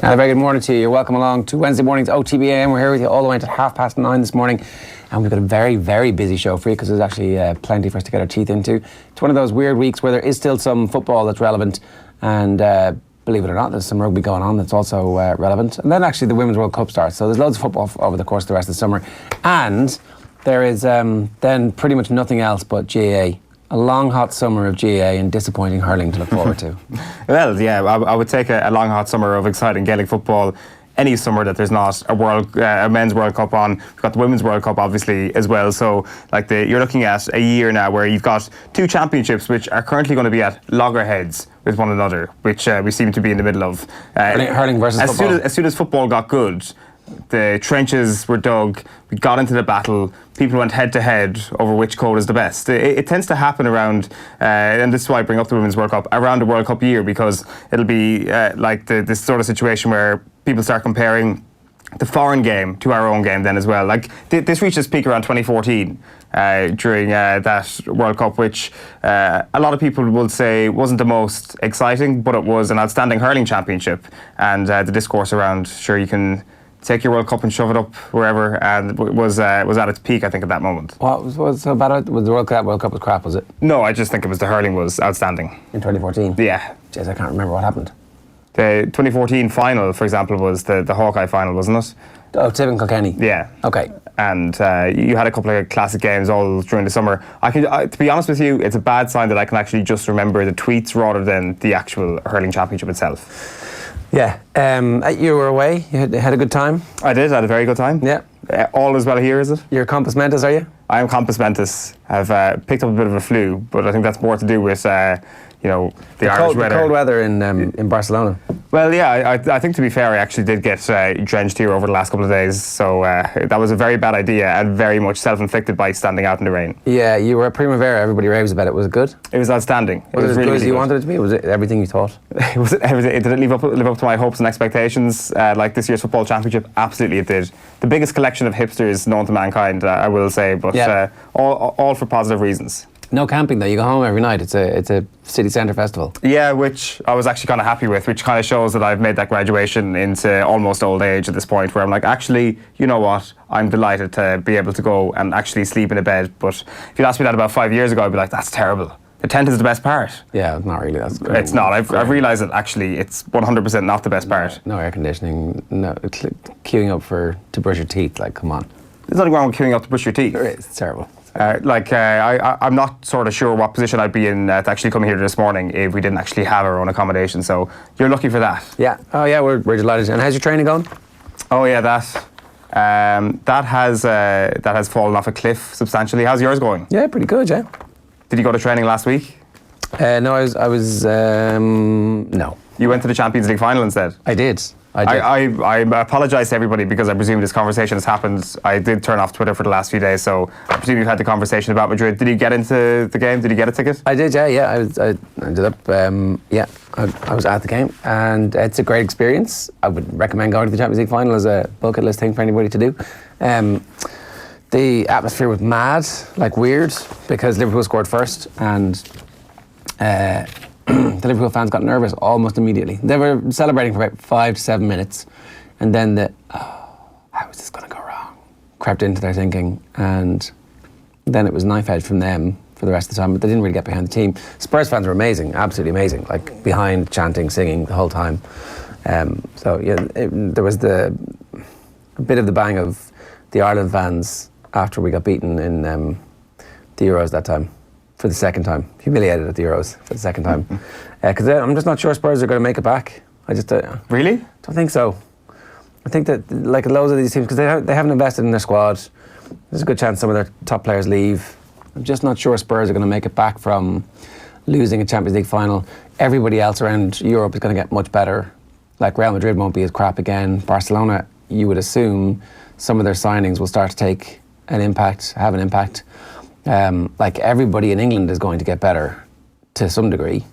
And a very good morning to you. You're welcome along to Wednesday morning's OTB AM. We're here with you all the way until 9:30 this morning. And we've got a very, very busy show for you because there's actually plenty for us to get our teeth into. It's one of those weird weeks where there is still some football that's relevant. And believe it or not, there's some rugby going on that's also relevant. And then actually the Women's World Cup starts. So there's loads of football over the course of the rest of the summer. And there is then pretty much nothing else but GAA. A long, hot summer of GAA and disappointing hurling to look forward to. Well, yeah, I would take a long, hot summer of exciting Gaelic football any summer that there's not a men's World Cup on. We've got the Women's World Cup, obviously, as well. So, you're looking at a year now where you've got two championships which are currently going to be at loggerheads with one another, which we seem to be in the middle of. Hurling versus football. As soon as football got good, the trenches were dug, we got into the battle, people went head to head over which code is the best. It tends to happen around, and this is why I bring up the Women's World Cup, around the World Cup year, because it'll be this sort of situation where people start comparing the foreign game to our own game then as well. This reached its peak around 2014 during that World Cup, which a lot of people will say wasn't the most exciting, but it was an outstanding hurling championship. And the discourse around, sure, you can take your World Cup and shove it up wherever, and was at its peak, I think, at that moment. What was so bad? Was the World Cup was crap, was it? No, I just think it was the hurling was outstanding. In 2014? Yeah. Jeez, I can't remember what happened. The 2014 final, for example, was the Hawkeye final, wasn't it? Oh, Tip and Kilkenny. Yeah. Okay. And you had a couple of classic games all during the summer. To be honest with you, it's a bad sign that I can actually just remember the tweets rather than the actual hurling championship itself. Yeah. You were away. You had a good time? I did. I had a very good time. Yeah. All is well here, is it? You're compos mentis, are you? I am compos mentis. I've picked up a bit of a flu, but I think that's more to do with the Irish weather. The cold weather in Barcelona. Well, yeah, I think to be fair, I actually did get drenched here over the last couple of days, so that was a very bad idea and very much self-inflicted by standing out in the rain. Yeah, you were at Primavera, everybody raves about it. Was it good? It was outstanding. Was it as really, good as really you good. wanted it to be? Was it everything you thought? Was it everything? Did it live up to my hopes and expectations? Like this year's football championship? Absolutely it did. The biggest collection of hipsters known to mankind, I will say, but all for positive reasons. No camping though, you go home every night. It's a city centre festival. Yeah, which I was actually kind of happy with, which kind of shows that I've made that graduation into almost old age at this point, where I'm like, actually, you know what, I'm delighted to be able to go and actually sleep in a bed. But if you'd asked me that about 5 years ago, I'd be like, that's terrible. The tent is the best part. Yeah, not really. That's great. It's not. I've realised that actually it's 100% not the best part. No air conditioning, no queuing up to brush your teeth, come on. There's nothing wrong with queuing up to brush your teeth. There is, it's terrible. I'm not sort of sure what position I'd be in to actually come here this morning if we didn't actually have our own accommodation. So you're lucky for that. Yeah. Oh yeah, we're delighted. And how's your training going? Oh yeah, that has fallen off a cliff substantially. How's yours going? Yeah, pretty good. Yeah. Did you go to training last week? No, I was no. You went to the Champions League final instead? I did. I apologise to everybody because I presume this conversation has happened. I did turn off Twitter for the last few days, so I presume you've had the conversation about Madrid. Did you get into the game? Did you get a ticket? I did, yeah. I ended up, I was at the game, and it's a great experience. I would recommend going to the Champions League final as a bucket list thing for anybody to do. The atmosphere was mad, weird, because Liverpool scored first, and the Liverpool fans got nervous almost immediately. They were celebrating for about 5 to 7 minutes, and then how is this going to go wrong? Crept into their thinking, and then it was knife edge from them for the rest of the time, but they didn't really get behind the team. Spurs fans were amazing, absolutely amazing, behind, chanting, singing the whole time. There was a bit of the bang of the Ireland fans after we got beaten in the Euros that time. For the second time. Humiliated at the Euros for the second time. Because I'm just not sure Spurs are going to make it back. I just Really? Don't think so. I think that loads of these teams, because they haven't invested in their squad, there's a good chance some of their top players leave. I'm just not sure Spurs are going to make it back from losing a Champions League final. Everybody else around Europe is going to get much better. Real Madrid won't be as crap again. Barcelona, you would assume some of their signings will start to have an impact. Everybody in England is going to get better to some degree,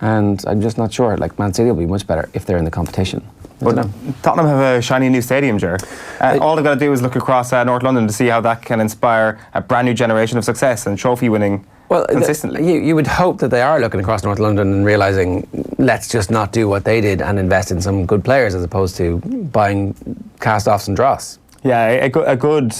and I'm just not sure. Man City will be much better if they're in the competition. But Tottenham have a shiny new stadium, Ger. All they've got to do is look across North London to see how that can inspire a brand new generation of success and trophy winning consistently. You would hope that they are looking across North London and realising let's just not do what they did and invest in some good players as opposed to buying cast-offs and dross. Yeah, a good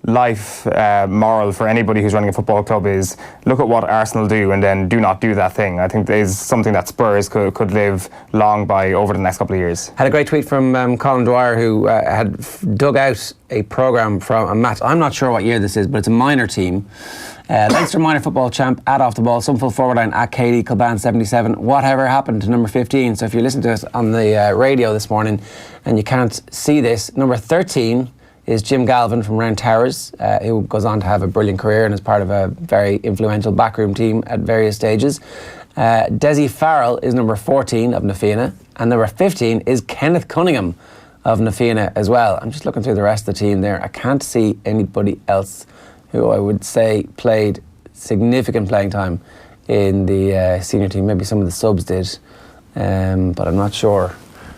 life moral for anybody who's running a football club is look at what Arsenal do and then do not do that thing. I think there's something that Spurs could live long by over the next couple of years. Had a great tweet from Colin Dwyer, who had dug out a programme from a match. I'm not sure what year this is, but it's a minor team. Leinster minor football champ at off the ball, some full forward line at Katie, Cavan 77. Whatever happened to number 15? So if you're listening to us on the radio this morning and you can't see this, number 13 is Jim Galvin from Round Towers, who goes on to have a brilliant career and is part of a very influential backroom team at various stages. Desi Farrell is number 14 of Na Fianna, and number 15 is Kenneth Cunningham of Na Fianna as well. I'm just looking through the rest of the team there. I can't see anybody else who I would say played significant playing time in the senior team. Maybe some of the subs did, but I'm not sure.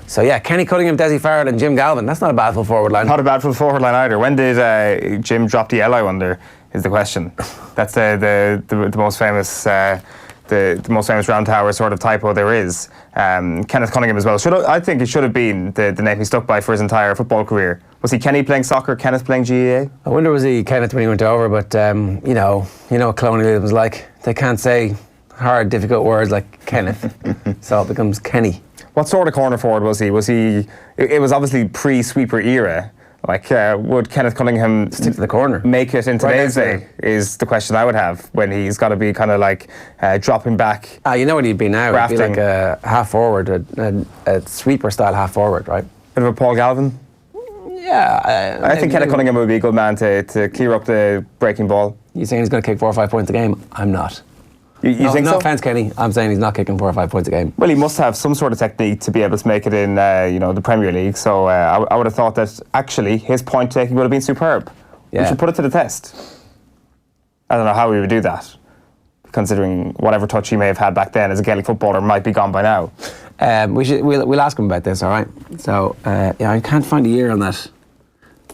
So yeah, Kenny Cunningham, Desi Farrell and Jim Galvin. That's not a bad full forward line. Not a bad full forward line either. When did Jim drop the LI under is the question. That's the most famous the most famous Round Tower sort of typo there is. Kenneth Cunningham as well. I think it should have been the name he stuck by for his entire football career. Was he Kenny playing soccer, Kenneth playing GAA? I wonder was he Kenneth when he went over, but you know what colonialism is like. They can't say hard, difficult words like Kenneth, so it becomes Kenny. What sort of corner forward was he? It was obviously pre-sweeper era. Like, would Kenneth Cunningham stick to the corner, make it in today's day? Is the question I would have when he's got to be kind of like dropping back. You know what he'd be now? Grafting. He'd be like a half forward, a sweeper style half forward, right? Bit of a Paul Galvin. Yeah, I think Kenneth Cunningham would be a good man to clear up the breaking ball. You saying he's going to kick 4 or 5 points a game? I'm not. You think so? No offence, Kenny. I'm saying he's not kicking 4 or 5 points a game. Well, he must have some sort of technique to be able to make it in, the Premier League. So I would have thought that actually his point taking would have been superb. Yeah. We should put it to the test. I don't know how we would do that, considering whatever touch he may have had back then as a Gaelic footballer might be gone by now. We'll ask him about this. All right. So I can't find a year on that,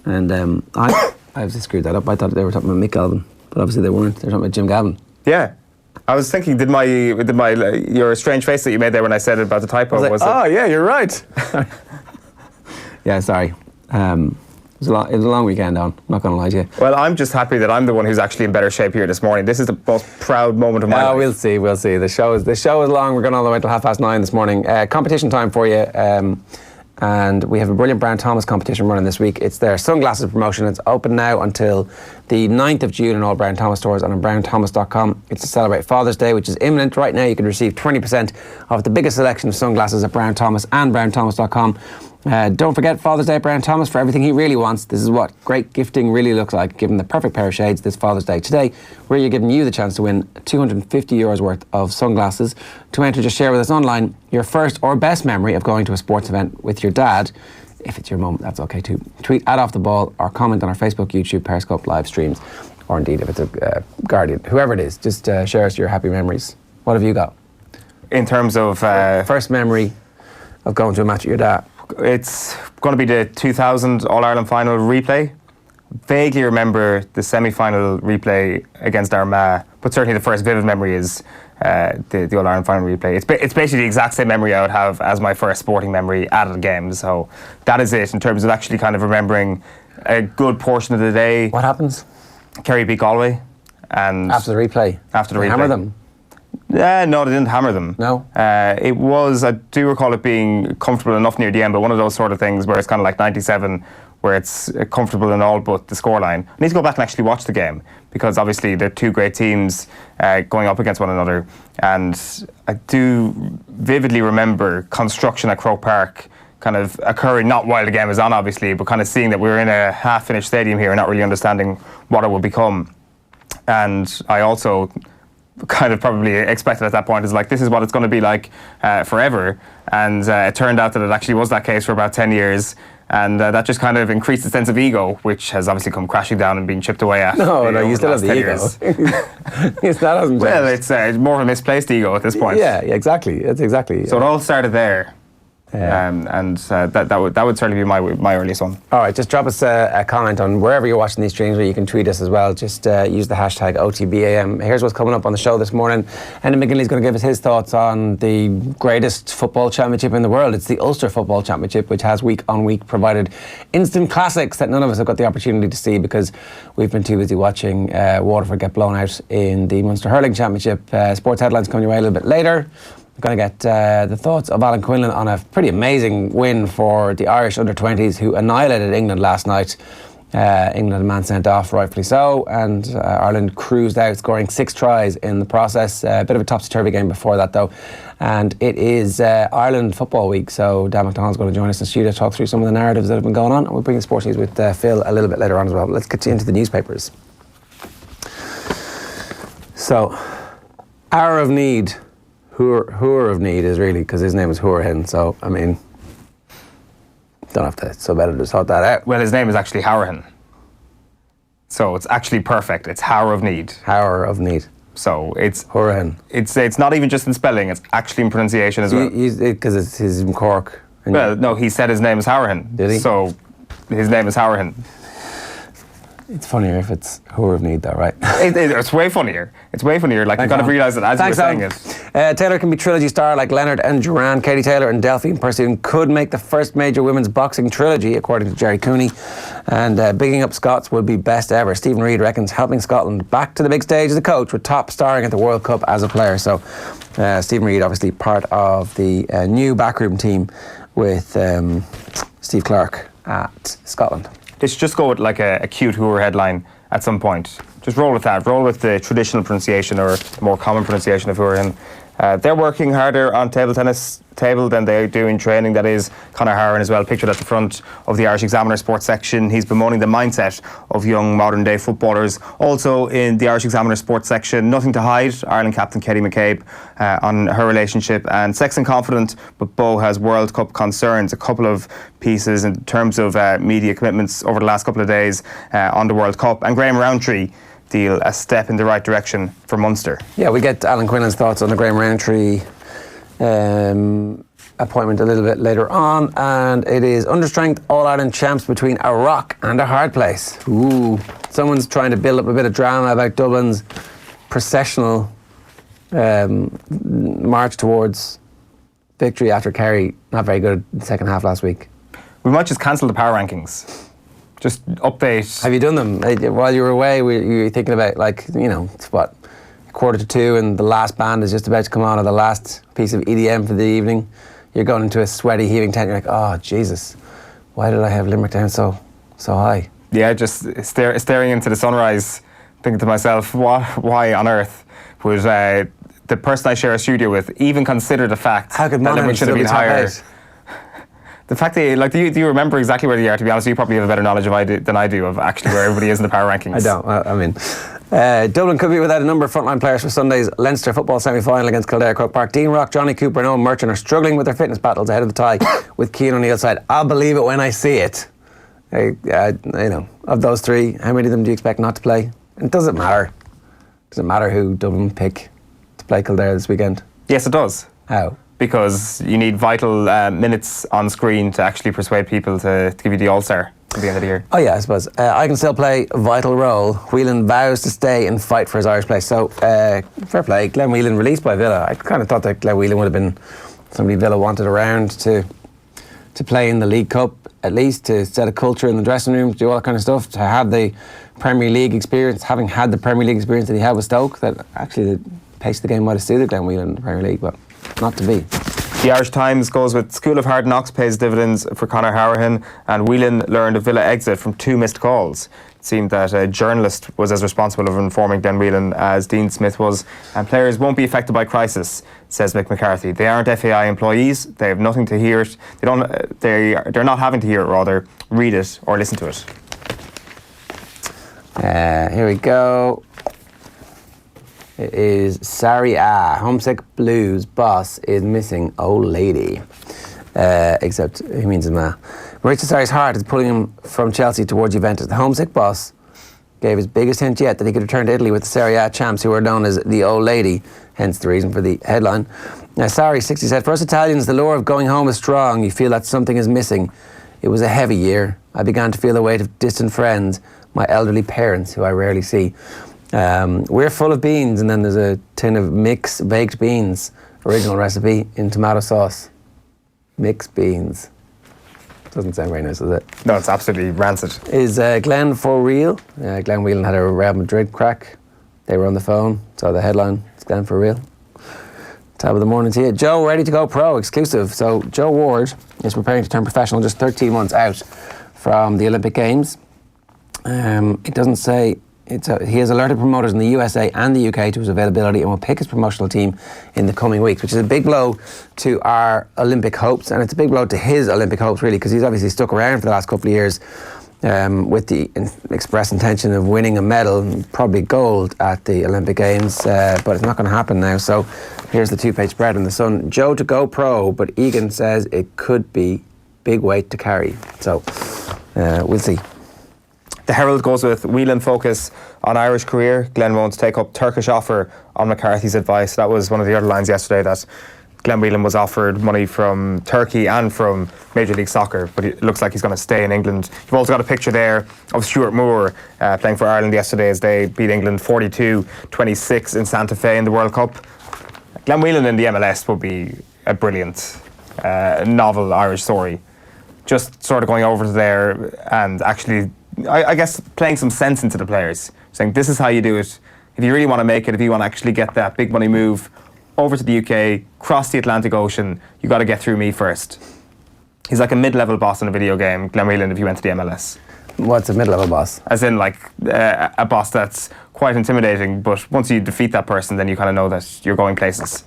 and I've just screwed that up. I thought they were talking about Mick Galvin, but obviously they weren't. They're talking about Jim Galvin. Yeah. I was thinking, did your strange face that you made there when I said about the typo? Was it? Oh yeah, you're right. Yeah, sorry. It was a long weekend, Don. I'm not going to lie to you. Well, I'm just happy that I'm the one who's actually in better shape here this morning. This is the most proud moment of my life. We'll see. The show is long. We're going all the way till 9:30 this morning. Competition time for you. And we have a brilliant Brown Thomas competition running this week. It's their sunglasses promotion. It's open now until the 9th of June in all Brown Thomas stores and on brownthomas.com. It's to celebrate Father's Day, which is imminent. Right now you can receive 20% off the biggest selection of sunglasses at Brown Thomas and brownthomas.com. Don't forget Father's Day at Brown Thomas for everything he really wants. This is what great gifting really looks like. Give him the perfect pair of shades this Father's Day. Today, we're giving you the chance to win €250 worth of sunglasses. To enter, just share with us online your first or best memory of going to a sports event with your dad. If it's your mum, that's okay too. Tweet @OffTheBall or comment on our Facebook, YouTube, Periscope live streams. Or indeed, if it's a Guardian, whoever it is, just share us your happy memories. What have you got? In terms of... first memory of going to a match with your dad. It's going to be the 2000 All-Ireland final replay. Vaguely remember the semi-final replay against Armagh, but certainly the first vivid memory is the All-Ireland final replay. It's basically the exact same memory I would have as my first sporting memory at a game. So that is it in terms of actually kind of remembering a good portion of the day. What happens? Kerry beat Galway. And after the replay? After the replay. Hammer them? No, they didn't hammer them. No? It was, I do recall it being comfortable enough near the end, but one of those sort of things where it's kind of like 97, where it's comfortable in all but the scoreline. I need to go back and actually watch the game, because obviously they're two great teams going up against one another. And I do vividly remember construction at Croke Park kind of occurring, not while the game is on, obviously, but kind of seeing that we were in a half-finished stadium here and not really understanding what it would become. And I also... kind of probably expected at that point is like, this is what it's going to be like forever, and it turned out that it actually was that case for about 10 years, and that just kind of increased the sense of ego, which has obviously come crashing down and been chipped away at. No, you still have the ego. Yes, that hasn't changed. Well, it's more of a misplaced ego at this point. Yeah, exactly. That's exactly. So it all started there. That would certainly be my earliest one. All right, just drop us a comment on wherever you're watching these streams, or you can tweet us as well. Just use the hashtag OTBAM. Here's what's coming up on the show this morning. Enda McGinley's going to give us his thoughts on the greatest football championship in the world. It's the Ulster Football Championship, which has week on week provided instant classics that none of us have got the opportunity to see because we've been too busy watching Waterford get blown out in the Munster Hurling Championship. Sports headlines coming your way a little bit later. We're going to get the thoughts of Alan Quinlan on a pretty amazing win for the Irish under-20s who annihilated England last night. England, a man sent off, rightfully so, and Ireland cruised out, scoring 6 tries in the process. A bit of a topsy-turvy game before that, though. And it is Ireland Football Week, so Dan McDonnell's going to join us in the studio to talk through some of the narratives that have been going on. And we'll bring the sports news with Phil a little bit later on as well. Let's get into the newspapers. So, Hour of Need. Hoor of Need is really, because his name is Hoorhin, so, I mean, don't have to sub-edit to sort that out. Well, his name is actually Hourhan. So it's actually perfect. It's Hour of Need. Hour of Need. So it's Hoorhin. It's not even just in spelling, it's actually in pronunciation as well. Because he's in Cork. Well, no, he said his name is Hourhan. Did he? So his name is Hourhan. It's funnier if it's Hoor of Need, though, right? It's way funnier. It's way funnier. Like, you kind of realise it as you were saying it. Taylor can be trilogy star like Leonard and Duran. Katie Taylor and Delphine Pursuit could make the first major women's boxing trilogy, according to Jerry Cooney. And bigging up Scots would be best ever. Stephen Reid reckons helping Scotland back to the big stage as a coach, with top starring at the World Cup as a player. So Stephen Reid, obviously part of the new backroom team with Steve Clarke at Scotland. They should just go with like a cute hooer headline at some point. Just roll with that. Roll with the traditional pronunciation or the more common pronunciation of hooer. They're working harder on table tennis table than they do in training. That is Conor Harran as well, pictured at the front of the Irish Examiner sports section. He's bemoaning the mindset of young modern day footballers. Also in the Irish Examiner sports section, nothing to hide, Ireland captain Katie McCabe on her relationship, and Sexton confident but Bo has World Cup concerns. A couple of pieces in terms of media commitments over the last couple of days on the World Cup, and Graham Rowntree deal a step in the right direction for Munster. Yeah, we get Alan Quinlan's thoughts on the Graham Rowntree appointment a little bit later on, and it is understrength All-Ireland champs between a rock and a hard place. Ooh, someone's trying to build up a bit of drama about Dublin's processional march towards victory after Kerry not very good in the second half last week. We might just cancel the power rankings. Just update. Have you done them? While you were away, you were thinking about, like, you know, it's what, 1:45 and the last band is just about to come on, or the last piece of EDM for the evening. You're going into a sweaty, heaving tent. You're like, oh, Jesus, why did I have Limerick down so high? Yeah, just staring into the sunrise, thinking to myself, why on earth would the person I share a studio with even consider the fact that Limerick should have been higher? The fact that, like, do you remember exactly where they are? To be honest, you probably have a better knowledge than I do of actually where everybody is in the power rankings. I don't. I mean, Dublin could be without a number of frontline players for Sunday's Leinster football semi-final against Kildare Croke Park. Dean Rock, Johnny Cooper and Owen Merchant are struggling with their fitness battles ahead of the tie with Cian O'Neill's side. I'll believe it when I see it. You know, of those three, how many of them do you expect not to play? It doesn't matter. Does it matter who Dublin pick to play Kildare this weekend? Yes, it does. How? Because you need vital minutes on screen to actually persuade people to give you the All-Star at the end of the year. Oh yeah, I suppose. I can still play a vital role. Whelan vows to stay and fight for his Irish place. So, fair play. Glenn Whelan released by Villa. I kind of thought that Glenn Whelan would have been somebody Villa wanted around to play in the League Cup, at least, to set a culture in the dressing room, to do all that kind of stuff, to have the Premier League experience, having had the Premier League experience that he had with Stoke, that actually the pace of the game might have suited Glenn Whelan in the Premier League, but not to be. The Irish Times goes with School of Hard Knocks pays dividends for Conor Harrahan, and Whelan learned of Villa exit from 2 missed calls. It seemed that a journalist was as responsible of informing Glenn Whelan as Dean Smith was, and players won't be affected by crisis, says Mick McCarthy. They aren't FAI employees, they have nothing to hear it, they're not having to hear it, rather, read it or listen to it. Here we go. It is Sarri Homesick Blues boss is missing old lady. Except he means his ma. Maurizio Sarri's heart is pulling him from Chelsea towards Juventus. The homesick boss gave his biggest hint yet that he could return to Italy with the Serie A champs, who are known as the Old Lady, hence the reason for the headline. Now, Sorry 60 said, for us Italians, the lure of going home is strong. You feel that something is missing. It was a heavy year. I began to feel the weight of distant friends, my elderly parents, who I rarely see. We're full of beans, and then there's a tin of mix baked beans, original recipe, in tomato sauce. Mixed beans. Doesn't sound very nice, does it? No, it's absolutely rancid. Is Glenn for real? Glenn Whelan had a Real Madrid crack. They were on the phone, so the headline is Glenn for real. Top of the morning to you. Joe ready to go pro, exclusive. So Joe Ward is preparing to turn professional just 13 months out from the Olympic Games. It doesn't say, he has alerted promoters in the USA and the UK to his availability and will pick his promotional team in the coming weeks, which is a big blow to our Olympic hopes, and it's a big blow to his Olympic hopes really, because he's obviously stuck around for the last couple of years with the express intention of winning a medal, probably gold at the Olympic Games, but it's not going to happen now. So here's the two-page spread in the Sun. Joe to go pro, but Egan says it could be big weight to carry. So we'll see. The Herald goes with Whelan focus on Irish career. Glenn won't take up Turkish offer on McCarthy's advice. That was one of the other lines yesterday, that Glenn Whelan was offered money from Turkey and from Major League Soccer, but it looks like he's going to stay in England. You've also got a picture there of Stuart Moore playing for Ireland yesterday as they beat England 42-26 in Santa Fe in the World Cup. Glenn Whelan in the MLS would be a brilliant novel Irish story. Just sort of going over there and actually, I guess, playing some sense into the players, saying this is how you do it. If you really want to make it, if you want to actually get that big money move over to the UK, cross the Atlantic Ocean, you got to get through me first. He's like a mid-level boss in a video game, Glenn Whelan, if you went to the MLS. What's a mid-level boss? As in, like, a boss that's quite intimidating, but once you defeat that person, then you kind of know that you're going places.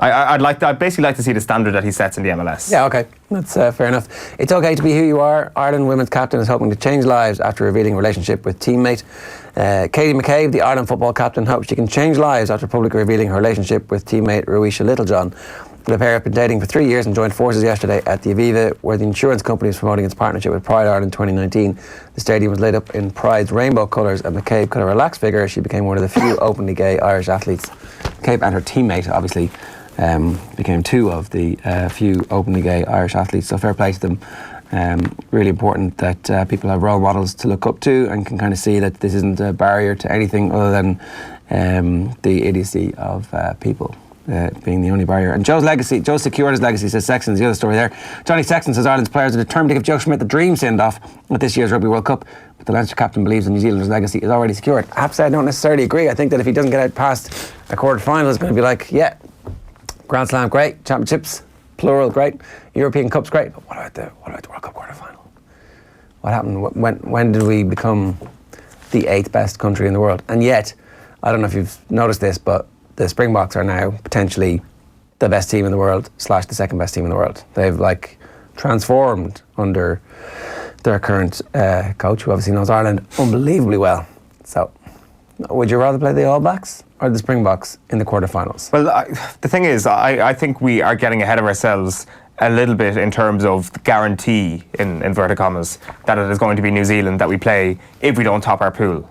I'd basically like to see the standard that he sets in the MLS. Yeah, okay. That's fair enough. It's okay to be who you are. Ireland women's captain is hoping to change lives after revealing a relationship with teammate. Katie McCabe, the Ireland football captain, hopes she can change lives after publicly revealing her relationship with teammate Ruisha Littlejohn. The pair have been dating for 3 years and joined forces yesterday at the Aviva, where the insurance company is promoting its partnership with Pride Ireland 2019. The stadium was lit up in Pride's rainbow colours, and McCabe cut a relaxed figure as she became one of the few openly gay Irish athletes. McCabe and her teammate, obviously, became two of the few openly gay Irish athletes, so fair play to them. Really important that people have role models to look up to and can kind of see that this isn't a barrier to anything other than the idiocy of people being the only barrier. And Joe's legacy, Joe secured his legacy, says Sexton's the other story there. Johnny Sexton says Ireland's players are determined to give Joe Schmidt the dream send-off at this year's Rugby World Cup, but the Leinster captain believes the New Zealanders' legacy is already secured. I have to say, I don't necessarily agree. I think that if he doesn't get out past a quarter-final, it's going to be like, yeah, Grand Slam, great. Championships, plural, great. European Cups, great. But what about the World Cup quarter-final? What happened? When did we become the 8th best country in the world? And yet, I don't know if you've noticed this, but the Springboks are now potentially the best team in the world / the second best team in the world. They've like transformed under their current coach, who obviously knows Ireland unbelievably well. So, would you rather play the All Blacks or the Springboks in the quarterfinals? Well, the thing is, I think we are getting ahead of ourselves a little bit in terms of the guarantee, in inverted commas, that it is going to be New Zealand that we play if we don't top our pool.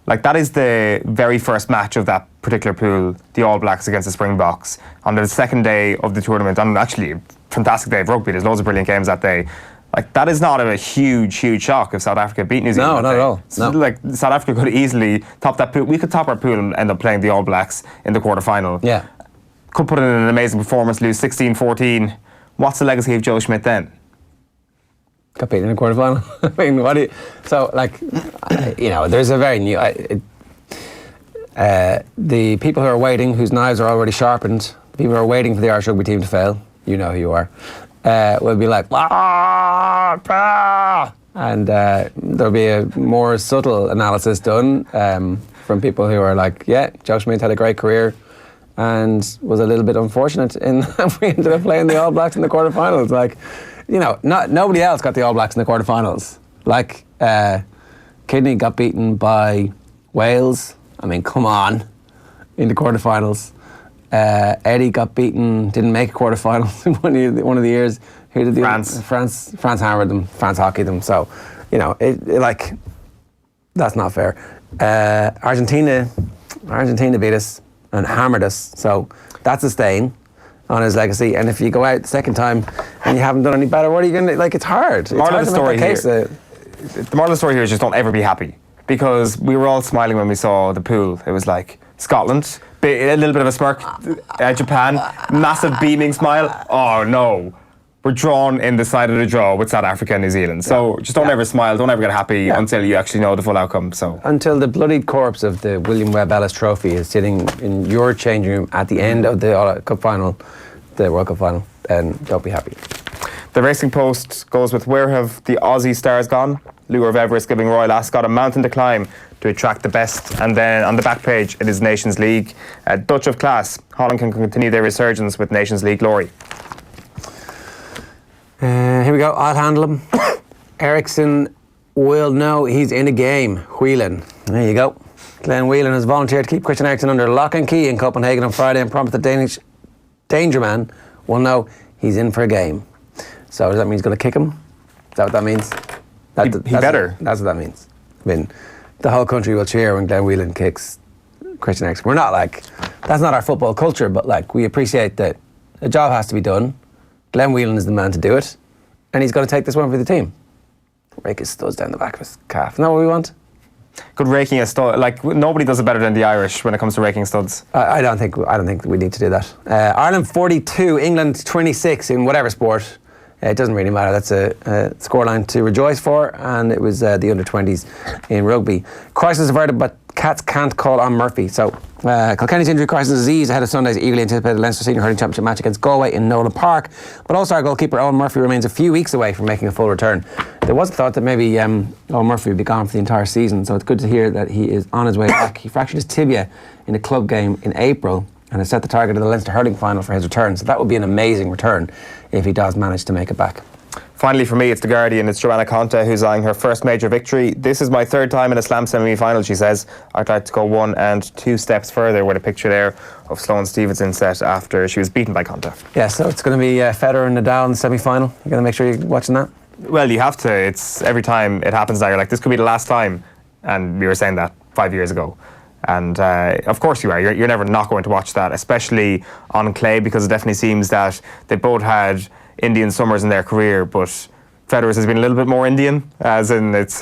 Like, that is the very first match of that particular pool, the All Blacks against the Springboks, on the second day of the tournament, on actually a fantastic day of rugby. There's loads of brilliant games that day. Like, that is not a huge shock if South Africa beat New Zealand. No, not at all. No. Like, South Africa could easily top that pool. We could top our pool and end up playing the All Blacks in the quarter-final. Yeah. Could put in an amazing performance, lose 16-14. What's the legacy of Joe Schmidt then? Got beaten in the quarter-final. I mean, what do you... So, like, you know, there's a very new... the people who are waiting, whose knives are already sharpened, the people who are waiting for the Irish rugby team to fail, you know who you are, will be like, and there'll be a more subtle analysis done from people who are like, yeah, Joe Schmidt had a great career and was a little bit unfortunate in that we ended up playing the All Blacks in the quarterfinals. Like, you know, nobody else got the All Blacks in the quarterfinals. Like, Kidney got beaten by Wales. I mean, come on, in the quarterfinals. Eddie got beaten, didn't make a quarterfinals in one of the years. Who did France. France hammered them. France hockeyed them. So, you know, That's not fair. Argentina beat us and hammered us, so that's a stain on his legacy. And if you go out the second time and you haven't done any better, what are you going to, like, it's hard. The moral of the story here is just don't ever be happy, because we were all smiling when we saw the pool. It was like Scotland, a little bit of a smirk, Japan, massive beaming smile. Oh no, we're drawn in the side of the draw with South Africa and New Zealand. So just don't ever smile, don't ever get happy until you actually know the full outcome. So until the bloodied corpse of the William Webb Ellis Trophy is sitting in your changing room at the end of the Cup final, the World Cup final, then don't be happy. The Racing Post goes with, where have the Aussie stars gone? Lure of Everest giving Royal Ascot a mountain to climb to attract the best. And then on the back page, it is Nations League. Dutch of class, Holland can continue their resurgence with Nations League glory. Here we go, I'll handle him. Ericsson will know he's in a game. Quinlan. There you go. Glenn Whelan has volunteered to keep Christian Eriksen under lock and key in Copenhagen on Friday and promised the Danish danger man will know he's in for a game. So does that mean he's going to kick him? Is that what that means? He better. That's what that means. I mean, the whole country will cheer when Glenn Whelan kicks Christian Eriksen. We're not like, that's not our football culture, but like, we appreciate that a job has to be done. Glenn Whelan is the man to do it, and he's going to take this one for the team. Rake his studs down the back of his calf. Isn't that what we want? Good raking a stud. Like, nobody does it better than the Irish when it comes to raking studs. I don't think we need to do that. Ireland 42, England 26 in whatever sport. It doesn't really matter. That's a scoreline to rejoice for, and it was the under-20s in rugby. Crisis averted, but Cats can't call on Murphy. So Kilkenny's injury crisis is eased ahead of Sunday's eagerly anticipated Leinster Senior Hurling Championship match against Galway in Nolan Park. But All-Star goalkeeper Eoin Murphy remains a few weeks away from making a full return. There was a thought that maybe Eoin Murphy would be gone for the entire season, so it's good to hear that he is on his way back. He fractured his tibia in a club game in April and has set the target of the Leinster Hurling final for his return. So that would be an amazing return if he does manage to make it back. Finally, for me, it's The Guardian. It's Joanna Conta who's eyeing her first major victory. This is my third time in a slam semi-final, she says. I'd like to go 1 and 2 steps further, with a picture there of Sloane Stevenson set after she was beaten by Conta. Yeah, so it's going to be Federer and Nadal in the semi-final. You're going to make sure you're watching that? Well, you have to. It's every time it happens now, you're like, this could be the last time. And we were saying that 5 years ago. And of course you are. You're never not going to watch that, especially on clay, because it definitely seems that they both had Indian summers in their career, but Federer's has been a little bit more Indian, as in it's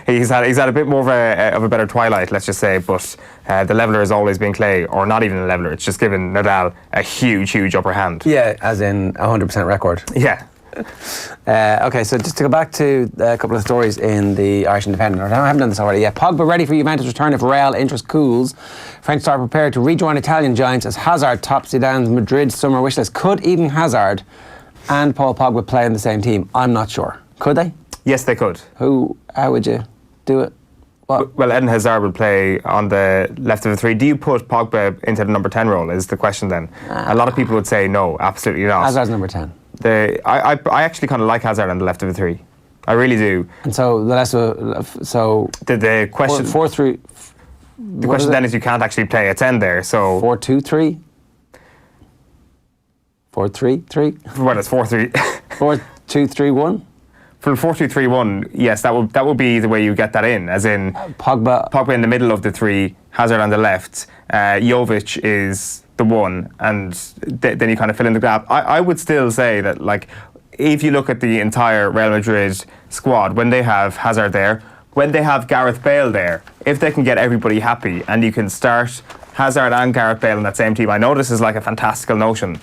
he's had a bit more of a better twilight, let's just say. But the leveler has always been clay, or not even a leveler. It's just given Nadal a huge upper hand. Yeah, as in 100% record. Yeah. Okay, so just to go back to a couple of stories in the Irish Independent. I haven't done this already yet. Pogba ready for Juventus return if Real interest cools. French star prepared to rejoin Italian giants as Hazard tops Zidane's Madrid summer wishlist. Could Eden Hazard and Paul Pogba play in the same team? I'm not sure. Could they? Yes, they could. How would you do it? What? Well, Eden Hazard would play on the left of the three. Do you put Pogba into the number 10 role, is the question then? A lot of people would say no, absolutely not. Hazard's number 10. I actually kind of like Hazard on the left of the three. I really do. And so the less the question 4-3. The question then is, you can't actually play a 10 there. So 4-2-3. 4-3-3. Well, it's 4-3. 4-2-3-1. For 4-2-3-1, yes, that would be the way you get that in, as in Pogba in the middle of the three, Hazard on the left, Jovic is the one, and then you kind of fill in the gap. I would still say that, like, if you look at the entire Real Madrid squad, when they have Hazard there, when they have Gareth Bale there, if they can get everybody happy and you can start Hazard and Gareth Bale in that same team, I know this is like a fantastical notion,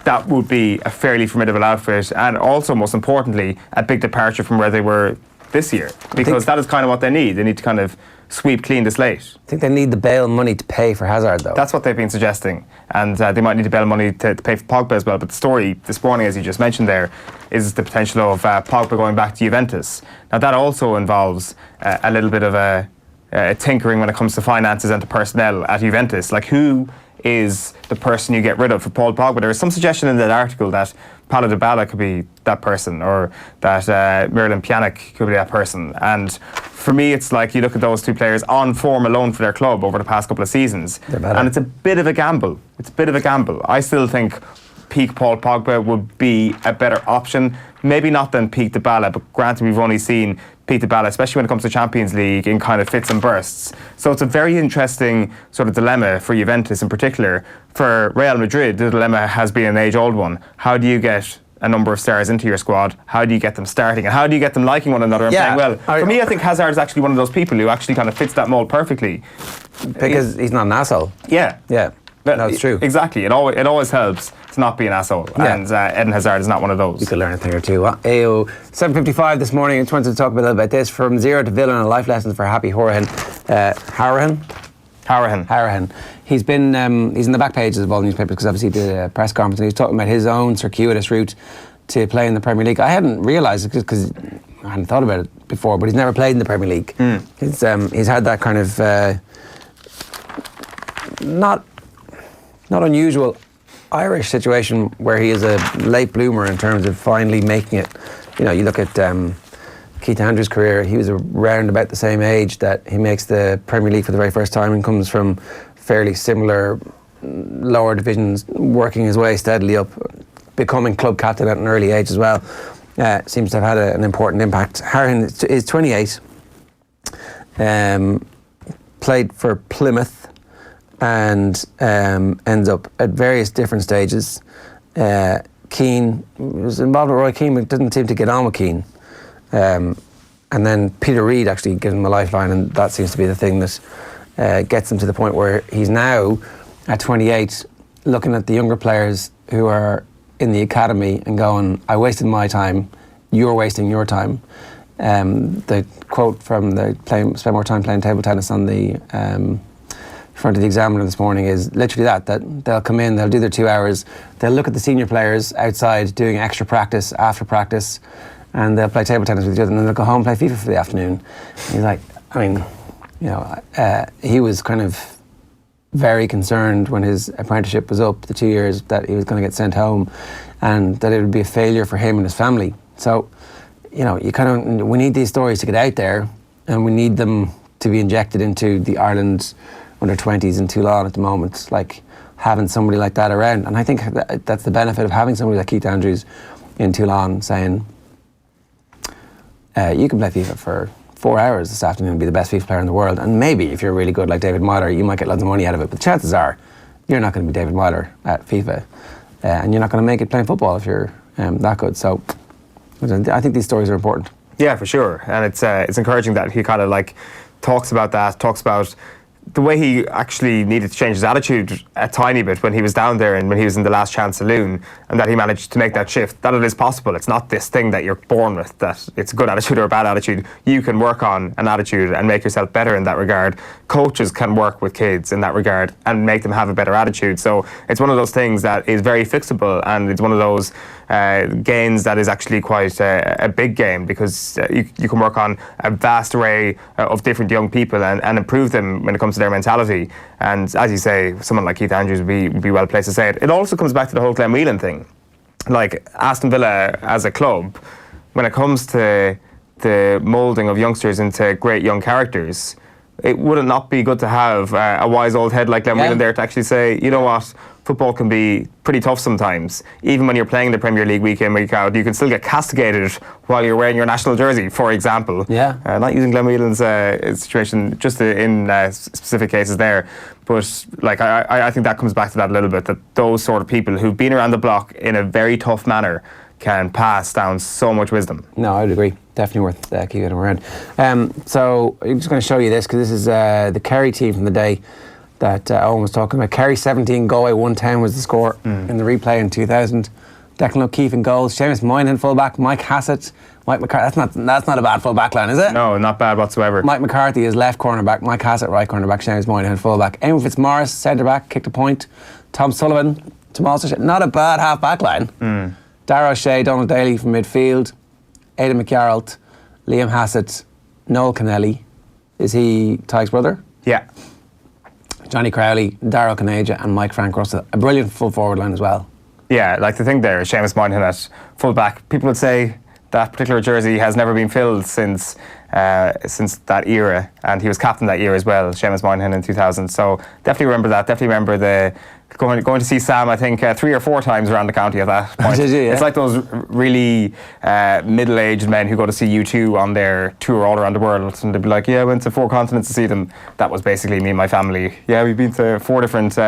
that would be a fairly formidable outfit, and also, most importantly, a big departure from where they were this year, because that is kind of what they need. They need to kind of sweep clean the slate. I think they need the Bale money to pay for Hazard, though. That's what they've been suggesting, and they might need the Bale money to pay for Pogba as well. But the story this morning, as you just mentioned there, is the potential of Pogba going back to Juventus. Now, that also involves a little bit of a tinkering when it comes to finances and to personnel at Juventus. Like, who is the person you get rid of for Paul Pogba? There was some suggestion in that article that Paulo Dybala could be that person, or that Miralem Pjanic could be that person. And for me, it's like, you look at those two players on form alone for their club over the past couple of seasons, and it's a bit of a gamble. I still think peak Paul Pogba would be a better option. Maybe not than peak Dybala, but granted, we've only seen Peter Balla, especially when it comes to Champions League, in kind of fits and bursts. So it's a very interesting sort of dilemma for Juventus in particular. For Real Madrid, the dilemma has been an age-old one. How do you get a number of stars into your squad? How do you get them starting? And how do you get them liking one another and playing well? For me, I think Hazard is actually one of those people who actually kind of fits that mould perfectly. Because he's not an asshole. Yeah. Yeah. No, it's true. Exactly. It always helps to not be an asshole. Yeah. And Eden Hazard is not one of those. You could learn a thing or two. AO 7:55 this morning. I just wanted to talk a little about this. From zero to villain, a life lesson for Happy Horahan. Harahan. He's been he's in the back pages of all newspapers because obviously he did a press conference and he was talking about his own circuitous route to play in the Premier League. I hadn't realised it because I hadn't thought about it before, but he's never played in the Premier League. He's had that kind of not unusual Irish situation where he is a late bloomer in terms of finally making it. You know, you look at Keith Andrews' career, he was around about the same age that he makes the Premier League for the very first time and comes from fairly similar lower divisions, working his way steadily up, becoming club captain at an early age as well. Seems to have had an important impact. Harahan is 28, played for Plymouth, and ends up at various different stages. Keane was involved with Roy Keane, but didn't seem to get on with Keane. And then Peter Reid actually gave him a lifeline, and that seems to be the thing that gets him to the point where he's now, at 28, looking at the younger players who are in the academy and going, I wasted my time, you're wasting your time. The quote from the spend more time playing table tennis on the front of the Examiner this morning is literally that they'll come in, they'll do their 2 hours, they'll look at the senior players outside doing extra practice after practice, and they'll play table tennis with each other, and then they'll go home and play FIFA for the afternoon. And he's like, I mean, you know, he was kind of very concerned when his apprenticeship was up, the 2 years, that he was going to get sent home and that it would be a failure for him and his family. So, you know, we need these stories to get out there, and we need them to be injected into the Ireland under 20s in Toulon at the moment, like having somebody like that around. And I think that's the benefit of having somebody like Keith Andrews in Toulon saying, you can play FIFA for 4 hours this afternoon and be the best FIFA player in the world, and maybe if you're really good like David Myler, you might get lots of money out of it, but chances are you're not going to be David Myler at FIFA, and you're not going to make it playing football if you're that good. So I think these stories are important. Yeah, for sure. And it's encouraging that he kind of like talks about the way he actually needed to change his attitude a tiny bit when he was down there and when he was in the Last Chance Saloon, and that he managed to make that shift, that it is possible. It's not this thing that you're born with, that it's a good attitude or a bad attitude. You can work on an attitude and make yourself better in that regard. Coaches can work with kids in that regard and make them have a better attitude. So it's one of those things that is very fixable, and it's one of those gains that is actually quite a big game, because you can work on a vast array of different young people and improve them when it comes to their mentality. And as you say, someone like Keith Andrews would be well placed to say it. It also comes back to the whole Glenn Whelan thing. Like Aston Villa as a club, when it comes to the moulding of youngsters into great young characters, would it not be good to have a wise old head like Glenn Whelan there to actually say, you know what, football can be pretty tough sometimes. Even when you're playing the Premier League week in, week out, you can still get castigated while you're wearing your national jersey, for example. Yeah. Not using Glenn Whelan's situation just in specific cases there, but like I think that comes back to that a little bit, that those sort of people who've been around the block in a very tough manner can pass down so much wisdom. No, I would agree. Definitely worth keeping them around. So I'm just going to show you this, because this is the Kerry team from the day that Eoin was talking about. Kerry 17, Galway 110 was the score in the replay in 2000. Declan O'Keefe in goals, Seamus Moynihan fullback, Mike Hassett, Mike McCarthy. That's not a bad full back line, is it? No, not bad whatsoever. Mike McCarthy is left cornerback, Mike Hassett right cornerback, Seamus Moynihan fullback. Eamon Fitzmaurice centre back, kicked a point. Tom Sullivan, not a bad half back line. Dara O'Shea, Donald Daly from midfield, Aidan McGarrett, Liam Hassett, Noel Kennelly. Is he Tyke's brother? Yeah. Johnny Crowley, Darrell Caneja and Mike Frank Russell. A brilliant full forward line as well. Yeah, like the thing there, Seamus Moynihan at full back, people would say that particular jersey has never been filled since that era, and he was captain that year as well, Seamus Moynihan in 2000. So definitely remember that. Definitely remember the going to see Sam, I think 3 or 4 times around the county at that point. Did you, yeah? It's like those really middle-aged men who go to see U2 on their tour all around the world, and they'd be like, yeah, I went to 4 continents to see them. That was basically me and my family. Yeah, we've been to 4 different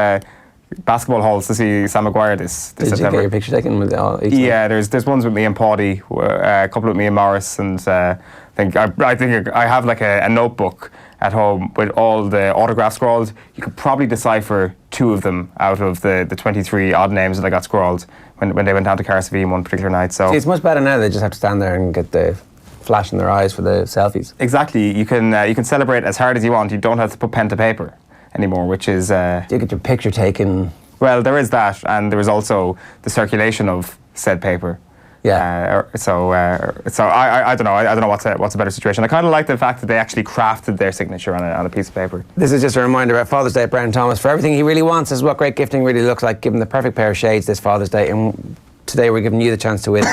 basketball halls to see Sam Maguire this Did September. you get your picture taken with each Yeah, there's ones with me and Paddy, a couple with me and Morris, and I think I have like a notebook at home with all the autographs scrawled. You could probably decipher 2 of them out of the 23 odd names that I got scrawled when they went down to Carsavine one particular night. So See, it's much better now. They just have to stand there and get the flash in their eyes for the selfies. exactly, you can celebrate as hard as you want. You don't have to put pen to paper anymore, which is You get your picture taken. well, there is that, and there is also the circulation of said paper. Yeah. So I don't know. I don't know what's a better situation. I kind of like the fact that they actually crafted their signature on a piece of paper. This is just a reminder about Father's Day at Brown Thomas. For everything he really wants is what great gifting really looks like. Give him the perfect pair of shades this Father's Day. And today we're giving you the chance to win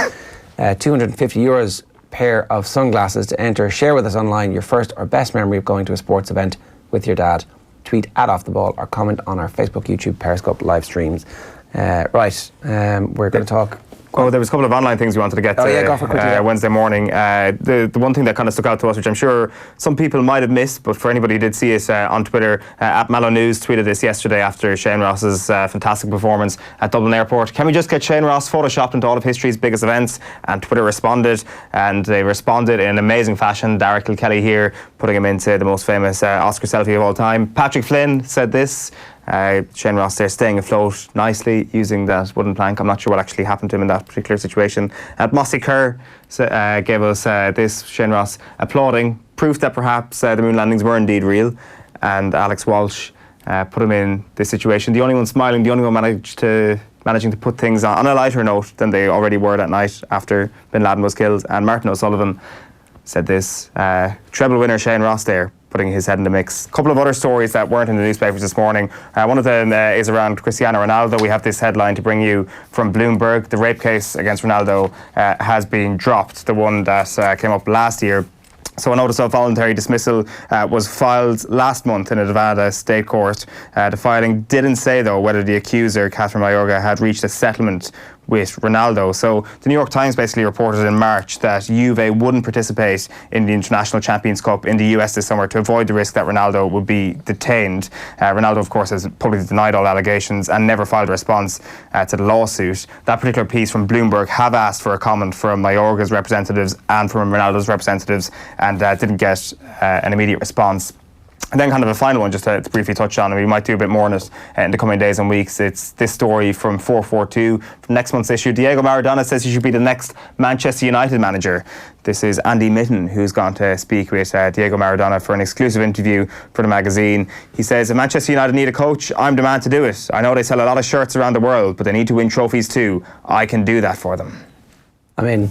€250 pair of sunglasses. To enter, share with us online your first or best memory of going to a sports event with your dad. Tweet @OffTheBall or comment on our Facebook, YouTube, Periscope live streams. We're going to talk. Oh, there was a couple of online things we wanted to get to go for it quickly, yeah. Wednesday morning. The one thing that kind of stuck out to us, which I'm sure some people might have missed, but for anybody who did see it on Twitter, @Mallow News tweeted this yesterday after Shane Ross's fantastic performance at Dublin Airport. Can we just get Shane Ross photoshopped into all of history's biggest events? And Twitter responded, and they responded in an amazing fashion. Derek Kilkelly here, putting him into the most famous Oscar selfie of all time. Patrick Flynn said this. Shane Ross there staying afloat nicely using that wooden plank. I'm not sure what actually happened to him in that particular situation. Mossy Kerr gave us this, Shane Ross applauding, proof that perhaps the moon landings were indeed real. And Alex Walsh put him in this situation. The only one smiling, the only one managing to put things on a lighter note than they already were that night after Bin Laden was killed. And Martin O'Sullivan said this, treble winner Shane Ross there, putting his head in the mix. A couple of other stories that weren't in the newspapers this morning. One of them is around Cristiano Ronaldo. We have this headline to bring you from Bloomberg. The rape case against Ronaldo has been dropped, the one that came up last year. So a notice of voluntary dismissal was filed last month in a Nevada state court. The filing didn't say, though, whether the accuser, Catherine Mayorga, had reached a settlement with Ronaldo. So the New York Times basically reported in March that Juve wouldn't participate in the International Champions Cup in the US this summer to avoid the risk that Ronaldo would be detained. Ronaldo, of course, has publicly denied all allegations and never filed a response to the lawsuit. That particular piece from Bloomberg have asked for a comment from Mayorga's representatives and from Ronaldo's representatives, and didn't get an immediate response. And then kind of a final one, just to briefly touch on, and we might do a bit more on it in the coming days and weeks. It's this story from 442, from next month's issue. Diego Maradona says he should be the next Manchester United manager. This is Andy Mitten, who's gone to speak with Diego Maradona for an exclusive interview for the magazine. He says, if Manchester United need a coach, I'm the man to do it. I know they sell a lot of shirts around the world, but they need to win trophies too. I can do that for them. I mean,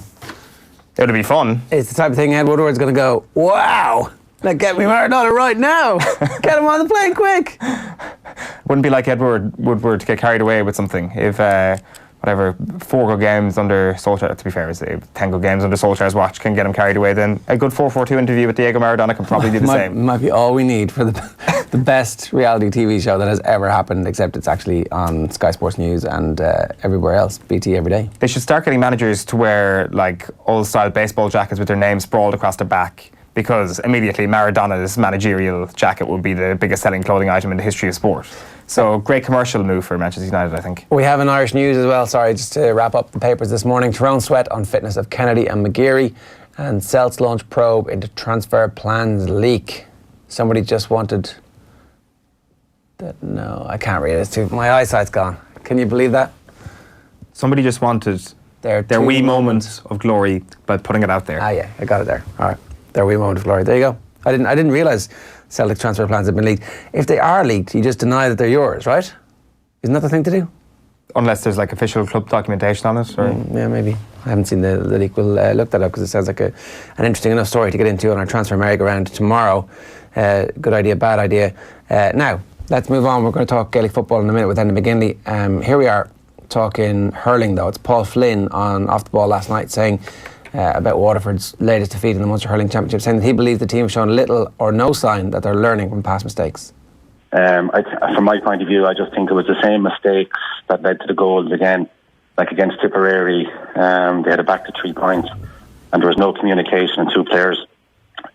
it would be fun. It's the type of thing Ed Woodward's going to go, wow! Now get me Maradona right now. Get him on the plane quick. Wouldn't be like Ed Woodward to get carried away with something. If 4 good games under Solskjaer, to be fair, 10 good games under Solskjaer's watch can get him carried away, then a good 442 interview with Diego Maradona can probably do the same. Might be all we need for the best reality TV show that has ever happened, except it's actually on Sky Sports News and everywhere else, BT every day. They should start getting managers to wear like old-style baseball jackets with their name sprawled across their back, because immediately Maradona's managerial jacket would be the biggest selling clothing item in the history of sport. So great commercial move for Manchester United, I think. We have an Irish news as well, sorry, just to wrap up the papers this morning. Tyrone sweat on fitness of Kennedy and McGeary, and Celts launch probe into transfer plans leak. Somebody just wanted... No, I can't read it. My eyesight's gone. Can you believe that? Somebody just wanted their wee moment of glory by putting it out there. Ah, yeah, I got it there. All right. Their wee moment of glory. There you go. I didn't realise Celtic transfer plans had been leaked. If they are leaked, you just deny that they're yours, right? Isn't that the thing to do? Unless there's like official club documentation on it. Or? Yeah, maybe. I haven't seen the leak. We'll look that up because it sounds like an interesting enough story to get into on our transfer merry-go-round tomorrow. Good idea, bad idea. Now, let's move on. We're going to talk Gaelic football in a minute with Enda McGinley. Here we are talking hurling though. It's Paul Flynn on Off the Ball last night saying about Waterford's latest defeat in the Munster Hurling Championship, saying that he believes the team have shown little or no sign that they're learning from past mistakes. From my point of view, I just think it was the same mistakes that led to the goals again. Like against Tipperary, they had a back to 3 points, and there was no communication, and 2 players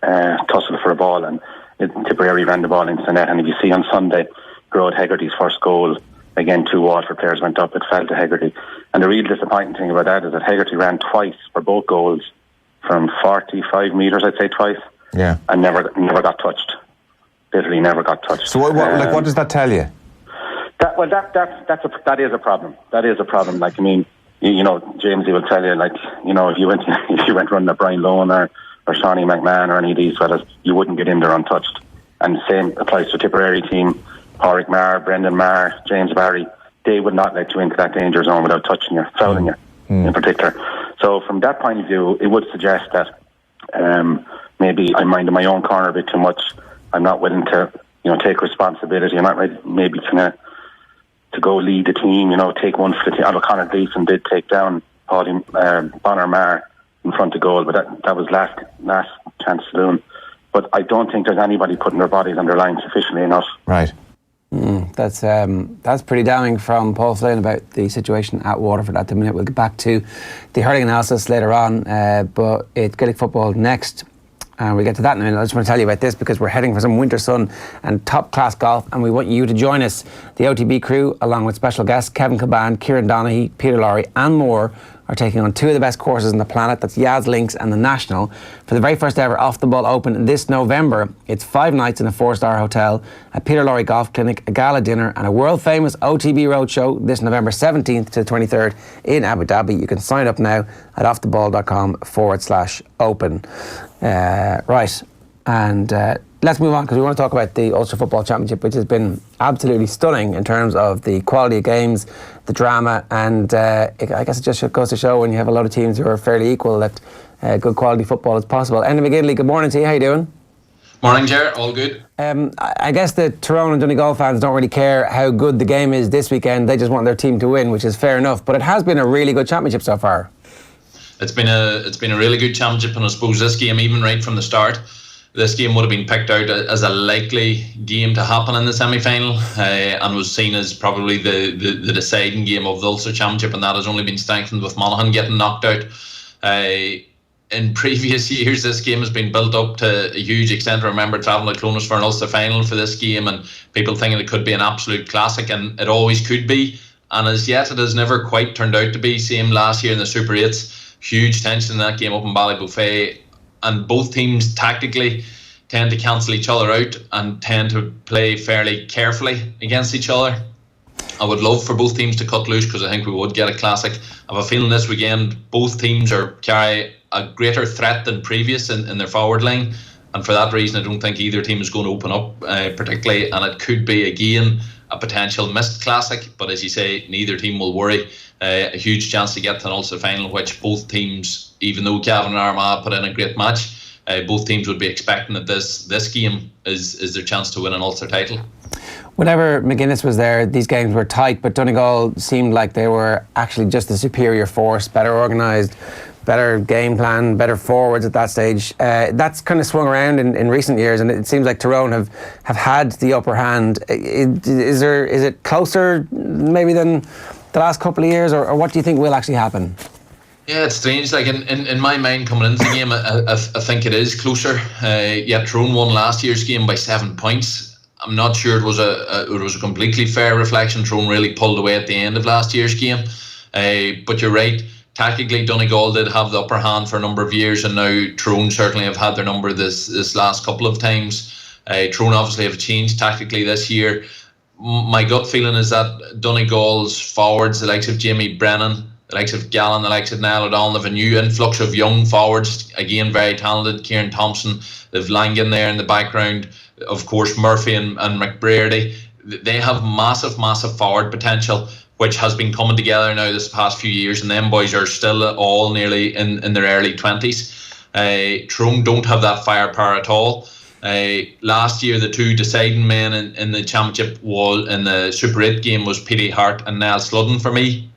tussled for a ball, and Tipperary ran the ball into the net. And if you see on Sunday, Gerard Hegarty's first goal, again 2 Waterford players went up, it fell to Hegarty. And the real disappointing thing about that is that Hegarty ran twice for both goals from 45 metres, I'd say twice, and never got touched. Literally never got touched. So what does that tell you? That is a problem. That is a problem. Like, I mean, you know, Jamesy will tell you, like, you know, if you went running at Brian Lohan or Shawnee McMahon or any of these fellas, you wouldn't get in there untouched. And the same applies to Tipperary team. Pádraig Marr, Brendan Marr, James Barry, they would not let you into that danger zone without touching you, fouling you in particular. So from that point of view, it would suggest that maybe I'm minding my own corner a bit too much. I'm not willing to, you know, take responsibility. I'm not ready maybe to go lead the team, you know, take one for the team. Although Conor Gleeson did take down Bonner Marr in front of goal, but that was last chance saloon. But I don't think there's anybody putting their bodies on their line sufficiently enough. Right. That's pretty damning from Paul Flynn about the situation at Waterford at the minute. We'll get back to the hurling analysis later on, but it's Gaelic football next. And we'll get to that in a minute. I just want to tell you about this because we're heading for some winter sun and top-class golf, and we want you to join us. The OTB crew, along with special guests Kevin Cavan, Kieran Donaghy, Peter Lowry and more, are taking on 2 of the best courses on the planet. That's Yaz Links and the National, for the very first ever Off the Ball Open this November. It's 5 nights in a 4-star hotel, a Peter Lowry golf clinic, a gala dinner and a world-famous OTB roadshow this November 17th to the 23rd in Abu Dhabi. You can sign up now at offtheball.com/open. Right, and let's move on because we want to talk about the Ulster Football Championship, which has been absolutely stunning in terms of the quality of games, the drama, and I guess it just goes to show when you have a lot of teams who are fairly equal that good quality football is possible. Enda McGinley, good morning to you. How you doing? Morning, Ger. All good. I guess the Tyrone and Donegal fans don't really care how good the game is this weekend. They just want their team to win, which is fair enough. But it has been a really good championship so far. It's been a really good championship, and I suppose this game, even right from the start, this game would have been picked out as a likely game to happen in the semi-final, and was seen as probably the deciding game of the Ulster Championship, and that has only been strengthened with Monaghan getting knocked out. In previous years, this game has been built up to a huge extent. I remember travelling to Clonus for an Ulster final for this game, and people thinking it could be an absolute classic, and it always could be. And as yet, it has never quite turned out to be. Same last year in the Super 8s. Huge tension in that game up in Ballybuffet, and both teams tactically tend to cancel each other out and tend to play fairly carefully against each other. I would love for both teams to cut loose because I think we would get a classic. I have a feeling this weekend both teams carry a greater threat than previous in their forward line, and for that reason I don't think either team is going to open up particularly, and it could be again a potential missed classic, but as you say, neither team will worry. A huge chance to get to an Ulster final, which both teams, even though Cavan and Armagh put in a great match, both teams would be expecting that this game is their chance to win an Ulster title. Whenever McGuinness was there, these games were tight, but Donegal seemed like they were actually just a superior force, better organised, better game plan, better forwards at that stage. That's kind of swung around in recent years, and it seems like Tyrone have had the upper hand. Is it closer maybe than the last couple of years, or what do you think will actually happen? Yeah, it's strange. Like in my mind, coming into the game, I think it is closer. Tyrone won last year's game by 7 points. I'm not sure it was a completely fair reflection. Tyrone really pulled away at the end of last year's game. But you're right. Tactically, Donegal did have the upper hand for a number of years, and now Tyrone certainly have had their number this last couple of times. Tyrone obviously have changed tactically this year. My gut feeling is that Donegal's forwards, the likes of Jamie Brennan, the likes of Gallen, the likes of Niall O'Donnell, have a new influx of young forwards, again very talented. Kieran Thompson, they've Langan there in the background, of course Murphy and McBrearty. They have massive forward potential, which has been coming together now this past few years, and them boys are still all nearly in their early 20s. Tyrone don't have that firepower at all. Last year, the 2 deciding men in the championship in the Super 8 game was Petey Hart and Niall Sludden for me,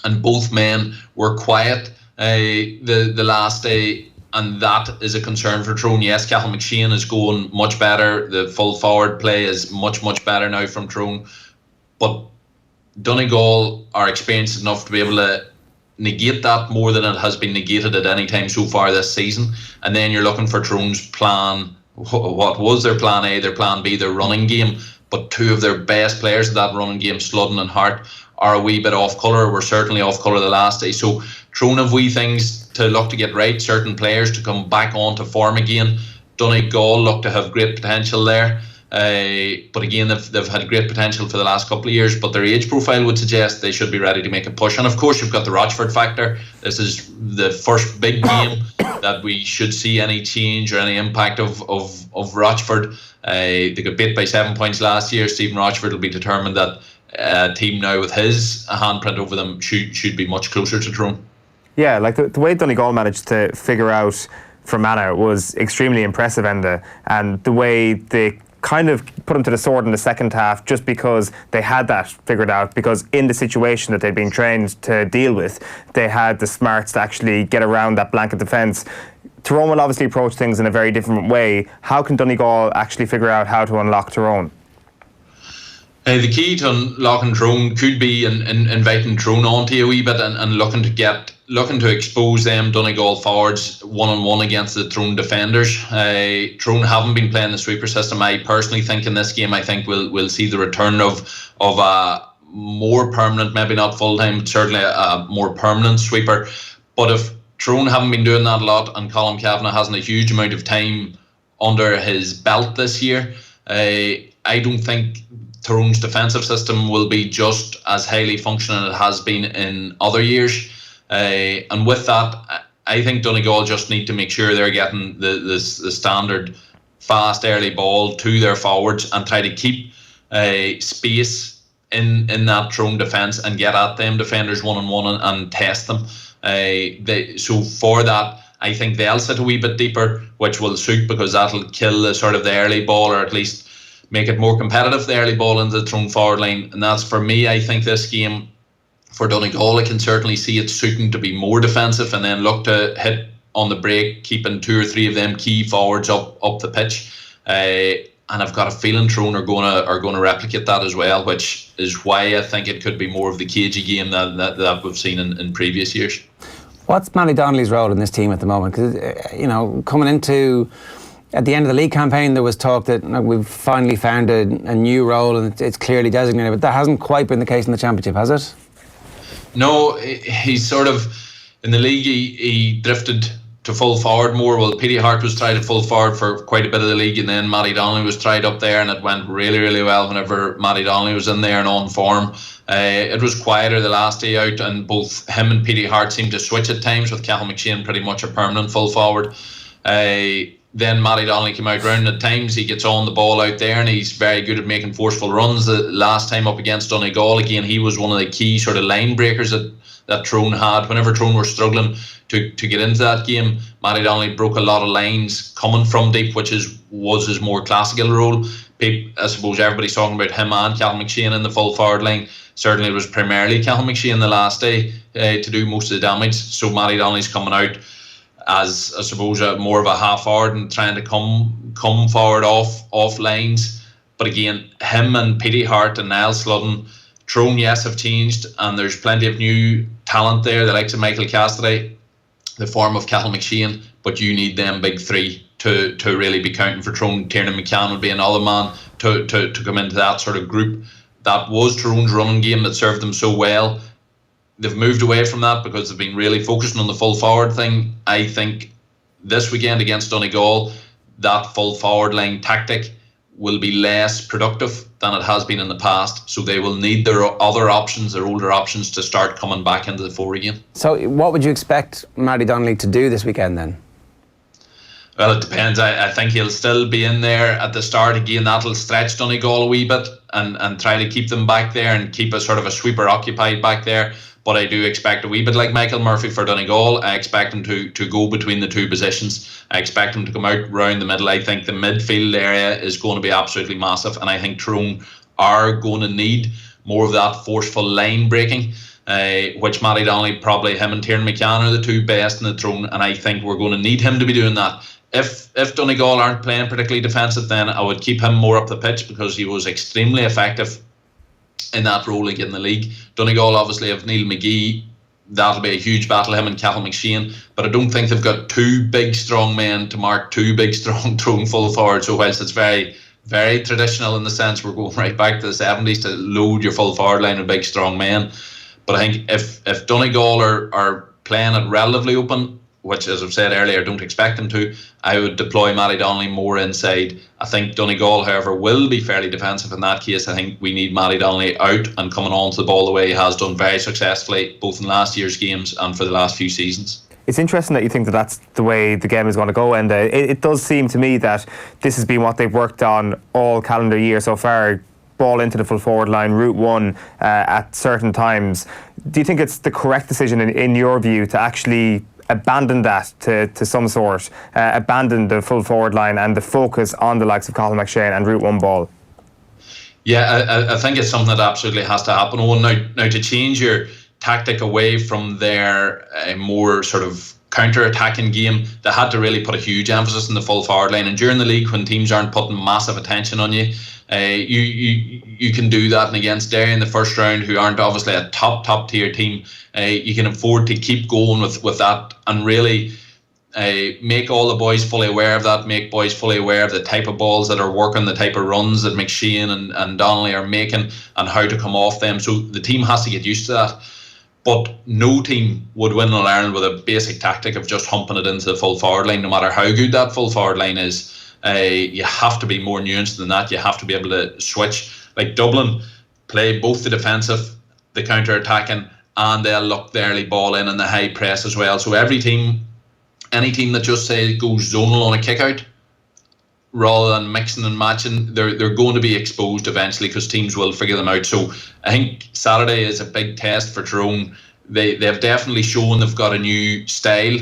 and both men were quiet the last day, and that is a concern for Tyrone. Yes, Cavan McSheahan is going much better. The full forward play is much better now from Tyrone, but Donegal are experienced enough to be able to negate that more than it has been negated at any time so far this season. And then you're looking for Tyrone's plan. What was their plan A, their plan B, their running game? But two of their best players of that running game, Sludden and Hart, are a wee bit off colour. Were certainly off colour the last day. So Tyrone have wee things to look to get right, certain players to come back onto form again. Donegal look to have great potential there. But again, they've had great potential for the last couple of years, but their age profile would suggest they should be ready to make a push. And of course, you've got the Rochford factor. This is the first big game that we should see any change or any impact of Rochford. They got beat by 7 points last year. Stephen Rochford will be determined that a team now with his handprint over them should be much closer to Tyrone. Yeah, like the way Donegal managed to figure out Fermanagh was extremely impressive, Enda, and the way they kind of put them to the sword in the second half just because they had that figured out, because in the situation that they'd been trained to deal with, they had the smarts to actually get around that blanket defence. Tyrone will obviously approach things in a very different way. How can Donegal actually figure out how to unlock Tyrone? The key to unlocking Tyrone could be in inviting Tyrone onto a wee bit and looking to expose them Donegal forwards one-on-one against the Tyrone defenders. Tyrone haven't been playing the sweeper system. I personally think in this game, I think we'll see the return of a more permanent, maybe not full-time, but certainly a more permanent sweeper. But if Tyrone haven't been doing that a lot, and Colin Kavanagh hasn't a huge amount of time under his belt this year, I don't think Tyrone's defensive system will be just as highly functional as it has been in other years. And with that, I think Donegal just need to make sure they're getting the standard fast early ball to their forwards and try to keep space in that Tyrone defence and get at them defenders one-on-one and test them. So for that, I think they'll sit a wee bit deeper, which will suit because that'll kill the sort of the early ball, or at least make it more competitive, the early ball into the Tyrone forward line. And that's, for me, I think this game for Donegal, I can certainly see it suiting to be more defensive and then look to hit on the break, keeping two or three of them key forwards up the pitch. And I've got a feeling Tyrone are going to replicate that as well, which is why I think it could be more of the cagey game that we've seen in previous years. What's Matty Donnelly's role in this team at the moment? Because, coming into at the end of the league campaign, there was talk that we've finally found a new role and it's clearly designated, but that hasn't quite been the case in the championship, has it? No, he's sort of, in the league, he drifted to full forward more. Well, Petey Hart was tried at full forward for quite a bit of the league, and then Matty Donnelly was tried up there, and it went really, really well whenever Matty Donnelly was in there and on form. It was quieter the last day out, and both him and Petey Hart seemed to switch at times, with Cavan McSheahan pretty much a permanent full forward. Then Matty Donnelly came out round. At times he gets on the ball out there and he's very good at making forceful runs. The last time up against Donegal, again, he was one of the key sort of line breakers that Tyrone had. Whenever Tyrone were struggling to get into that game, Matty Donnelly broke a lot of lines coming from deep, which was his more classical role. I suppose everybody's talking about him and Cavan McSheahan in the full forward line. Certainly it was primarily Cavan McSheahan the last day to do most of the damage. So Matty Donnelly's coming out as, I suppose, more of a half forward and trying to come forward off lines. But again, him and Petey Hart and Niall Sludden, Tyrone, yes, have changed, and there's plenty of new talent there, the likes of Michael Cassidy, the form of Cavan McSheahan, but you need them big three to really be counting for Tyrone. Tiernan McCann would be another man to come into that sort of group. That was Tyrone's running game that served them so well. They've moved away from that because they've been really focusing on the full forward thing. I think this weekend against Donegal, that full forward line tactic will be less productive than it has been in the past. So they will need their other options, their older options, to start coming back into the fore again. So what would you expect Matty Donnelly to do this weekend then? Well, it depends. I think he'll still be in there at the start. Again, that'll stretch Donegal a wee bit and try to keep them back there and keep a sort of a sweeper occupied back there. But I do expect a wee bit like Michael Murphy for Donegal. I expect him to go between the two positions. I expect him to come out round the middle. I think the midfield area is going to be absolutely massive. And I think Tyrone are going to need more of that forceful line breaking, which Matty Donnelly, probably him and Tyrone McCann are the two best in the Tyrone, and I think we're going to need him to be doing that. If Donegal aren't playing particularly defensive, then I would keep him more up the pitch, because he was extremely effective in that role again in the league. Donegal obviously have Neil McGee. That'll be a huge battle, him and Cavan McSheahan, but I don't think they've got two big strong men to mark two big strong Tyrone full forwards. So whilst it's very, very traditional in the sense we're going right back to the 70s to load your full forward line with big strong men, but I think if Donegal are playing it relatively open, which, as I've said earlier, I don't expect them to, I would deploy Matty Donnelly more inside. I think Donegal, however, will be fairly defensive in that case. I think we need Matty Donnelly out and coming on to the ball the way he has done very successfully, both in last year's games and for the last few seasons. It's interesting that you think that that's the way the game is going to go, and it does seem to me that this has been what they've worked on all calendar year so far. Ball into the full forward line, route one at certain times. Do you think it's the correct decision in your view to actually abandon that to some sort, abandon the full forward line and the focus on the likes of Cathal McShane and route one ball? Yeah, I think it's something that absolutely has to happen. Now to change your tactic away from their more sort of counter-attacking game, they had to really put a huge emphasis on the full forward line. And during the league, when teams aren't putting massive attention on you, you can do that. And against Derry in the first round, who aren't obviously a top tier team, you can afford to keep going with that and really make all the boys fully aware of that, make boys fully aware of the type of balls that are working, the type of runs that McSheahan and Donnelly are making, and how to come off them. So the team has to get used to that. But no team would win in Ireland with a basic tactic of just humping it into the full forward line, no matter how good that full forward line is. You have to be more nuanced than that. You have to be able to switch. Like Dublin play both the defensive, the counter-attacking, and they'll look the early ball in and the high press as well. So every team, any team that just say goes zonal on a kick out, rather than mixing and matching, they're going to be exposed eventually, because teams will figure them out. So I think Saturday is a big test for Tyrone. They've definitely shown they've got a new style.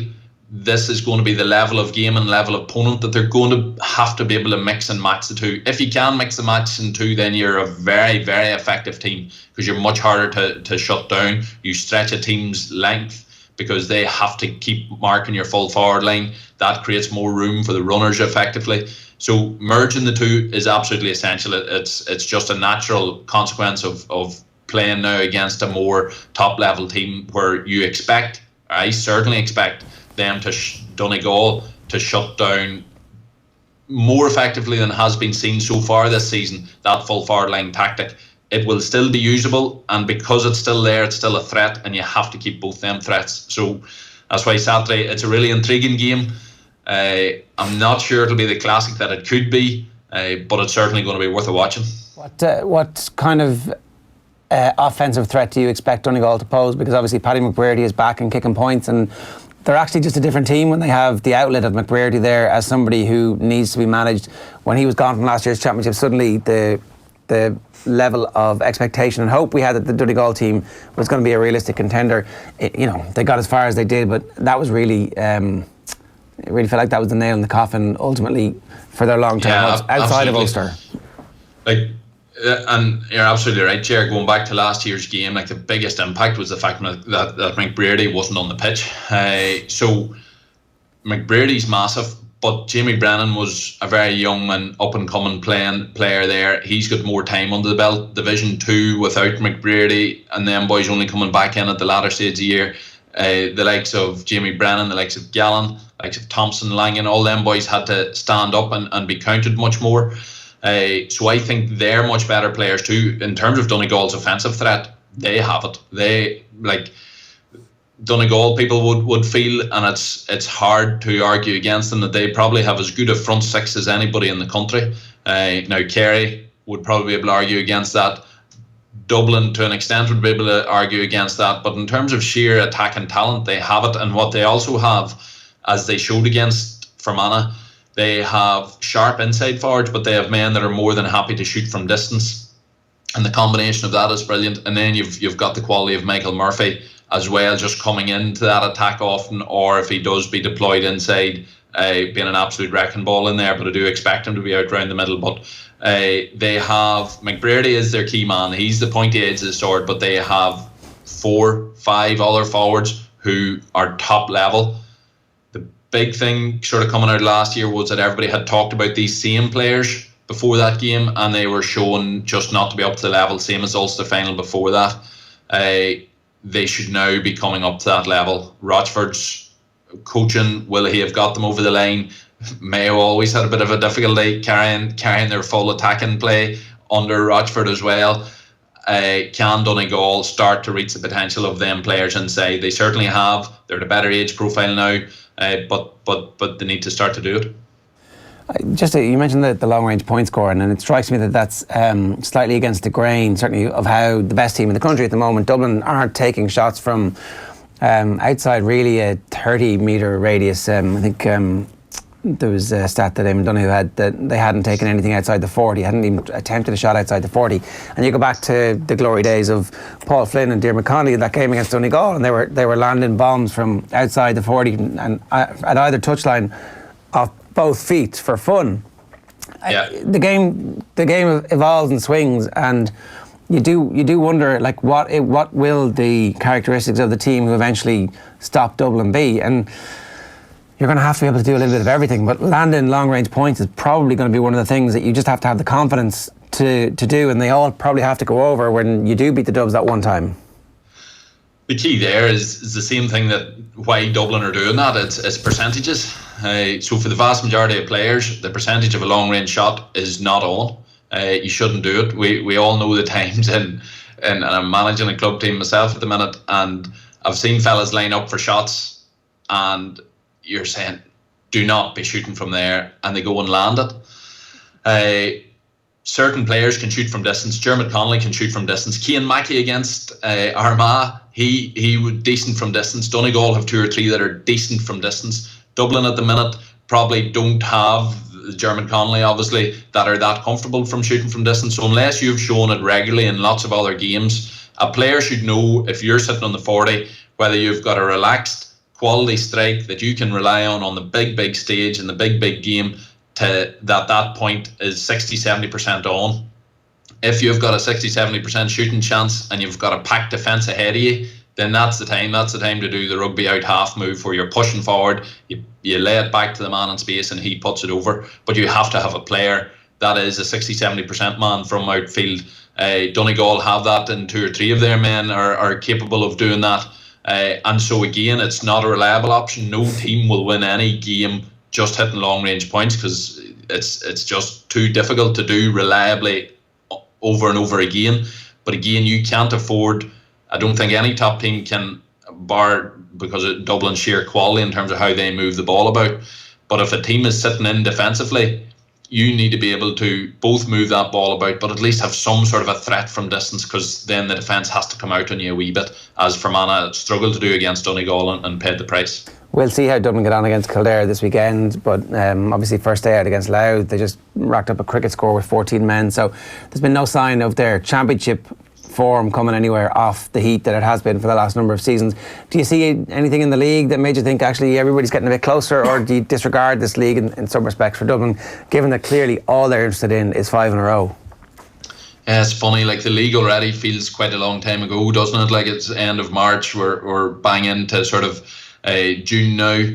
This is going to be the level of game and level of opponent that they're going to have to be able to mix and match the two. If you can mix and match in two, then you're a very, very effective team, because you're much harder to shut down. You stretch a team's length because they have to keep marking your full forward line. That creates more room for the runners effectively. So merging the two is absolutely essential. It's just a natural consequence of playing now against a more top level team, where you expect, I certainly expect, them to Donegal to shut down more effectively than has been seen so far this season, that full forward line tactic. It will still be usable, and because it's still there, it's still a threat, and you have to keep both them threats. So that's why Saturday, it's a really intriguing game. I'm not sure it'll be the classic that it could be, but it's certainly going to be worth a watching. What kind of offensive threat do you expect Donegal to pose? Because obviously Paddy McBrearty is back and kicking points, and they're actually just a different team when they have the outlet of McBrearty there as somebody who needs to be managed. When he was gone from last year's championship, suddenly the level of expectation and hope we had that the Donegal team was going to be a realistic contender. They got as far as they did, but that was really, it really felt like that was the nail in the coffin ultimately for their long-term hopes outside of Ulster. And you're absolutely right, Ger. Going back to last year's game, the biggest impact was the fact that McBrearty wasn't on the pitch. So McBrearty's massive, but Jamie Brennan was a very young and up-and-coming player there. He's got more time under the belt. Division 2 without McBrearty, and them boys only coming back in at the latter stage of the year. The likes of Jamie Brennan, the likes of Gallen, the likes of Thompson, Langan, all them boys had to stand up and be counted much more. So I think they're much better players too. In terms of Donegal's offensive threat, they have it. Donegal people would feel, and it's hard to argue against them, that they probably have as good a front six as anybody in the country. Now Kerry would probably be able to argue against that. Dublin to an extent would be able to argue against that. But in terms of sheer attack and talent, they have it. And what they also have, as they showed against Fermanagh, they have sharp inside forwards, but they have men that are more than happy to shoot from distance. And the combination of that is brilliant. And then you've got the quality of Michael Murphy as well, just coming into that attack often, or if he does be deployed inside, being an absolute wrecking ball in there. But I do expect him to be out round the middle. But They have McBrearty is their key man. He's the pointy edge of the sword, but they have 4-5 other forwards who are top level. The big thing sort of coming out last year was that everybody had talked about these same players before that game, and they were shown just not to be up to the level, same as Ulster final before that. They should now be coming up to that level. Rochford's coaching, will he have got them over the line? Mayo always had a bit of a difficulty carrying their full attacking play under Rochford as well. Can Donegal start to reach the potential of them players inside? They certainly have. They're at a better age profile now, but they need to start to do it. You mentioned the long range point scoring, and it strikes me that that's slightly against the grain, certainly, of how the best team in the country at the moment, Dublin, aren't taking shots from outside really a 30-metre radius. I think there was a stat that Eamon Donoghue had that they hadn't taken anything outside the 40, hadn't even attempted a shot outside the 40. And you go back to the glory days of Paul Flynn and Diarmuid Connolly in that game against Donegal, and they were landing bombs from outside the 40 and at either touchline off both feet for fun. Yeah. The game evolves and swings, and you do wonder, like, what will the characteristics of the team who eventually stop Dublin be? And you're going to have to be able to do a little bit of everything, but landing long range points is probably going to be one of the things that you just have to have the confidence to do, and they all probably have to go over when you do beat the Dubs that one time. The key there is the same thing that why Dublin are doing that. It's percentages. So for the vast majority of players, the percentage of a long range shot is not on. You shouldn't do it. We all know the times, and I'm managing a club team myself at the minute, and I've seen fellas line up for shots, and you're saying, do not be shooting from there, and they go and land it. Certain players can shoot from distance. Diarmuid Connolly can shoot from distance. Cian Mackey against Armagh, he was decent from distance. Donegal have 2 or 3 that are decent from distance. Dublin at the minute probably don't have Diarmuid Connolly, obviously, that are that comfortable from shooting from distance. So unless you've shown it regularly in lots of other games, a player should know, if you're sitting on the 40, whether you've got a relaxed quality strike that you can rely on the big stage in the big game, to that point is 60-70% on. If you've got a 60-70% shooting chance and you've got a packed defence ahead of you, then that's the time to do the rugby out half move, where you're pushing forward, you lay it back to the man in space and he puts it over. But you have to have a player that is a 60-70% man from outfield. Donegal have that, and 2 or 3 of their men are capable of doing that. And so again, it's not a reliable option. No team will win any game just hitting long range points, because it's just too difficult to do reliably over and over again. But again, you can't afford, I don't think any top team can, bar because of Dublin's sheer quality in terms of how they move the ball about. But if a team is sitting in defensively, you need to be able to both move that ball about, but at least have some sort of a threat from distance, because then the defence has to come out on you a wee bit, as Fermanagh struggled to do against Donegal and paid the price. We'll see how Dublin get on against Kildare this weekend, but obviously first day out against Louth, they just racked up a cricket score with 14 men, so there's been no sign of their championship form coming anywhere off the heat that it has been for the last number of seasons. Do you see anything in the league that made you think actually everybody's getting a bit closer, or do you disregard this league in some respects for Dublin, given that clearly all they're interested in is 5 in a row? Yeah, it's funny, like the league already feels quite a long time ago, doesn't it? Like it's end of March, we're bang into sort of June now.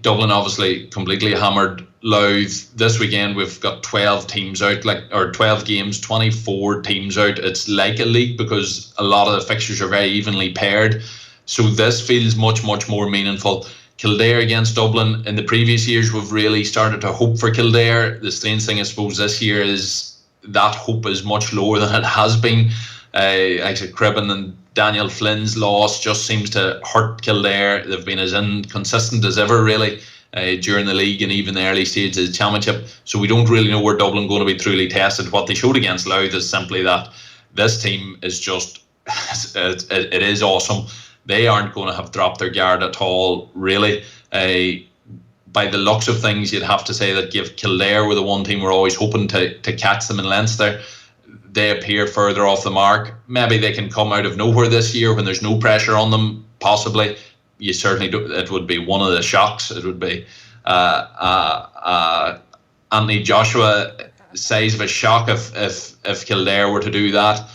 Dublin obviously completely hammered Louth. This weekend we've got 12 teams out, or 12 games, 24 teams out. It's like a league because a lot of the fixtures are very evenly paired. So this feels much more meaningful. Kildare against Dublin. In the previous years we've really started to hope for Kildare. The strange thing I suppose this year is that hope is much lower than it has been. Actually, Cribben and Daniel Flynn's loss just seems to hurt Kildare. They've been as inconsistent as ever, really, during the league and even the early stages of the championship. So we don't really know where Dublin are going to be truly tested. What they showed against Louth is simply that this team is just, it is awesome. They aren't going to have dropped their guard at all, really. By the looks of things, you'd have to say that if Kildare were the one team we're always hoping to catch them in Leinster, they appear further off the mark. Maybe they can come out of nowhere this year when there's no pressure on them, possibly. You certainly do. It would be one of the shocks. It would be Anthony Joshua size of a shock if Kildare were to do that.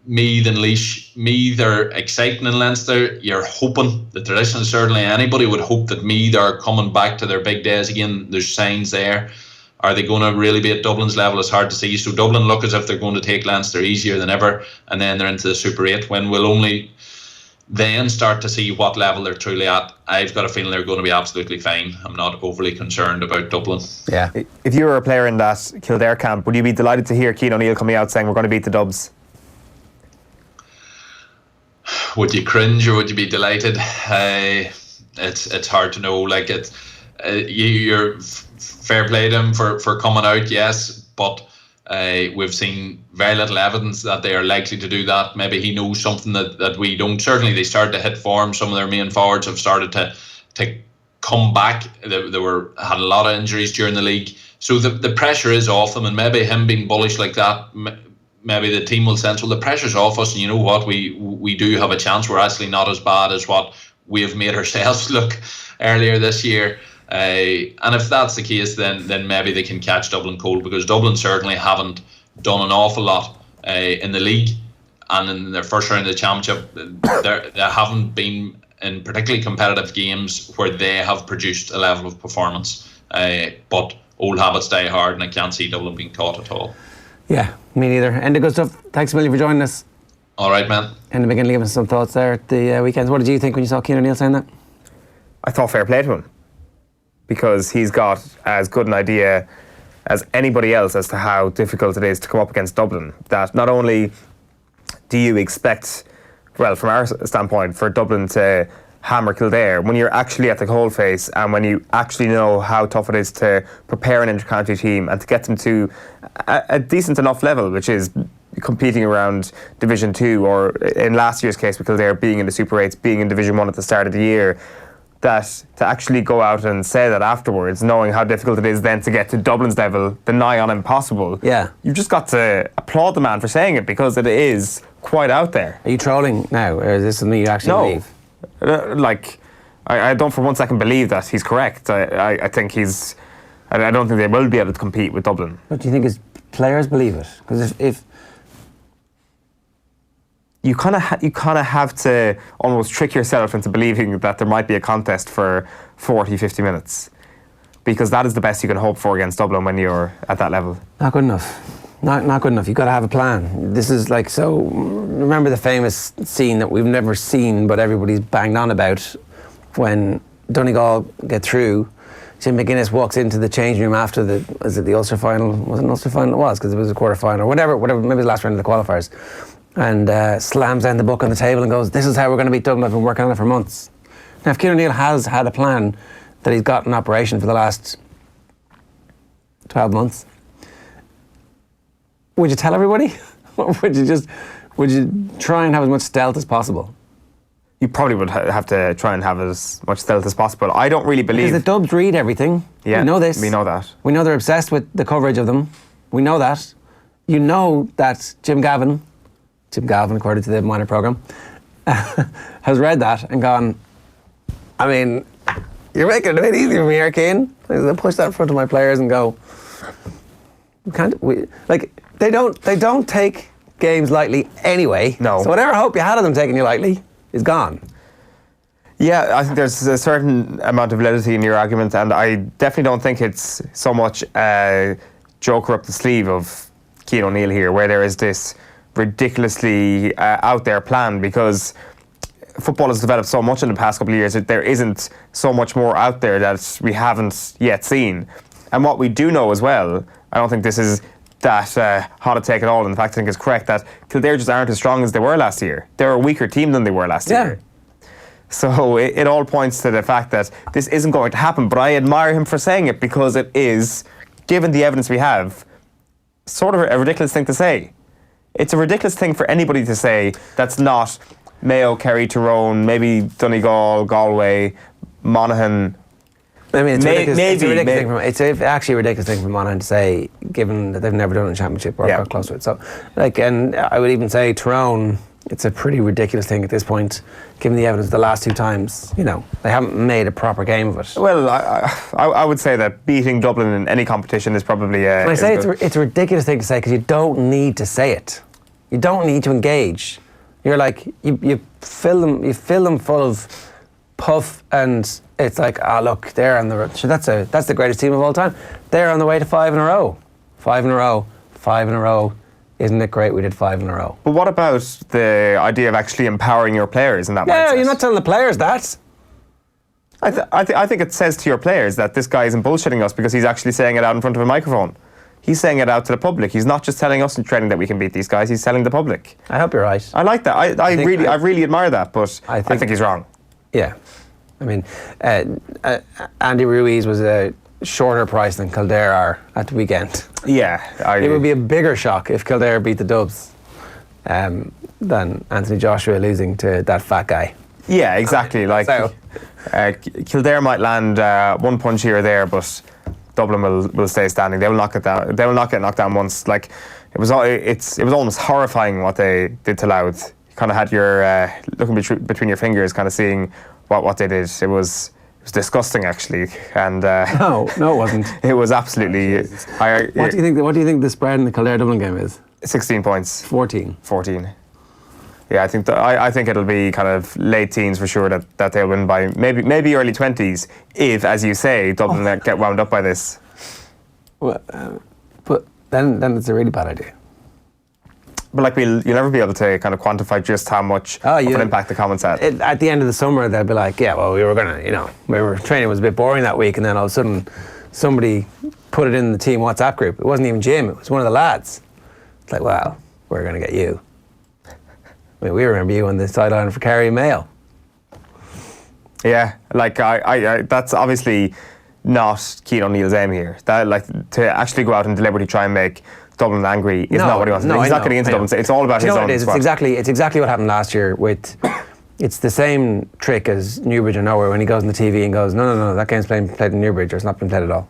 Meath and Laois, Meath are exciting in Leinster. You're hoping the tradition, certainly anybody would hope that Meath are coming back to their big days again. There's signs there. Are they going to really be at Dublin's level? It's hard to see. So Dublin look as if they're going to take Leinster easier than ever, and then they're into the Super 8 when we'll only then start to see what level they're truly at. I've got a feeling they're going to be absolutely fine. I'm not overly concerned about Dublin. Yeah. If you were a player in that Kildare camp, would you be delighted to hear Cian O'Neill coming out saying we're going to beat the Dubs? Would you cringe or would you be delighted? It's hard to know. Like you're fair play to him for coming out, yes, but we've seen very little evidence that they are likely to do that. Maybe he knows something that we don't. Certainly they started to hit form. Some of their main forwards have started to come back. They had a lot of injuries during the league, so the pressure is off them, and maybe him being bullish like that, maybe the team will sense, well, the pressure's off us, and you know what, we do have a chance. We're actually not as bad as what we have made ourselves look earlier this year. And if that's the case, then maybe they can catch Dublin cold, because Dublin certainly haven't done an awful lot in the league, and in their first round of the championship, they haven't been in particularly competitive games where they have produced a level of performance. But old habits die hard, and I can't see Dublin being caught at all. Yeah, me neither. Enda, good stuff. Thanks a million for joining us. All right, man. Enda McGinley, give us some thoughts there at the weekends. What did you think when you saw Cian O'Neill saying that? I thought fair play to him, because he's got as good an idea as anybody else as to how difficult it is to come up against Dublin. That not only do you expect, well, from our standpoint, for Dublin to hammer Kildare, when you're actually at the coalface and when you actually know how tough it is to prepare an inter-county team and to get them to a decent enough level, which is competing around Division 2, or in last year's case with Kildare being in the Super 8s, being in Division 1 at the start of the year, that to actually go out and say that afterwards, knowing how difficult it is then to get to Dublin's level, the nigh on impossible. Yeah. You've just got to applaud the man for saying it, because it is quite out there. Are you trolling now, or is this something you actually believe? I don't for one second believe that he's correct. I think I don't think they will be able to compete with Dublin. But do you think his players believe it? Because if you kind of have to almost trick yourself into believing that there might be a contest for 40, 50 minutes, because that is the best you can hope for against Dublin when you're at that level. Not good enough. Not good enough. You've got to have a plan. This is like, so remember the famous scene that we've never seen but everybody's banged on about, when Donegal get through, Jim McGuinness walks into the changing room after the Ulster final? Was it an Ulster final? It was, because it was a quarter final or whatever, maybe the last round of the qualifiers, and slams down the book on the table and goes, "This is how we're going to beat Dublin. I've been working on it for months." Now, if Cian O'Neill has had a plan that he's got in operation for the last 12 months, would you tell everybody? Or would you try and have as much stealth as possible? You probably would have to try and have as much stealth as possible. I don't really believe... Because the Dubs read everything. Yeah, we know this. We know that. We know they're obsessed with the coverage of them. We know that. You know that Jim Cavan, according to the minor programme, has read that and gone, I mean, you're making it a bit easier for me here, Cian. I'll push that in front of my players and go, they don't take games lightly anyway. No. So whatever hope you had of them taking you lightly is gone. Yeah, I think there's a certain amount of validity in your argument, and I definitely don't think it's so much a joker up the sleeve of Cian O'Neill here, where there is this ridiculously out there plan, because football has developed so much in the past couple of years that there isn't so much more out there that we haven't yet seen. And what we do know as well, I don't think this is that hot a take at all. In fact, I think it's correct that Kildare just aren't as strong as they were last year. They're a weaker team than they were last year. So it all points to the fact that this isn't going to happen. But I admire him for saying it, because it is, given the evidence we have, sort of a ridiculous thing to say. It's a ridiculous thing for anybody to say that's not Mayo, Kerry, Tyrone, maybe Donegal, Galway, Monaghan. I mean, it's actually a ridiculous thing for Monaghan to say, given that they've never done a championship or got close to it. So, and I would even say Tyrone, it's a pretty ridiculous thing at this point, given the evidence the last 2 times. You know, they haven't made a proper game of it. Well, I would say that beating Dublin in any competition is probably... When I say it's a ridiculous thing to say, because you don't need to say it. You don't need to engage. You're like, you fill them full of puff, and it's like, look, they're on the... So that's the greatest team of all time. They're on the way to 5 in a row. 5 in a row. 5 in a row. Isn't it great we did 5 in a row? But what about the idea of actually empowering your players in that mindset? Yeah, you're not telling the players that. I think it says to your players that this guy isn't bullshitting us because he's actually saying it out in front of a microphone. He's saying it out to the public. He's not just telling us in training that we can beat these guys. He's telling the public. I hope you're right. I like that. I really admire that, but I think he's wrong. Yeah. I mean, Andy Ruiz was a shorter price than Kildare are at the weekend. Yeah. It would be a bigger shock if Kildare beat the Dubs than Anthony Joshua losing to that fat guy. Yeah, exactly. Kildare might land 1 punch here or there, but Dublin will stay standing. They will not get down. They will not get knocked down once. Like it was almost horrifying what they did to Louth. You kind of had your looking between your fingers, kind of seeing what they did. It was disgusting, actually, and no, it wasn't. It was absolutely. What do you think the spread in the Kildare Dublin game is? 16 points. 14. Yeah, I think it'll be kind of late teens for sure that they'll win by maybe early 20s if, as you say, Dublin get wound up by this. Well, but then it's a really bad idea. But like you'll never be able to kind of quantify just how much of an impact the comments had. At the end of the summer, they'll be like, yeah, well, training was a bit boring that week, and then all of a sudden somebody put it in the team WhatsApp group. It wasn't even Jim, it was one of the lads. It's like, well, we're going to get you. I mean, we remember you on the sideline for Kerry Mayo. Yeah, like I that's obviously not Keane O'Neill's aim here. That like to actually go out and deliberately try and make Dublin angry is not what he wants to do. He's not getting into Dublin. It's all about his own squad. It's exactly what happened last year with. It's the same trick as Newbridge or Nowhere when he goes on the TV and goes, no, that game's played in Newbridge, or it's not been played at all.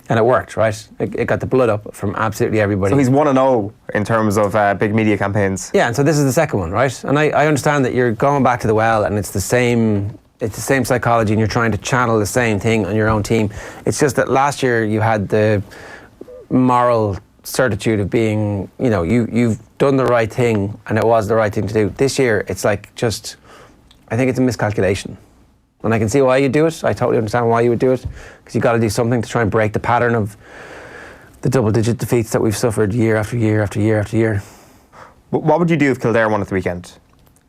And it worked, right? It got the blood up from absolutely everybody. So he's 1-0 in terms of big media campaigns. Yeah, and so this is the second one, right? And I understand that you're going back to the well, and it's the same psychology, and you're trying to channel the same thing on your own team. It's just that last year you had the moral certitude of being, you've done the right thing, and it was the right thing to do. This year, it's like I think it's a miscalculation. And I can see why you do it. I totally understand why you would do it, because you've got to do something to try and break the pattern of the double-digit defeats that we've suffered year after year after year after year. What would you do if Kildare won at the weekend?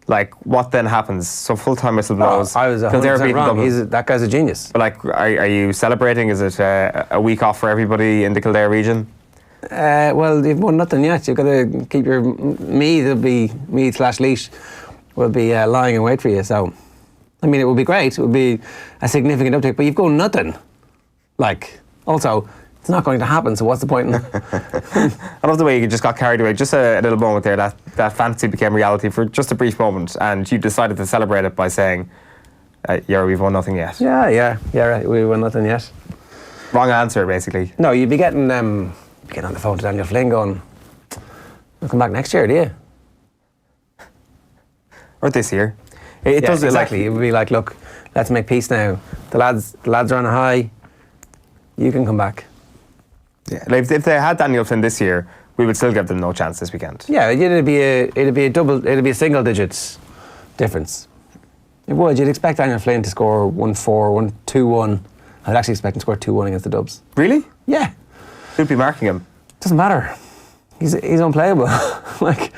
Like, what then happens? So full-time whistle blows. I was 100% wrong. That guy's a genius. But like, are you celebrating? Is it a week off for everybody in the Kildare region? Well, you've won nothing yet. You've got to keep your me/Leash will be lying in wait for you. So, I mean, it would be great. It would be a significant uptick, but you've got nothing. Like, also, it's not going to happen, so what's the point? I love the way you just got carried away. Just a little moment there, that fantasy became reality for just a brief moment, and you decided to celebrate it by saying, yeah, we've won nothing yet. Yeah, right, we won nothing yet. Wrong answer, basically. No, you'd be getting on the phone to Daniel Flynn going, we'll come back next year, do you? Or this year. It does exactly. It would be like, look, let's make peace now. The lads are on a high. You can come back. Yeah, like if they had Daniel Flynn this year, we would still give them no chance this weekend. Yeah, it'd be a single digits difference. It would. You'd expect Daniel Flynn to score 1-4, 1-2-1. I'd actually expect him to score 2-1 against the Dubs. Really? Yeah. Who'd be marking him? Doesn't matter. He's unplayable. Like,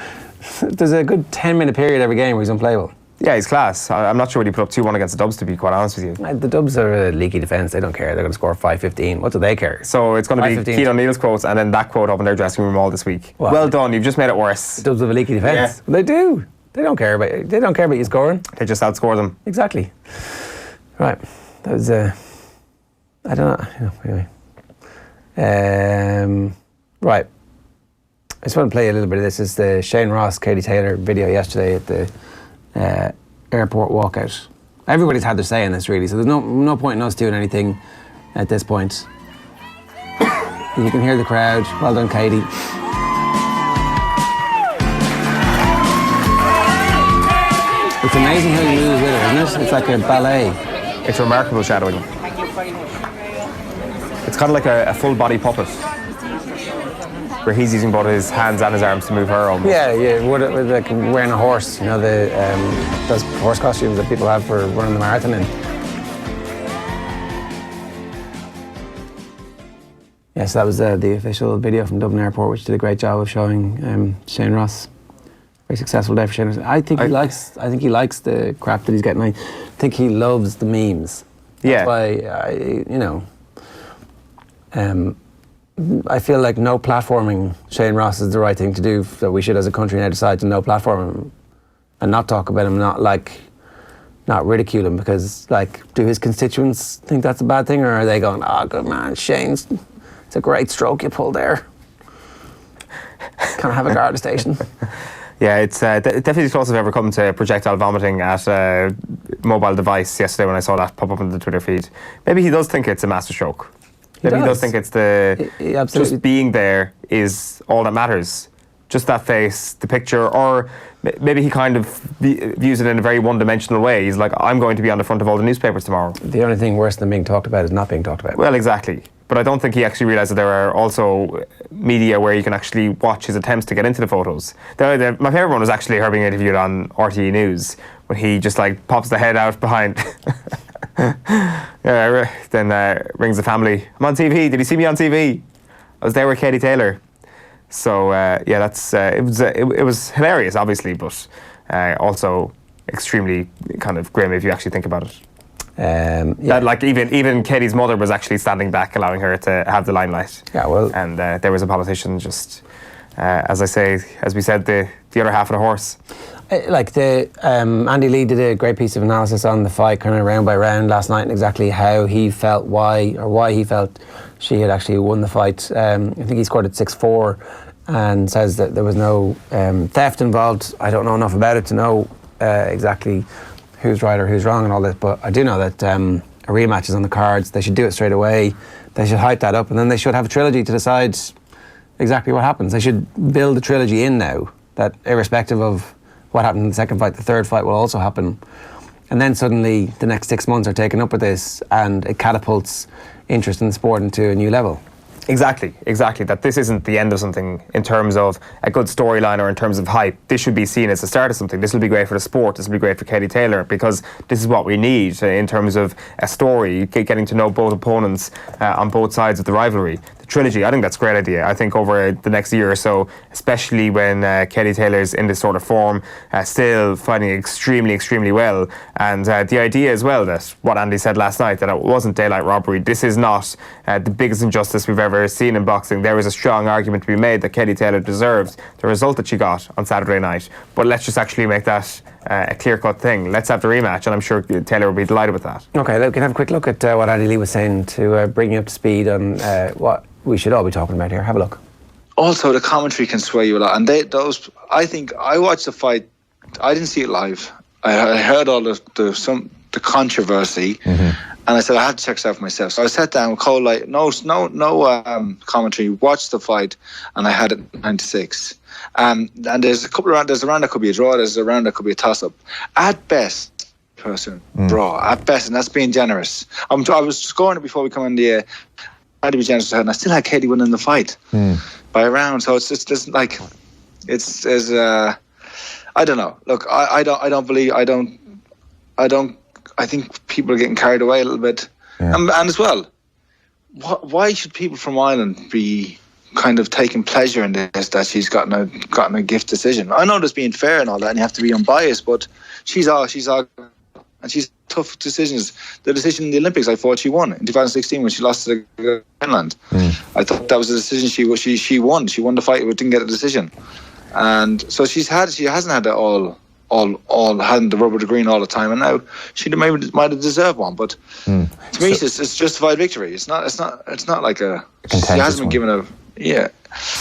there's a good 10-minute period every game where he's unplayable. Yeah, he's class. I'm not sure when he put up 2-1 against the Dubs, to be quite honest with you. The Dubs are a leaky defence. They don't care. They're going to score 5-15. What do they care? So it's going to be Keane O'Neill's quotes and then that quote up in their dressing room all this week. Well done. You've just made it worse. The Dubs have a leaky defence. Yeah. They do. They don't care about you scoring. They just outscore them. Exactly. Right. That was I don't know. Anyway. Right. I just want to play a little bit of this. It's the Shane Ross, Katie Taylor video yesterday at the airport walkout. Everybody's had their say in this, really, so there's no point in us doing anything at this point. You can hear the crowd. Well done, Katie. amazing how he moves with it, isn't it? It's like a ballet. It's remarkable shadowing. It's kind of like a full body puppet, where he's using both his hands and his arms to move her almost. Yeah, with like wearing a horse, those horse costumes that people have for running the marathon in. Yes, that was the official video from Dublin Airport, which did a great job of showing Shane Ross. Very successful day for Shane Ross. I think he likes the crap that he's getting. I think he loves the memes. That's why I feel like no platforming Shane Ross is the right thing to do. That we should, as a country, now decide to no platform him and not talk about him, not ridicule him, because do his constituents think that's a bad thing, or are they going, "Oh, good man, Shane's. It's a great stroke you pulled there. Can't have a Garda station." Yeah, it's definitely as close as I've ever come to projectile vomiting at a mobile device yesterday when I saw that pop up on the Twitter feed. Maybe he does think it's a masterstroke. Maybe he does think it's just being there is all that matters. Just that face, the picture, or maybe he kind of views it in a very one-dimensional way. He's like, I'm going to be on the front of all the newspapers tomorrow. The only thing worse than being talked about is not being talked about. Well, exactly. But I don't think he actually realised that there are also media where you can actually watch his attempts to get into the photos. My favourite one was actually her being interviewed on RTE News, when he just pops the head out behind. Then rings the family. I'm on TV. Did you see me on TV? I was there with Katie Taylor. So that's it was hilarious, obviously, but also extremely kind of grim if you actually think about it. That even Katie's mother was actually standing back, allowing her to have the limelight. Yeah, well, and there was a politician just, as we said, the other half of the horse. Andy Lee did a great piece of analysis on the fight, kind of round by round last night, and exactly how he felt, why he felt she had actually won the fight. I think he scored at 6-4, and says that there was no theft involved. I don't know enough about it to know exactly who's right or who's wrong and all that, but I do know that a rematch is on the cards. They should do it straight away. They should hype that up, and then they should have a trilogy to decide exactly what happens. They should build a trilogy in now, that irrespective of what happened in the second fight, the third fight will also happen. And then suddenly the next 6 months are taken up with this, and it catapults interest in the sport into a new level. Exactly. That this isn't the end of something in terms of a good storyline or in terms of hype. This should be seen as the start of something. This will be great for the sport. This will be great for Katie Taylor, because this is what we need in terms of a story, getting to know both opponents on both sides of the rivalry. Trilogy, I think that's a great idea. I think over the next year or so, especially when Katie Taylor's in this sort of form, still fighting extremely, extremely well. And the idea as well that what Andy said last night, that it wasn't daylight robbery. This is not the biggest injustice we've ever seen in boxing. There is a strong argument to be made that Katie Taylor deserved the result that she got on Saturday night. But let's just actually make that a clear-cut thing. Let's have the rematch, and I'm sure Taylor will be delighted with that. Okay, we can have a quick look at what Andy Lee was saying to bring you up to speed on what we should all be talking about here. Have a look. Also, the commentary can sway you a lot, and I think I watched the fight. I didn't see it live. I heard all the controversy, and I said I had to check this out for myself. So I sat down, cold light, no commentary. Watched the fight, and I had it 9-6. And there's a couple of rounds. There's a round that could be a draw. There's a round that could be a toss-up. At best, draw. At best, and that's being generous. I was scoring it before we come in the air. I had to be generous with her, and I still had Katie winning the fight by a round. So it's just like I don't know. Look, I think people are getting carried away a little bit, and as well, why should people from Ireland be kind of taking pleasure in this, that she's gotten a gift decision? I know there's being fair and all that, and you have to be unbiased, but she's all. And she's tough decisions. The decision in the Olympics, I thought she won in 2016 when she lost to Quinlan. I thought that was a decision she won. She won the fight, but didn't get a decision. And so she hasn't had it all hadn't the rubber to green all the time, and now she might have deserved one. But to me, it's justified victory. It's not like she hasn't been given a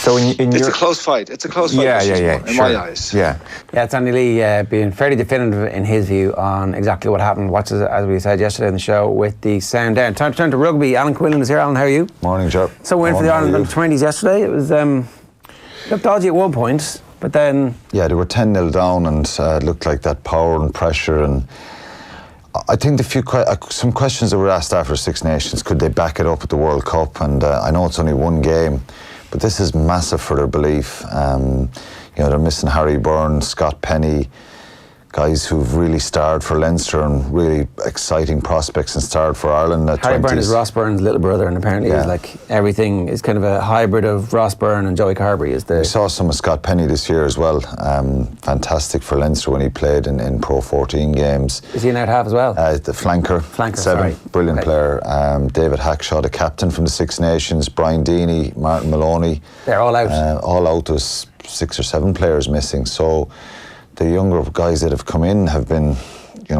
So it's a close fight. It's a close fight. In my eyes. Yeah, it's Andy Lee being fairly definitive in his view on exactly what happened. Watch, as we said yesterday in the show, with the sound down. Time to turn to rugby. Alan Quinlan is here. Alan, how are you? Morning, Joe. So we went for the Ireland under 20s yesterday. It was looked dodgy at one point. But then... Yeah, they were 10-0 down, and it looked like that power and pressure. And I think some questions that were asked after Six Nations, could they back it up at the World Cup? And I know it's only one game, but this is massive for their belief. They're missing Harry Byrne, Scott Penny, guys who've really starred for Leinster and really exciting prospects and starred for Ireland at 20s. Harry Byrne is Ross Byrne's little brother, and apparently he's like everything is kind of a hybrid of Ross Byrne and Joey Carberry. We saw some of Scott Penny this year as well. Fantastic for Leinster when he played in Pro 14 games. Is he an out half as well? The flanker, 7, brilliant player. David Hackshaw, the captain from the Six Nations, Brian Deeney, Martin Maloney. They're all out. All out. There's 6 or 7 players missing. So the younger guys that have come in have been,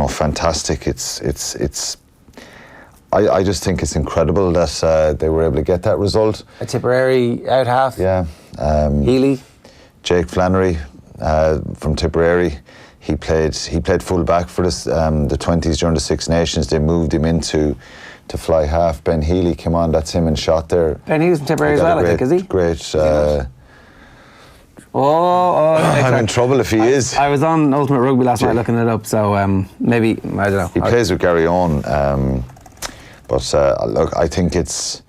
fantastic. I just think it's incredible that they were able to get that result. A Tipperary out half. Yeah. Healy. Jake Flannery from Tipperary. He played full back for this, the 20s during the Six Nations. They moved him to fly half. Ben Healy came on. That's him in shot there. Ben Healy's from Tipperary as well, I think, is he? Great. I'm in trouble if he is. I was on Ultimate Rugby last night looking it up, so maybe, I don't know. He plays with Gary Eoin, but look, I think it's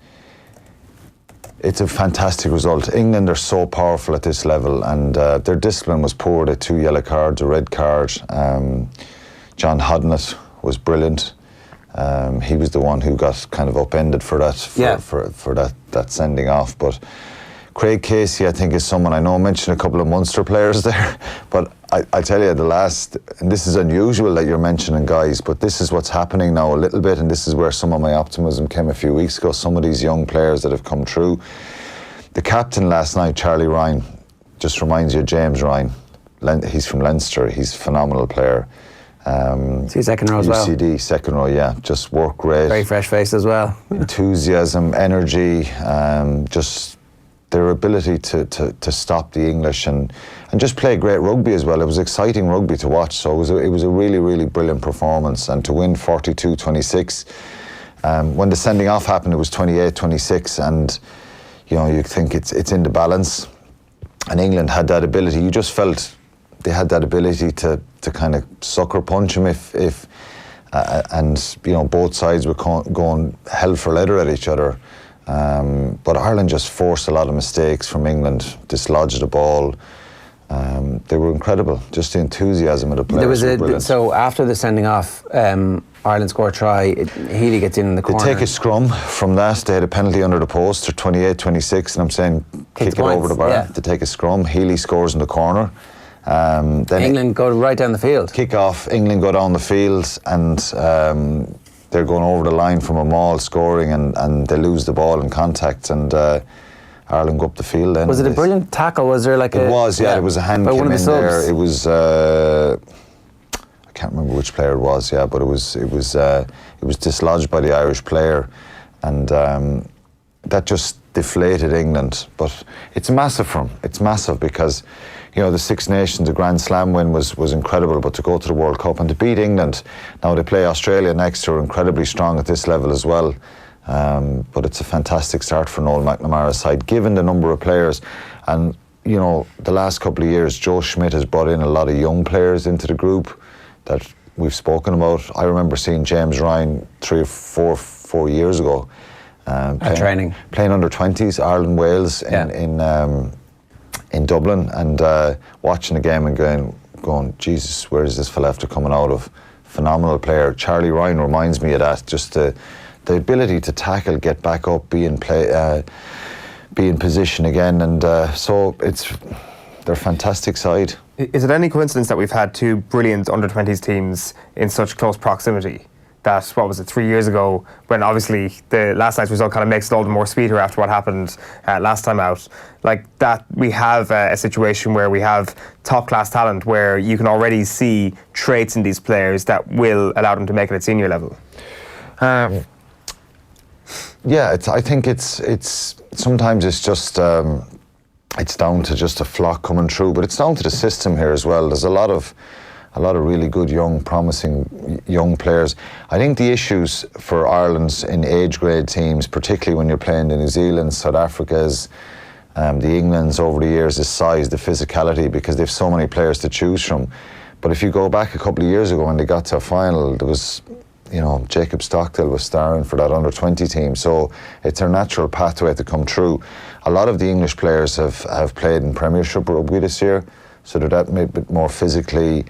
a fantastic result. England are so powerful at this level, and their discipline was poor. They had 2 yellow cards, a red card. John Hodnett was brilliant. He was the one who got kind of upended for that, for that sending off, but Craig Casey, I think, is someone I know. I mentioned a couple of Munster players there, but I tell you, and this is unusual that you're mentioning guys, but this is what's happening now a little bit, and this is where some of my optimism came a few weeks ago. Some of these young players that have come through. The captain last night, Charlie Ryan, just reminds you of James Ryan. He's from Leinster. He's a phenomenal player. See, second row as well. UCD, second row, yeah. Just work great. Very fresh face as well. Enthusiasm, energy, just their ability to stop the English and just play great rugby as well. It was exciting rugby to watch, so it was a really, really brilliant performance. And to win 42-26, when the sending off happened, it was 28-26, and you think it's in the balance. And England had that ability. You just felt they had that ability to kind of sucker punch him if both sides were going hell for leather at each other. But Ireland just forced a lot of mistakes from England, dislodged the ball. They were incredible. Just the enthusiasm of the players. So after the sending off, Ireland score a try. Healy gets in the corner. They take a scrum from that. They had a penalty under the post. They're 28-26, and I'm saying kick it over the bar. Yeah. They take a scrum. Healy scores in the corner. Then England go right down the field. Kick off. England go down the field, and they're going over the line from a maul, scoring, and they lose the ball in contact, and Ireland go up the field. Then was it a brilliant tackle? Was there like it was, yeah. There was a hand came in there. It was I can't remember which player it was, yeah, but it was dislodged by the Irish player, and that just deflated England. But it's massive for them. It's massive because, the Six Nations, the Grand Slam win was incredible, but to go to the World Cup and to beat England, now they play Australia next, who are incredibly strong at this level as well. But it's a fantastic start for Noel McNamara's side, given the number of players. And, the last couple of years, Joe Schmidt has brought in a lot of young players into the group that we've spoken about. I remember seeing James Ryan 3 or 4 years ago. Playing under 20s, Ireland, Wales in Dublin, and watching the game and going, Jesus, where is this fella after coming out of? Phenomenal player. Charlie Ryan reminds me of that. Just the ability to tackle, get back up, be in position again, and so they're a fantastic side. Is it any coincidence that we've had 2 brilliant under-20s teams in such close proximity? That, 3 years ago, when obviously the last night's result kind of makes it all the more sweeter after what happened last time out. Like that, we have a situation where we have top-class talent, where you can already see traits in these players that will allow them to make it at senior level. Yeah, I think it's sometimes it's just it's down to just a flock coming through, but it's down to the system here as well. There's a lot of really good, young, promising young players. I think the issues for Ireland's in age grade teams, particularly when you're playing the New Zealand, South Africa's, The England's over the years, the size, the physicality, because they have so many players to choose from. But if you go back a couple of years ago when they got to a final, there was, Jacob Stockdale was starring for that under-20 team. So it's their natural pathway to come through. A lot of the English players have played in Premiership rugby this year, so they're that bit more physically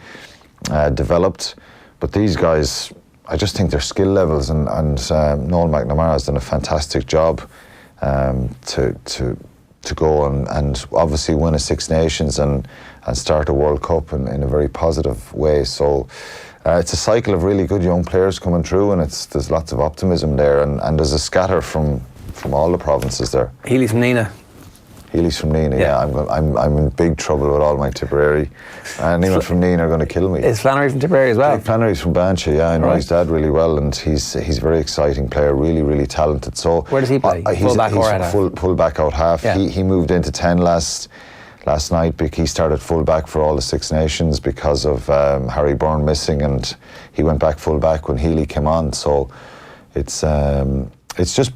developed. But these guys, I just think their skill levels, and Noel McNamara has done a fantastic job to go and obviously win a Six Nations and start a World Cup in a very positive way. So it's a cycle of really good young players coming through, and there's lots of optimism there, and there's a scatter from all the provinces there. Healy's from Nina. Healy's from Nina, yeah. I'm in big trouble with all my Tipperary. And anyone from Nina are going to kill me. Is Flannery from Tipperary as well? Flannery's from Banshee, yeah. I know his dad really well, and he's a very exciting player, really, really talented. So where does he play? Full back or out half? Full back out half. Yeah. He moved into 10 last night. He started full back for all the Six Nations because of Harry Byrne missing, and he went back full back when Healy came on. So it's just,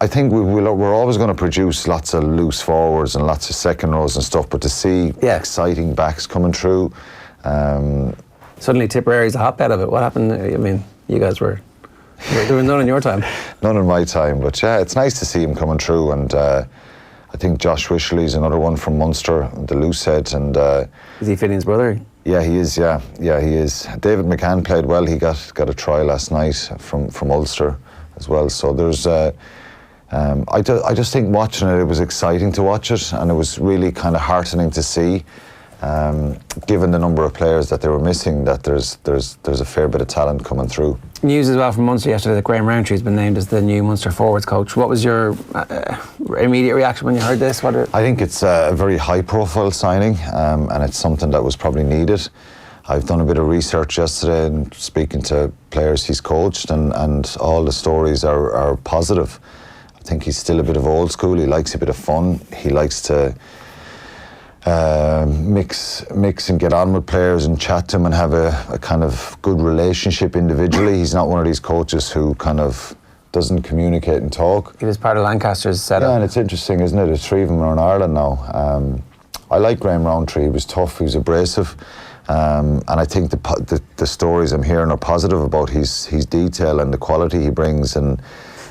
I think we're always going to produce lots of loose forwards and lots of second rows and stuff, but to see exciting backs coming through. Suddenly Tipperary's a hotbed of it. What happened? I mean, you guys there was none in your time. None in my time, but yeah, it's nice to see him coming through, and I think Josh Wishley's another one from Munster, the loose head, and is he Finian's brother? Yeah, he is. Yeah, he is. David McCann played well. He got a try last night from Ulster as well. So there's, I just think watching it was exciting to watch it, and it was really kind of heartening to see, given the number of players that they were missing, that there's a fair bit of talent coming through. News as well from Munster yesterday that Graham Rowntree has been named as the new Munster forwards coach. What was your immediate reaction when you heard this? I think it's a very high-profile signing, and it's something that was probably needed. I've done a bit of research yesterday and speaking to players he's coached, and all the stories are positive. I think he's still a bit of old school. He likes a bit of fun. He likes to mix and get on with players and chat to them and have a kind of good relationship individually. He's not one of these coaches who kind of doesn't communicate and talk. He was part of Lancaster's setup. Yeah, and it's interesting, isn't it? The three of them are in Ireland now. I like Graham Rowntree. He was tough. He was abrasive. And I think the stories I'm hearing are positive about his detail and the quality he brings. And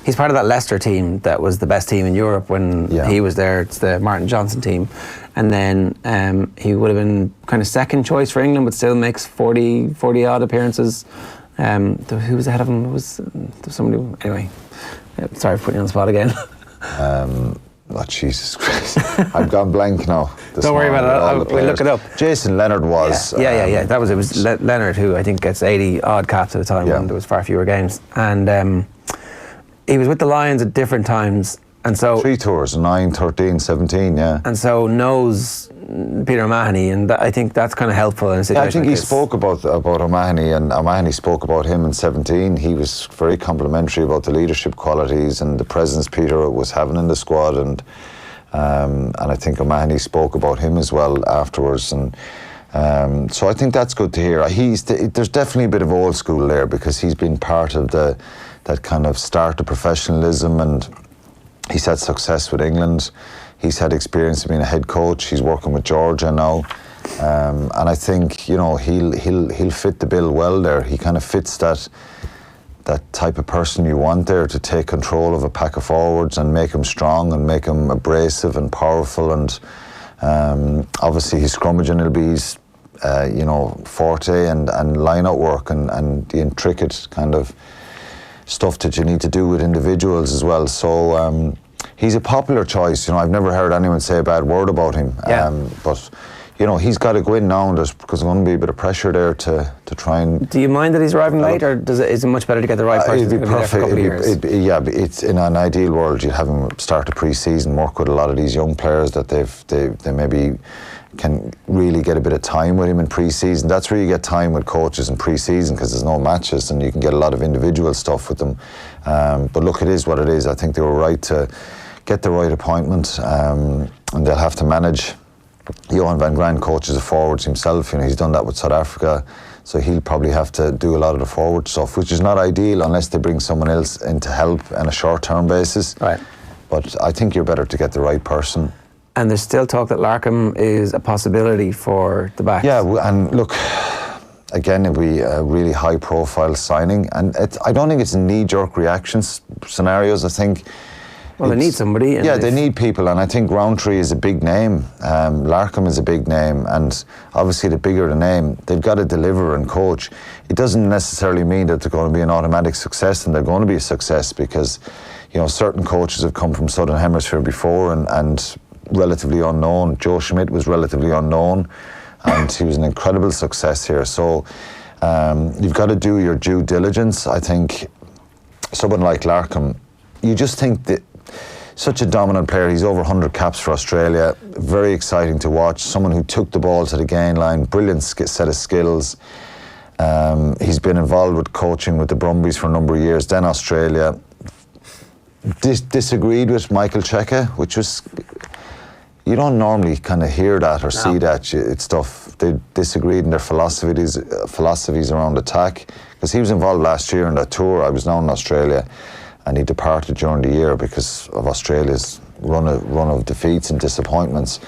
he's part of that Leicester team that was the best team in Europe when he was there. It's the Martin Johnson team. And then he would have been kind of second choice for England, but still makes 40 odd appearances. Who was ahead of him? There was somebody. Anyway, sorry for putting you on the spot again. Oh, Jesus Christ. I've gone blank now. Don't worry about it. We'll look it up. Jason Leonard was. Yeah. It was Leonard who I think gets 80 odd caps at the time when there was far fewer games. And he was with the Lions at different times. And so 3 tours, 9, 13, 17, yeah. And so knows Peter O'Mahony, and I think that's kind of helpful in a situation. I think he spoke about O'Mahony, and O'Mahony spoke about him in 17. He was very complimentary about the leadership qualities and the presence Peter was having in the squad, and I think O'Mahony spoke about him as well afterwards. And so I think that's good to hear. There's definitely a bit of old school there, because he's been part of that kind of start of professionalism, and he's had success with England. He's had experience of being a head coach. He's working with Georgia now, and I think he'll fit the bill well there. He kind of fits that type of person you want there to take control of a pack of forwards and make them strong and make them abrasive and powerful. And obviously his scrummaging will be his forte, and line-out work and the intricate kind of stuff that you need to do with individuals as well. So he's a popular choice. I've never heard anyone say a bad word about him. But he's got to go in now, because there's going to be a bit of pressure there to try and. Do you mind that he's arriving late, or is it much better to get the right person? It'd be perfect. But it's in an ideal world, you'd have him start the pre-season, work with a lot of these young players that they maybe can really get a bit of time with him in pre-season. That's where you get time with coaches in pre-season, because there's no matches and you can get a lot of individual stuff with them. But look, it is what it is. I think they were right to get the right appointment, and they'll have to manage. Johan van Graan coaches the forwards himself. He's done that with South Africa, so he'll probably have to do a lot of the forward stuff, which is not ideal unless they bring someone else in to help on a short-term basis. Right. But I think you're better to get the right person. And there's still talk that Larkham is a possibility for the backs. Yeah, and look, again, it'll be a really high-profile signing, and I don't think it's knee-jerk reactions scenarios. I think. Well, they need somebody. Yeah, they need people, and I think Rowntree is a big name. Larkham is a big name, and obviously the bigger the name, they've got to deliver and coach. It doesn't necessarily mean that they're going to be an automatic success, and they're going to be a success because, you know, certain coaches have come from Southern Hemisphere before and relatively unknown. Joe Schmidt was relatively unknown, and he was an incredible success here. So you've got to do your due diligence. I think someone like Larkham, you just think that such a dominant player. He's over 100 caps for Australia. Very exciting to watch. Someone who took the ball to the gain line. Brilliant set of skills. He's been involved with coaching with the Brumbies for a number of years. Then Australia. Disagreed with Michael Cheika, which was... You don't normally kind of hear that or see that. It's stuff. They disagreed in their philosophies around attack. Because he was involved last year in that tour. I was now in Australia. And he departed during the year because of Australia's run of defeats and disappointments.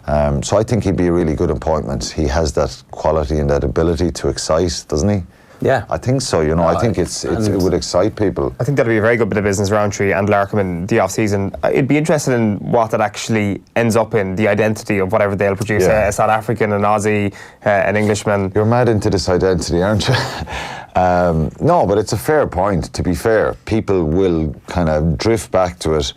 So I think he'd be a really good appointment. He has that quality and that ability to excite, doesn't he? Yeah. I think so, you know. I think it would excite people. I think that'd be a very good bit of business, Rowntree and Larkham in the off-season. It'd be interesting in what that actually ends up in, the identity of whatever they'll produce. Yeah. A South African, an Aussie, an Englishman. You're mad into this identity, aren't you? No, but it's a fair point, to be fair. People will kind of drift back to it.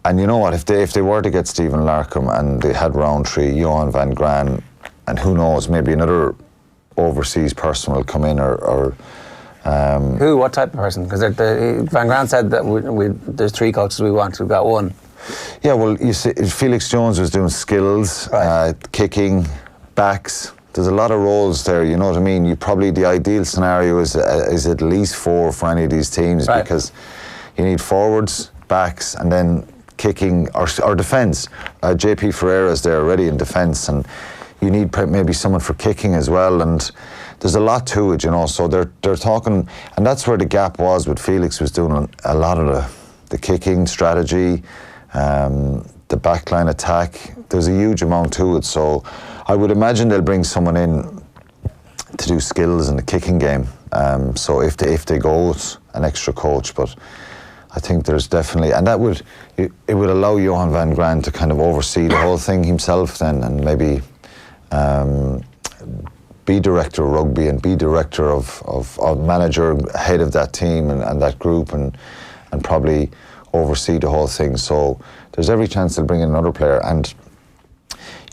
And you know what, if they were to get Stephen Larkham and they had Rowntree, Johan van Graan, and who knows, maybe another overseas person will come in or Who? What type of person? Because Van Graan said that there's 3 coaches we want. We've got one. Yeah, well, you see, Felix Jones was doing skills, Right. kicking, backs. There's a lot of roles there, you know what I mean? The ideal scenario is at least 4 for any of these teams, Right. because you need forwards, backs, and then kicking or defence. JP Ferreira's there already in defence, and you need maybe someone for kicking as well, and there's a lot to it, you know. So they're talking, and that's where the gap was with Felix, was doing a lot of the kicking strategy, the backline attack. There's a huge amount to it, so I would imagine they'll bring someone in to do skills in the kicking game. So if they go with an extra coach, but I think there's definitely, and it would allow Johan van Graan to kind of oversee the whole thing himself then, and maybe be director of rugby and be director of manager, head of that team and that group, and probably oversee the whole thing. So there's every chance they'll bring in another player, and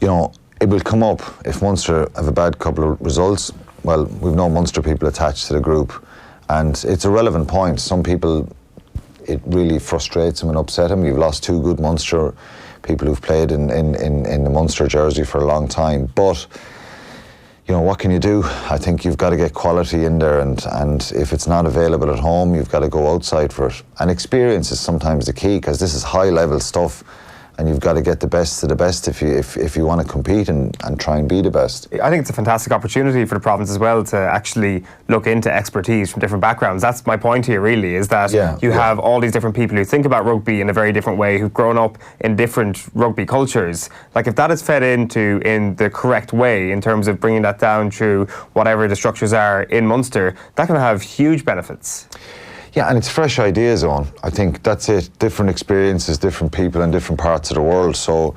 you know, it will come up if Munster have a bad couple of results. Well, we've no Munster people attached to the group, and it's a relevant point. Some people, it really frustrates them and upset them. You've lost 2 good Munster people who've played in the Munster jersey for a long time. But, you know, what can you do? I think you've got to get quality in there, and if it's not available at home, you've got to go outside for it. And experience is sometimes the key, because this is high-level stuff, and you've got to get the best of the best if you want to compete and try and be the best. I think it's a fantastic opportunity for the province as well to actually look into expertise from different backgrounds. That's my point here, really, is that you have all these different people who think about rugby in a very different way, who've grown up in different rugby cultures. Like, if that is fed into in the correct way, in terms of bringing that down through whatever the structures are in Munster, that can have huge benefits. Yeah, and it's fresh ideas on. I think that's it. Different experiences, different people in different parts of the world. So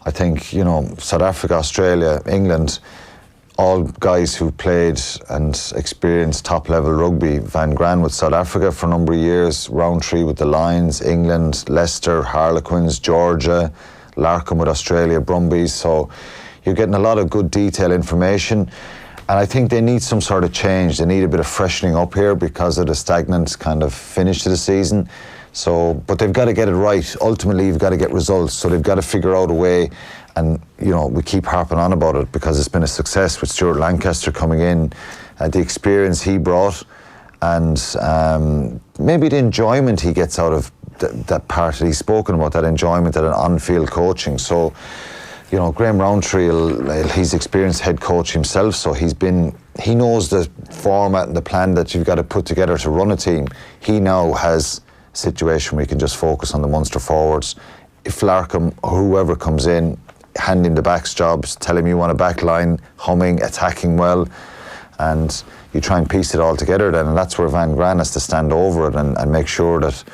I think, you know, South Africa, Australia, England, all guys who played and experienced top-level rugby. Van Graan with South Africa for a number of years, Rowntree with the Lions, England, Leicester, Harlequins, Georgia, Larkham with Australia, Brumbies. So you're getting a lot of good detailed information. And I think they need some sort of change. They need a bit of freshening up here because of the stagnant kind of finish to the season. So, but they've got to get it right. Ultimately, you've got to get results. So they've got to figure out a way. And, you know, we keep harping on about it because it's been a success with Stuart Lancaster coming in, the experience he brought, and maybe the enjoyment he gets out of that part that he's spoken about, that enjoyment at an on-field coaching. So, you know, Graham Rowntree, he's experienced head coach himself, so he knows the format and the plan that you've got to put together to run a team. He now has a situation where he can just focus on the Munster forwards. if Larkham or whoever comes in, handing the backs jobs, tell him you want a back line, humming, attacking well, and you try and piece it all together then, and that's where Van Gran has to stand over it and make sure that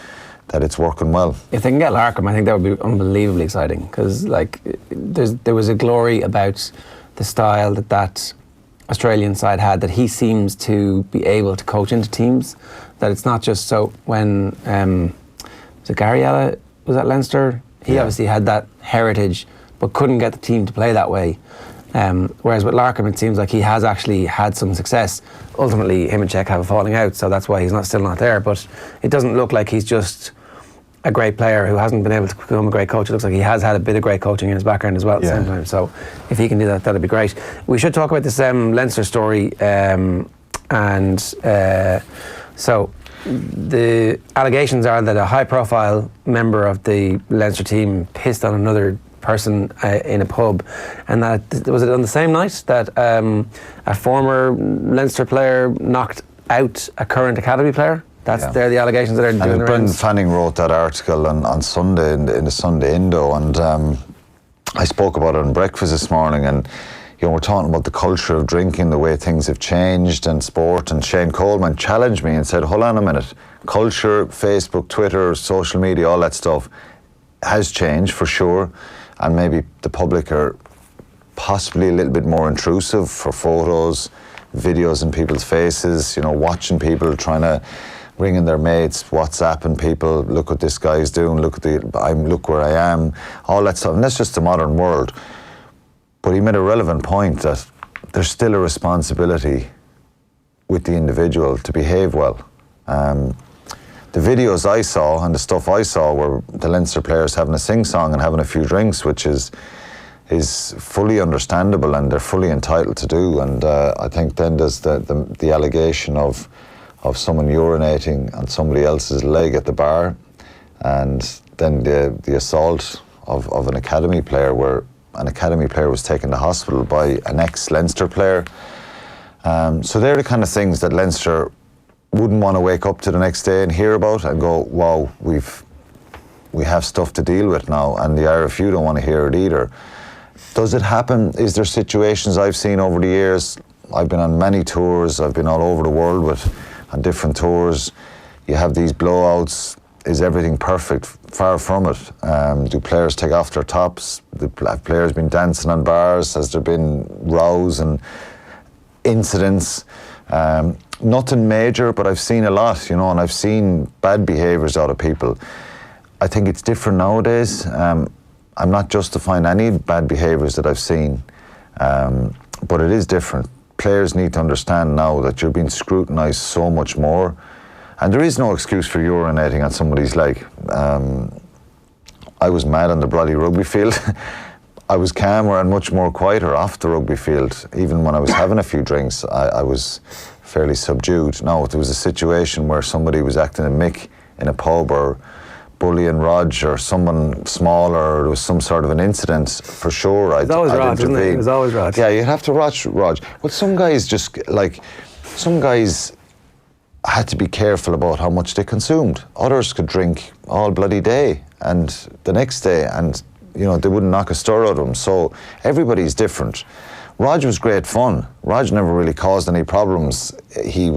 it's working well. If they can get Larkham, I think that would be unbelievably exciting, because like there was a glory about the style that Australian side had, that he seems to be able to coach into teams, that it's not just so when was it Gary Ella was at Leinster, he obviously had that heritage but couldn't get the team to play that way. Whereas with Larkham, it seems like he has actually had some success. Ultimately, him and Czech have a falling out, so that's why he's still not there. But it doesn't look like he's just a great player who hasn't been able to become a great coach. It looks like he has had a bit of great coaching in his background as well at the same time. So if he can do that, that'd be great. We should talk about this Leinster story. So the allegations are that a high-profile member of the Leinster team pissed on another person in a pub, and that was it on the same night that a former Leinster player knocked out a current academy player. They're the allegations that are doing the Brendan rounds. Fanning wrote that article on Sunday in the Sunday Indo, and I spoke about it on breakfast this morning, and we're talking about the culture of drinking, the way things have changed in sport, and Shane Coleman challenged me and said, hold on a minute, culture, Facebook, Twitter, social media, all that stuff has changed for sure, and maybe the public are possibly a little bit more intrusive for photos, videos in people's faces, watching people trying to ring in their mates, WhatsApping people, look what this guy's doing, look where I am, all that stuff, and that's just the modern world. But he made a relevant point that there's still a responsibility with the individual to behave well. The videos I saw and the stuff I saw were the Leinster players having a sing-song and having a few drinks, which is fully understandable and they're fully entitled to do. And I think then there's the allegation of someone urinating on somebody else's leg at the bar, and then the assault of an academy player, where an academy player was taken to hospital by an ex-Leinster player. So they're the kind of things that Leinster wouldn't want to wake up to the next day and hear about and go, wow, we have stuff to deal with now, and the RFU don't want to hear it either. Does it happen? Is there situations I've seen over the years? I've been on many tours, I've been all over the world on different tours. You have these blowouts. Is everything perfect? Far from it. Do players take off their tops? Have players been dancing on bars? Has there been rows and incidents? Nothing major, but I've seen a lot, and I've seen bad behaviours out of people. I think it's different nowadays. I'm not justifying any bad behaviours that I've seen, but it is different. Players need to understand now that you're being scrutinised so much more. And there is no excuse for urinating on somebody's leg. I was mad on the bloody rugby field. I was calmer and much more quieter off the rugby field. Even when I was having a few drinks, I was fairly subdued. Now, if there was a situation where somebody was acting a mick in a pub or bullying Rog or someone small, or there was some sort of an incident, for sure I'd intervene. It was always Rog. Yeah, you'd have to watch Rog. Well, some guys had to be careful about how much they consumed. Others could drink all bloody day and the next day, and they wouldn't knock a stir out of them. So everybody's different. Rog was great fun. Rog never really caused any problems. We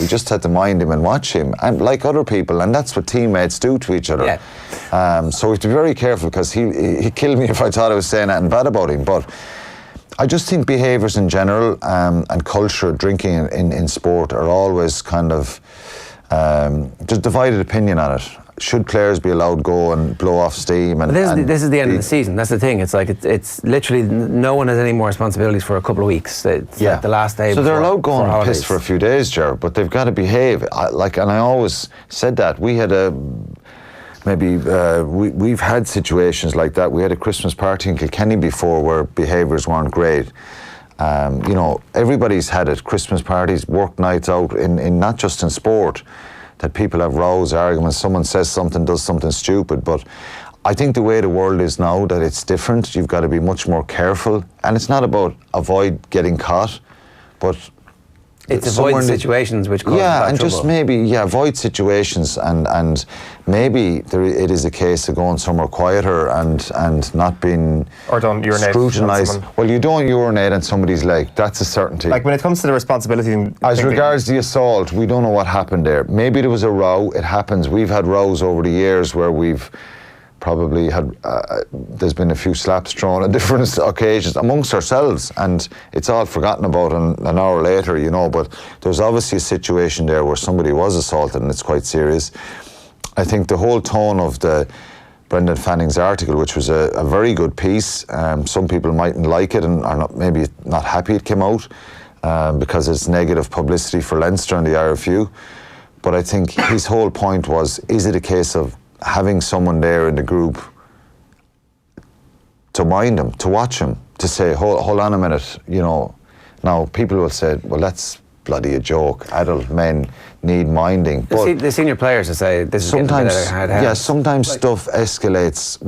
just had to mind him and watch him, and like other people, and that's what teammates do to each other. Yeah. So we have to be very careful, because he'd kill me if I thought I was saying anything bad about him. But I just think behaviours in general and culture, drinking in sport, are always kind of there's divided opinion on it. Should players be allowed to go and blow off steam? And this is the end of the season. That's the thing. It's like it's literally no one has any more responsibilities for a couple of weeks. It's like the last day. So they're allowed to go and piss for a few days, Ger, but they've got to behave. And I always said that. We had we've had situations like that. We had a Christmas party in Kilkenny before where behaviours weren't great. Everybody's had it. Christmas parties, work nights out, in not just in sport, that people have rows, arguments, someone says something, does something stupid. But I think the way the world is now, that it's different. You've got to be much more careful. And it's not about avoid getting caught, but It's avoid situations which cause bad and trouble. just maybe avoid situations and maybe it is a case of going somewhere quieter and not being or don't urinate scrutinised. Well, you don't urinate on somebody's leg. That's a certainty. Like when it comes to the responsibility. As regards the assault, we don't know what happened there. Maybe there was a row. It happens. We've had rows over the years where we've probably had there's been a few slaps thrown on different occasions amongst ourselves, and it's all forgotten about an hour later, but there's obviously a situation there where somebody was assaulted and it's quite serious. I think the whole tone of the Brendan Fanning's article, which was a very good piece, some people mightn't like it and are maybe not happy it came out because it's negative publicity for Leinster and the RFU, but I think his whole point was, is it a case of having someone there in the group to mind him, to watch him, to say, hold on a minute, Now, people will say, well, that's bloody a joke. Adult men need minding. But the senior players will say, this is sometimes, sometimes stuff escalates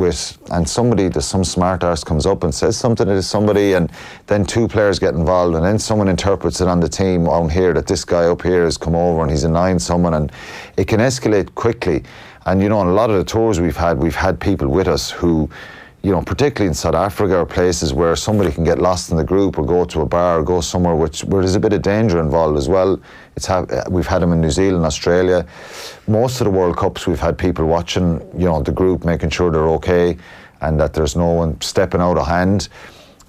and there's some smart arse comes up and says something to somebody, and then two players get involved, and then someone interprets it on the team on here that this guy up here has come over and he's annoying someone, and it can escalate quickly. And on a lot of the tours we've had people with us who, particularly in South Africa or places where somebody can get lost in the group or go to a bar or go somewhere where there's a bit of danger involved as well. We've had them in New Zealand, Australia. Most of the World Cups we've had people watching, the group, making sure they're okay and that there's no one stepping out of hand.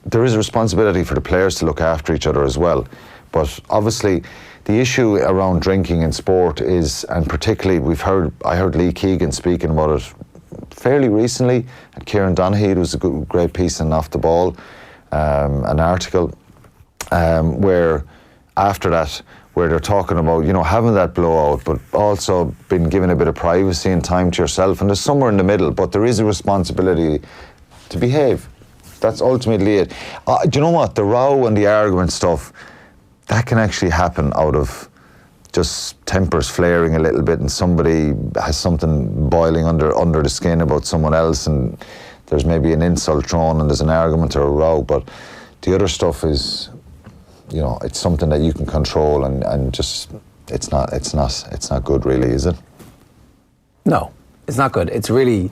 There is a responsibility for the players to look after each other as well. But obviously, the issue around drinking in sport is, and particularly I heard Lee Keegan speaking about it fairly recently, and Kieran Donaghy, it was a great piece in Off the Ball, an article, where after that, where they're talking about, having that blowout, but also being given a bit of privacy and time to yourself, and there's somewhere in the middle, but there is a responsibility to behave. That's ultimately it. Do you know what? The row and the argument stuff, that can actually happen out of just tempers flaring a little bit and somebody has something boiling under the skin about someone else and there's maybe an insult thrown and there's an argument or a row, but the other stuff is, it's something that you can control and just, it's not good really, is it? No, it's not good. It's a really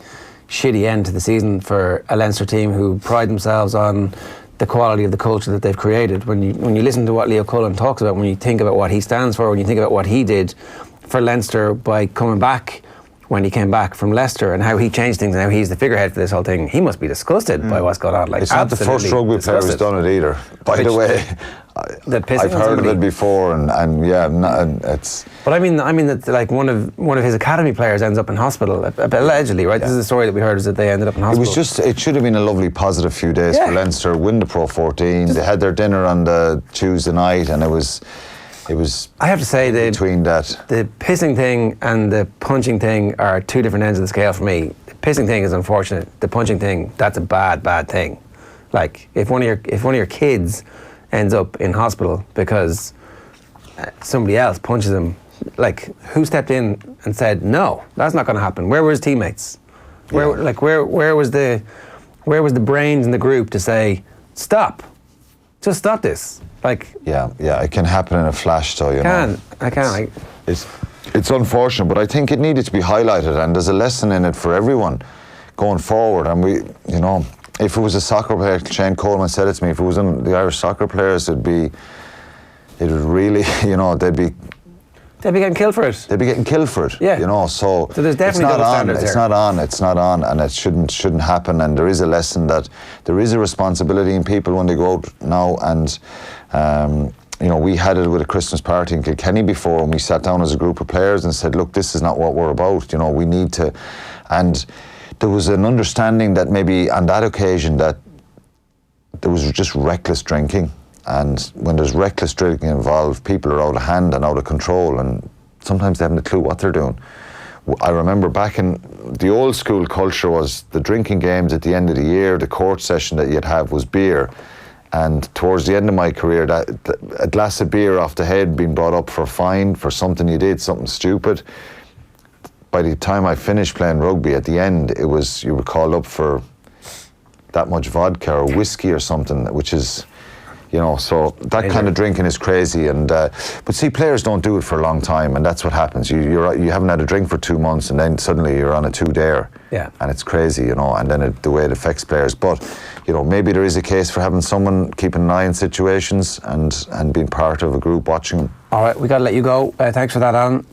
shitty end to the season for a Leinster team who pride themselves on the quality of the culture that they've created. When you listen to what Leo Cullen talks about, when you think about what he stands for, when you think about what he did for Leinster by coming back when he came back from Leicester and how he changed things and how he's the figurehead for this whole thing, he must be disgusted by what's going on. Like, it's not the first rugby player who's done it either. By the way, I've heard of it before, and it's. But I mean that like one of his academy players ends up in hospital allegedly, right? Yeah. This is the story that we heard, is that they ended up in hospital. It should have been a lovely positive few days for Leinster. Win the Pro 14. They had their dinner on the Tuesday night, and it was. I have to say the pissing thing and the punching thing are two different ends of the scale for me. The pissing thing is unfortunate. The punching thing, that's a bad thing. Like if one of your kids ends up in hospital because somebody else punches him, like who stepped in and said no, that's not going to happen? Where were his teammates? Where was the brains in the group to say stop? Just stop this. It can happen in a flash, though. It's unfortunate, but I think it needed to be highlighted, and there's a lesson in it for everyone going forward. And if it was a soccer player, Shane Coleman said it to me, if it was in the Irish soccer players, it would really, they'd be getting killed for it. They'd be getting killed for it. Yeah. So there's definitely double standards there. It's not on, and it shouldn't happen. And there is a lesson that there is a responsibility in people when they go out now. And we had it with a Christmas party in Kilkenny before, and we sat down as a group of players and said, look, this is not what we're about. We need to. And there was an understanding that maybe on that occasion that there was just reckless drinking. And when there's reckless drinking involved, people are out of hand and out of control, and sometimes they haven't a clue what they're doing. I remember back in the old school culture was the drinking games at the end of the year, the court session that you'd have was beer. And towards the end of my career, a glass of beer off the head being brought up for a fine for something you did, something stupid. By the time I finished playing rugby, at the end, you were called up for that much vodka or whiskey or something, which is, You know, so that kind of drinking is crazy. And but see, players don't do it for a long time, and that's what happens. You haven't had a drink for 2 months, and then suddenly you're on a 2-dayer. Yeah. And it's crazy, you know. And then the way it affects players. But you know, maybe there is a case for having someone keeping an eye on situations and being part of a group watching them. All right, we got to let you go. Thanks for that, Alan.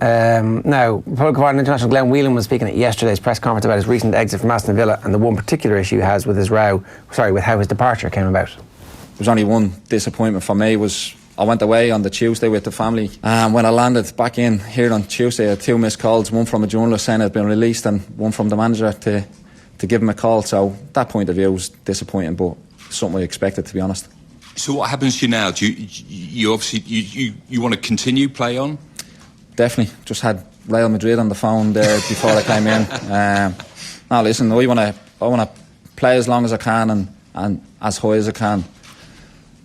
Now, Republic of Ireland International Glenn Whelan was speaking at yesterday's press conference about his recent exit from Aston Villa and the one particular issue he has with with how his departure came about. There's only one disappointment for me. Was I went away on the Tuesday with the family, and when I landed back in here on Tuesday, I had 2 missed calls, one from a journalist saying I'd been released and one from the manager to give him a call. So that point of view was disappointing, but something we expected, to be honest. So what happens to you now? Do you obviously you want to continue play on? Definitely. Just had Real Madrid on the phone there before I came in. Now listen, I want to play as long as I can and as high as I can.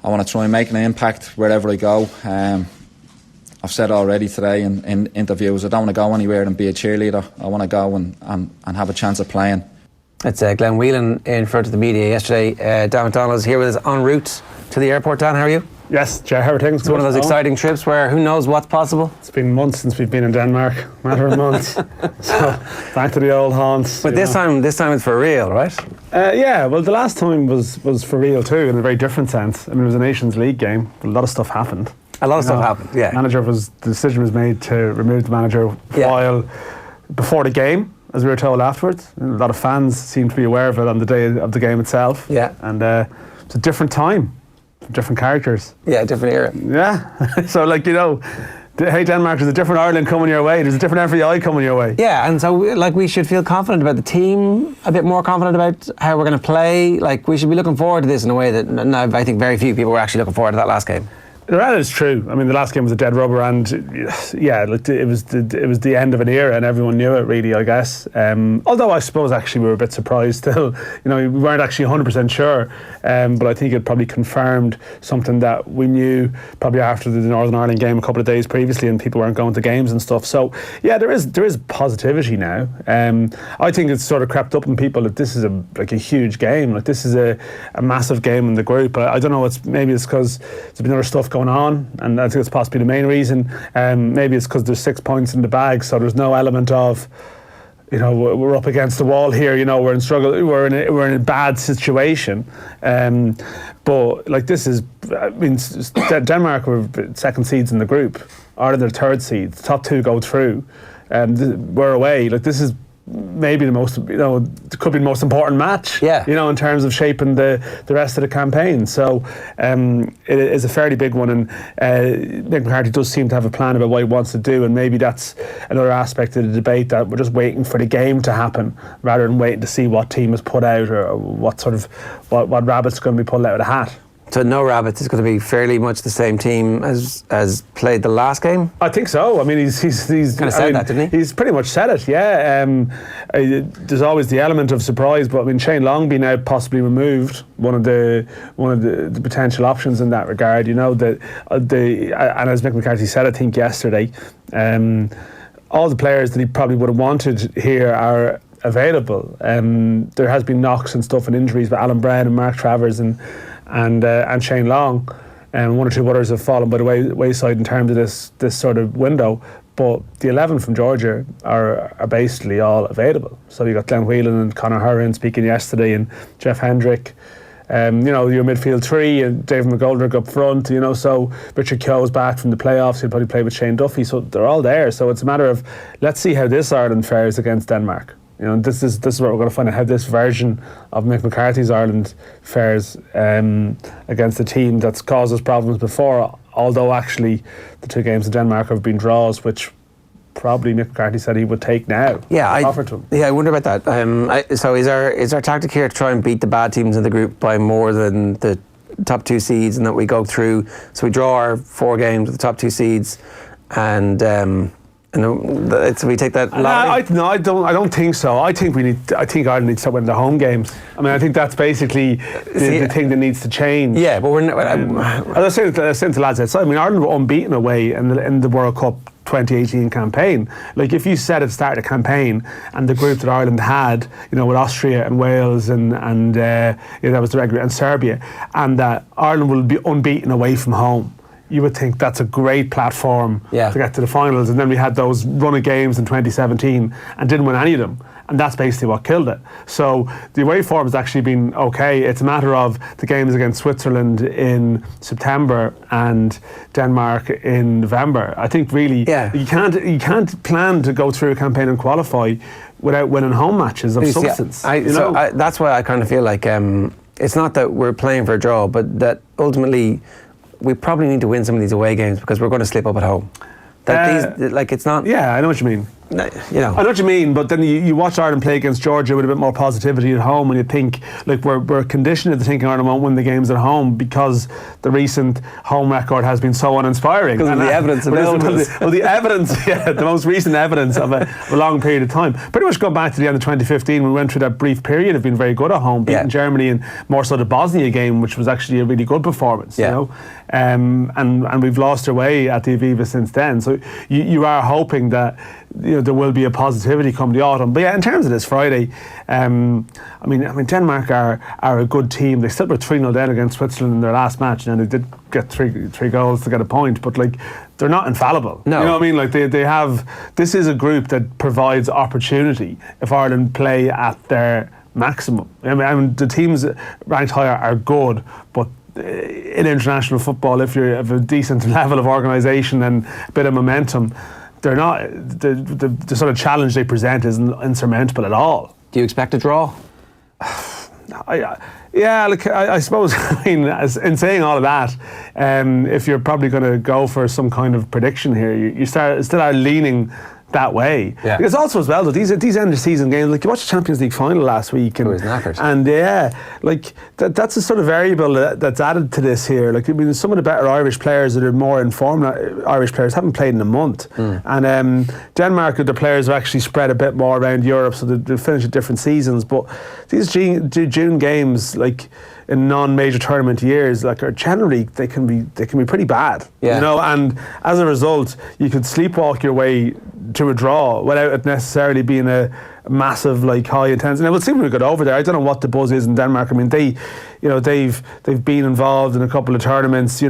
I want to try and make an impact wherever I go. I've said already today in interviews, I don't want to go anywhere and be a cheerleader. I want to go and have a chance of playing. It's Glenn Whelan in front of the media yesterday. Dan McDonnell is here with us en route to the airport. Dan, how are you? Yes, Jay, how are things? It's one of those exciting trips where who knows what's possible. It's been months since we've been in Denmark, matter of months. So back to the old haunts. But this time it's for real, right? Yeah, well, the last time was for real too, in a very different sense. I mean, it was a Nations League game, but a lot of stuff happened. A lot of stuff happened, yeah. The decision was made to remove the manager while before the game, as we were told afterwards. A lot of fans seemed to be aware of it on the day of the game itself. Yeah. And it's a different time, different characters. Yeah, different era. Yeah. So, like, you know, hey, Denmark, there's a different Ireland coming your way. There's a different FEI coming your way. Yeah, and so, like, we should feel confident about the team, a bit more confident about how we're going to play. Like, we should be looking forward to this in a way that I think very few people were actually looking forward to that last game. That is true. I mean, the last game was a dead rubber, and yeah, it was the end of an era, and everyone knew it, really, I guess. Although I suppose actually we were a bit surprised still. You know, we weren't actually 100% sure, but I think it probably confirmed something that we knew probably after the Northern Ireland game a couple of days previously, and people weren't going to games and stuff. So yeah, there is positivity now. I think it's sort of crept up in people that this is a huge game. Like, this is a massive game in the group. I don't know. Maybe it's because there's been other stuff going on, and I think it's possibly the main reason. Maybe it's because there's 6 points in the bag, so there's no element of, you know, we're up against the wall here. You know, we're in struggle. We're in a bad situation. But like, this is, I mean, Denmark were second seeds in the group. Ireland are third seeds. The top two go through, and we're away. Like, this is maybe the most, you know, it could be the most important match, you know, in terms of shaping the rest of the campaign. So it is a fairly big one, and Mick McCarthy does seem to have a plan about what he wants to do, and maybe that's another aspect of the debate, that we're just waiting for the game to happen rather than waiting to see what team is put out or what rabbit's going to be pulled out of the hat. So no rabbits. It's going to be fairly much the same team as played the last game. I think so. I mean, he's kind of said that, didn't he? He's pretty much said it. Yeah. There's always the element of surprise, but I mean, Shane Long being now possibly removed, one of the potential options in that regard. You know, and as Mick McCarthy said, I think yesterday, all the players that he probably would have wanted here are available. There has been knocks and stuff and injuries, but Alan Brown and Mark Travers and Shane Long, and one or two others have fallen by the wayside in terms of this sort of window. But the 11 from Georgia are basically all available. So you got Glenn Whelan and Conor Horan speaking yesterday, and Jeff Hendrick. You know, your midfield three, and David McGoldrick up front. You know, so Richard Keogh's back from the playoffs. He'll probably play with Shane Duffy. So they're all there. So it's a matter of, let's see how this Ireland fares against Denmark. You know, this is what we're going to find out, how this version of Mick McCarthy's Ireland fares against a team that's caused us problems before. Although actually, the two games in Denmark have been draws, which probably Mick McCarthy said he would take now. Yeah, offered to him. Yeah, I wonder about that. So is our tactic here to try and beat the bad teams in the group by more than the top two seeds, and that we go through? So we draw our 4 games with the top two seeds, and we take that. I don't think so. I think Ireland needs to win their home games. I mean, I think that's basically the thing that needs to change. Yeah, but we're not. As I was saying to the lads outside, I mean, Ireland were unbeaten away in the World Cup 2018 campaign. Like if you said at the start of the campaign and the group that Ireland had, with Austria and Wales and that was the regular, and Serbia, and that Ireland will be unbeaten away from home, you would think that's a great platform to get to the finals. And then we had those run of games in 2017 and didn't win any of them. And that's basically what killed it. So the away form has actually been okay. It's a matter of the games against Switzerland in September and Denmark in November. I think really you can't plan to go through a campaign and qualify without winning home matches of substance. That's why I kind of feel like it's not that we're playing for a draw, but that ultimately we probably need to win some of these away games because we're going to slip up at home. It's not. Yeah, I know what you mean. I know what you mean, but then you watch Ireland play against Georgia with a bit more positivity at home, and you think like we're conditioned into thinking Ireland won't win the games at home because the recent home record has been so uninspiring. Because of the evidence available. The evidence, the most recent evidence of a long period of time. Pretty much going back to the end of 2015, we went through that brief period of being very good at home, beating Germany and more so the Bosnia game, which was actually a really good performance. And we've lost our way at the Aviva since then. So you are hoping that there will be a positivity come the autumn. But in terms of this Friday, I mean Denmark are a good team. They still were 3-0 down against Switzerland in their last match, and they did get three goals to get a point. But like they're not infallible. No. You know what I mean? Like they have. This is a group that provides opportunity if Ireland play at their maximum. I mean the teams ranked higher are good, but in international football, if you have a decent level of organisation and a bit of momentum, they're not the sort of challenge they present isn't insurmountable at all. Do you expect a draw? I suppose. I mean, in saying all of that, if you're probably going to go for some kind of prediction here, you still are leaning that way. Yeah. Because also as well, though, these end of season games, like you watched the Champions League final last week, and it was knackered. And that's a sort of variable that's added to this here. Like I mean, some of the better Irish players that are more informed Irish players haven't played in a month, and Denmark, the players have actually spread a bit more around Europe, so they finish at different seasons. But these June games, like in non-major tournament years, like are generally they can be pretty bad. And as a result, you could sleepwalk your way to a draw without it necessarily being a massive like high intensity. Now we'll see when we get over there. I don't know what the buzz is in Denmark. I mean they've been involved in a couple of tournaments. They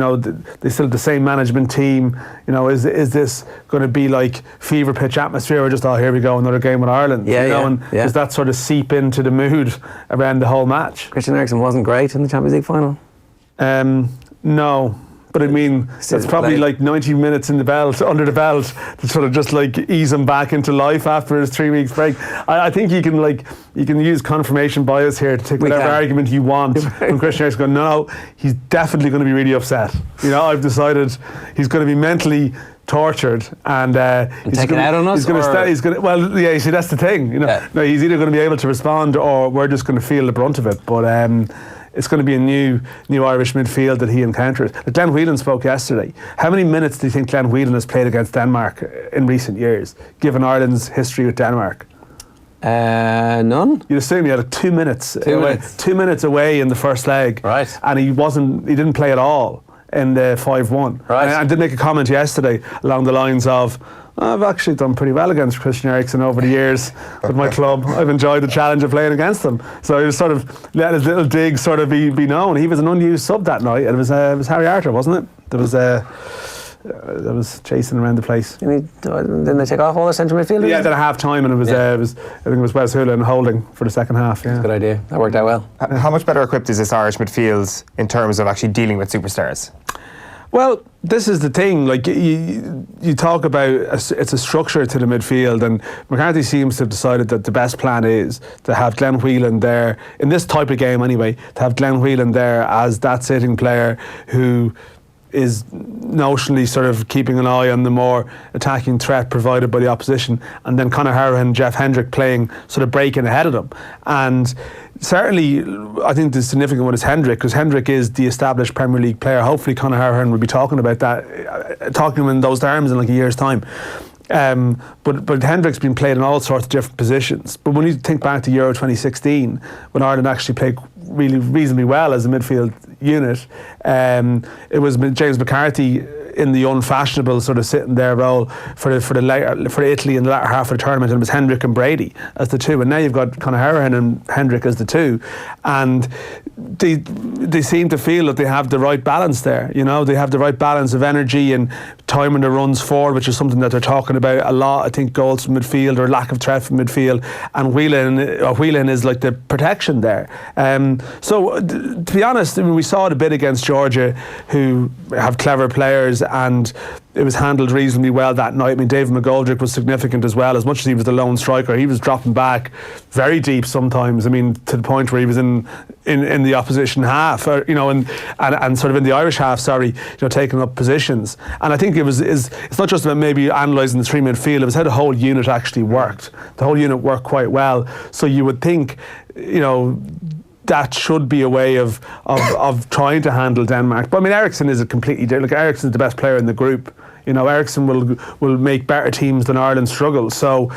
still have the same management team. Is this going to be like fever pitch atmosphere or just here we go, another game with Ireland? Does that sort of seep into the mood around the whole match? Christian Eriksen wasn't great in the Champions League final. No. But I mean, it's probably like 90 minutes under the belt to sort of just like ease him back into life after his 3 weeks break. I think you can use confirmation bias here to take whatever argument you want from Christian Eriksen. Going, no, he's definitely going to be really upset. I've decided he's going to be mentally tortured and he's taken out on us. He's going to. Well, yeah. You see, that's the thing. No, he's either going to be able to respond or we're just going to feel the brunt of it. But it's going to be a new Irish midfield that he encounters. Glenn Whelan spoke yesterday. How many minutes do you think Glenn Whelan has played against Denmark in recent years, given Ireland's history with Denmark? None. You'd assume he had 2 minutes. 2 minutes. 2 minutes away in the first leg. Right. And he didn't play at all in the 5-1. Right. I did make a comment yesterday along the lines of, I've actually done pretty well against Christian Eriksen over the years with my club. I've enjoyed the challenge of playing against them. So he was sort of let his little dig sort of be known. He was an unused sub that night, and it was Harry Arter, wasn't it? That was chasing around the place. Didn't they take off all the central midfielders? Yeah, then at half time, and it was I think it was Wes Houlihan holding for the second half. Yeah, that's a good idea. That worked out well. How much better equipped is this Irish midfield in terms of actually dealing with superstars? Well, this is the thing. Like you talk about, it's a structure to the midfield, and McCarthy seems to have decided that the best plan is to have Glenn Whelan there in this type of game anyway. To have Glenn Whelan there as that sitting player who is notionally sort of keeping an eye on the more attacking threat provided by the opposition, and then Conor Hourihane and Jeff Hendrick playing sort of breaking ahead of them. And certainly I think the significant one is Hendrick, because Hendrick is the established Premier League player. Hopefully Conor Hourihane will be talking about that, talking in those terms in like a year's time. But Hendrick's been played in all sorts of different positions. But when you think back to Euro 2016, when Ireland actually played really reasonably well as a midfield unit, it was James McCarthy in the unfashionable sort of sitting there role for Italy in the latter half of the tournament, and it was Hendrick and Brady as the two, and now you've got Conor and Hendrick as the two, and they seem to feel that they have the right balance there. They have the right balance of energy and timing the runs forward, which is something that they're talking about a lot. I think goals from midfield or lack of threat from midfield, and Whelan is like the protection there. So to be honest, we saw it a bit against Georgia, who have clever players, and it was handled reasonably well that night. David McGoldrick was significant as well. As much as he was the lone striker, he was dropping back very deep sometimes. To the point where he was in the opposition half, and sort of in the Irish half. Taking up positions. And I think it's not just about maybe analysing the three midfield. It was how the whole unit actually worked. The whole unit worked quite well. So you would think, that should be a way of trying to handle Denmark. But Eriksson is a completely different. Eriksson's the best player in the group. Eriksson will make better teams than Ireland struggle. So,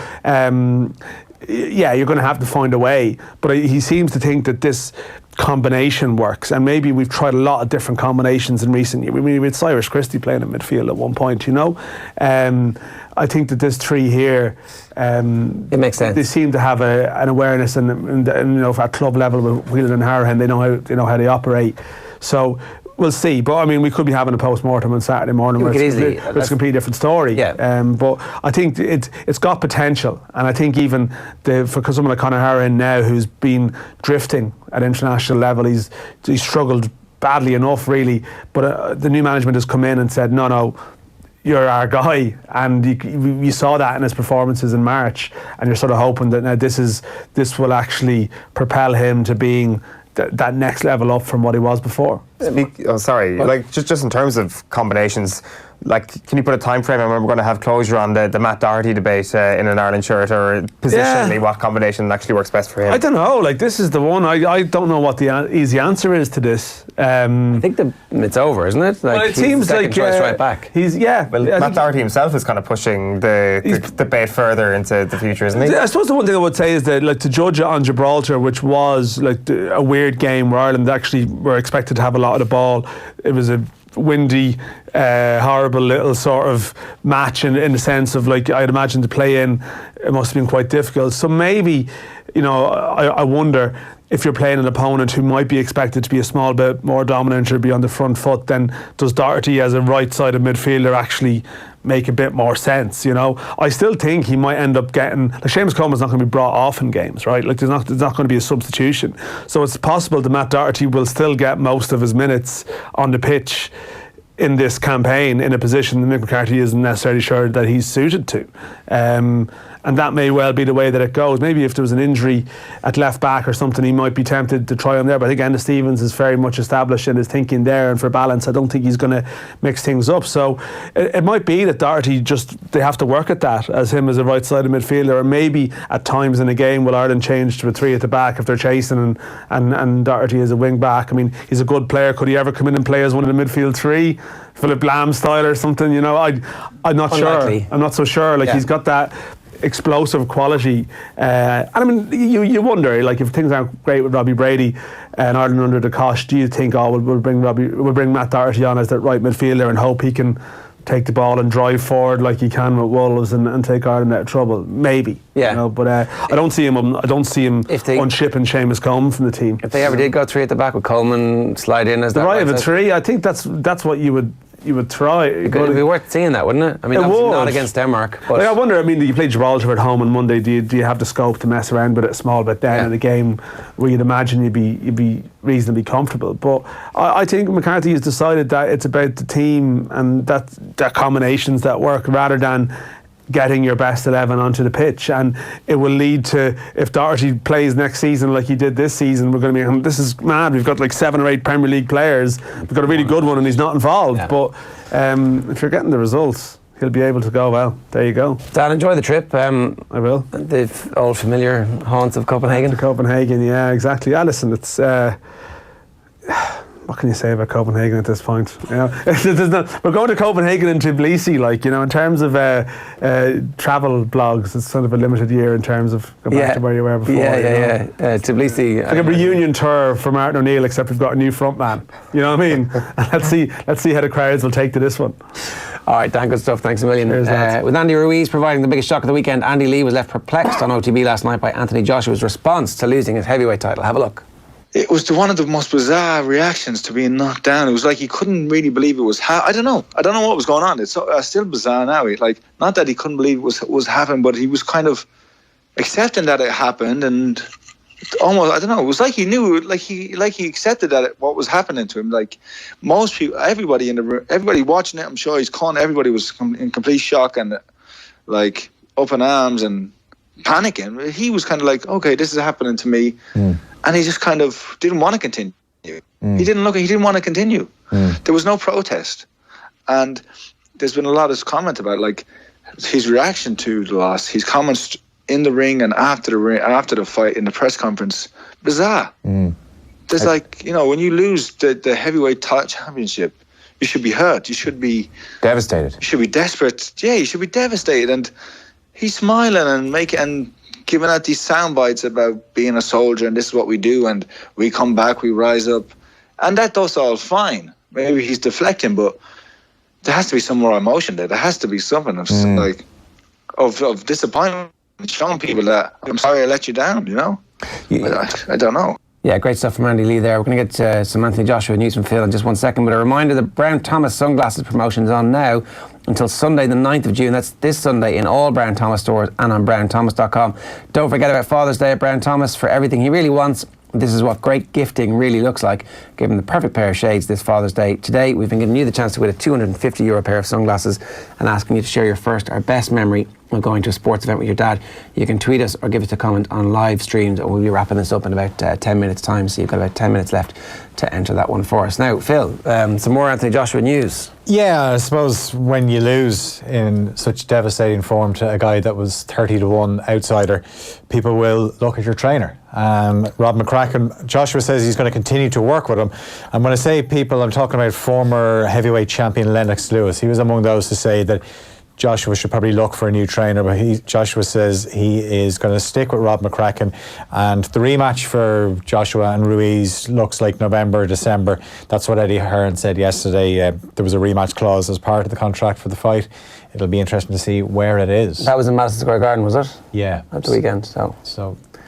you're going to have to find a way. But he seems to think that this combination works, and maybe we've tried a lot of different combinations in recent years. We had Cyrus Christie playing in midfield at one point. I think that this three here, it makes sense. They seem to have an awareness, and at club level with Whelan and Harahan, they know how they operate. So we'll see. But we could be having a post-mortem on Saturday morning. It's a completely different story. Yeah. But I think it's got potential, and I think even for someone like Conor Harahan now, who's been drifting at international level, he's struggled badly enough, really. But the new management has come in and said, no, you're our guy, and you saw that in his performances in March, and you're sort of hoping that now this will actually propel him to being that next level up from what he was before. Just in terms of combinations, can you put a time frame? I remember we're going to have closure on the Matt Doherty debate in an Ireland shirt, or positionally what combination actually works best for him. I don't know. This is the one. I don't know what the easy answer is to this. I think it's over, isn't it? It seems like choice right back. Matt Doherty himself is kind of pushing the debate further into the future, isn't he? I suppose the one thing I would say is that to judge it on Gibraltar, which was a weird game where Ireland actually were expected to have a lot of the ball. It was a windy, horrible little sort of match in the sense of I'd imagine to play in, it must have been quite difficult. So maybe, I wonder if you're playing an opponent who might be expected to be a small bit more dominant or be on the front foot, then does Doherty as a right-sided midfielder actually make a bit more sense? I still think he might end up getting, Seamus Coleman's not going to be brought off in games, right? There's not going to be a substitution, so it's possible that Matt Doherty will still get most of his minutes on the pitch in this campaign in a position that Mick McCarthy isn't necessarily sure that he's suited to. And that may well be the way that it goes. Maybe if there was an injury at left back or something, he might be tempted to try on there. But I think Enda Stevens is very much established in his thinking there, and for balance, I don't think he's going to mix things up. So it might be that Doherty they have to work at that as him as a right-sided midfielder, or maybe at times in a game will Ireland change to a three at the back if they're chasing and Doherty is a wing back. He's a good player. Could he ever come in and play as one of the midfield three? Philip Lahm style or something, I'm not Unlikely. sure. I'm not so sure. He's got that explosive quality, and you wonder if things aren't great with Robbie Brady and Ireland under the cosh, do you think we'll bring Matt Doherty on as that right midfielder and hope he can take the ball and drive forward like he can with Wolves and take Ireland out of trouble? Maybe. But I don't see him unshipping Seamus Coleman from the team. If they ever did go three at the back, with Coleman slide in as the right of a three, I think that's what you would try. It would be worth seeing that, wouldn't it? Obviously not against Denmark. But I wonder, you play Gibraltar at home on Monday, do you have the scope to mess around with it a small bit then in a game where you'd imagine you'd be reasonably comfortable? But I think McCarthy has decided that it's about the team and that combinations that work rather than getting your best 11 onto the pitch, and it will lead to, if Doherty plays next season like he did this season, we're going to be, this is mad, we've got 7 or 8 Premier League players, we've got a really good one and he's not involved, but if you're getting the results, he'll be able to go, well, there you go. Dan, enjoy the trip. I will. The old familiar haunts of Copenhagen. Copenhagen, yeah, exactly. Listen, it's what can you say about Copenhagen at this point? You know, we're going to Copenhagen and Tbilisi, like, you know, in terms of travel blogs, it's sort of a limited year in terms of going back to where you were before. Tbilisi. It's like a reunion tour for Martin O'Neill, except we've got a new front man. You know what I mean? Let's see how the crowds will take to this one. All right, Dan, good stuff. Thanks a million. With Andy Ruiz providing the biggest shock of the weekend, Andy Lee was left perplexed on OTB last night by Anthony Joshua's response to losing his heavyweight title. Have a look. It was one of the most bizarre reactions to being knocked down. It was like he couldn't really believe it was. I don't know what was going on. It's still bizarre now. Like, not that he couldn't believe it was happening, but he was kind of accepting that it happened, and almost, I don't know. It was like he knew, like he accepted that what was happening to him. Like most people, everybody watching it, I'm sure he's calling. Everybody was in complete shock and like up in arms and panicking. He was kind of like, okay, this is happening to me. And he just kind of didn't want to continue. He didn't want to continue. There was no protest. And there's been a lot of comment about like his reaction to the loss, his comments in the ring and after the fight in the press conference. Bizarre. There's like, you know, when you lose the heavyweight championship, you should be hurt. You should be devastated. You should be desperate. Yeah, you should be devastated. And he's smiling and giving out these sound bites about being a soldier and this is what we do and we come back, we rise up. And that's all fine. Maybe he's deflecting, but there has to be some more emotion there. There has to be something of disappointment, showing people that I'm sorry I let you down, you know? I don't know. Yeah, great stuff from Andy Lee there. We're going to get some Anthony Joshua news from Phil in just 1 second, but a reminder that Brown Thomas sunglasses promotion is on now until Sunday the 9th of June. That's this Sunday in all Brown Thomas stores and on brownthomas.com. Don't forget about Father's Day at Brown Thomas. For everything he really wants, this is what great gifting really looks like. Give him the perfect pair of shades this Father's Day. Today, we've been giving you the chance to win a €250 pair of sunglasses and asking you to share your first or best memory of going to a sports event with your dad. You can tweet us or give us a comment on live streams, and we'll be wrapping this up in about 10 minutes time, so you've got about 10 minutes left to enter that one for us. Now, Phil, some more Anthony Joshua news. Yeah, I suppose when you lose in such devastating form to a guy that was 30-1 outsider, people will look at your trainer. Rob McCracken, Joshua says he's going to continue to work with him. And when I say people, I'm talking about former heavyweight champion Lennox Lewis. He was among those to say that Joshua should probably look for a new trainer, but Joshua says he is going to stick with Rob McCracken, and the rematch for Joshua and Ruiz looks like November, December. That's what Eddie Hearn said yesterday. There was a rematch clause as part of the contract for the fight. It'll be interesting to see where it is. That was in Madison Square Garden, was it? Yeah. At the weekend, so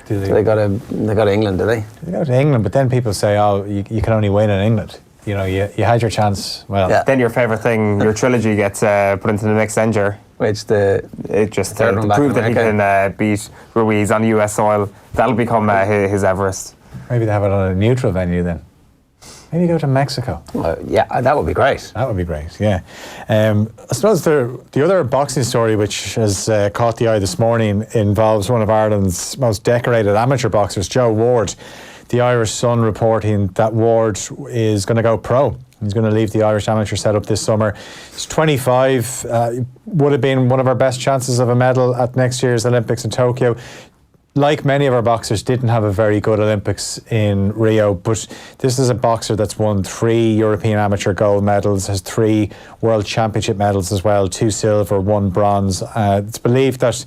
they got to England, did they? They go to England, but then people say, oh, you can only win in England. You know, you had your chance. Well, yeah. Then your favourite thing, your trilogy gets put into the mix then, Ger. Which to prove that he can beat Ruiz on US soil. That'll become his Everest. Maybe they have it on a neutral venue then. Maybe go to Mexico. Yeah, that would be great. That would be great, yeah. I suppose the other boxing story which has caught the eye this morning involves one of Ireland's most decorated amateur boxers, Joe Ward. The Irish Sun reporting that Ward is going to go pro. He's going to leave the Irish amateur setup this summer. He's 25, would have been one of our best chances of a medal at next year's Olympics in Tokyo. Like many of our boxers, didn't have a very good Olympics in Rio, but this is a boxer that's won 3 European amateur gold medals, has 3 World Championship medals as well, 2 silver, 1 bronze. It's believed that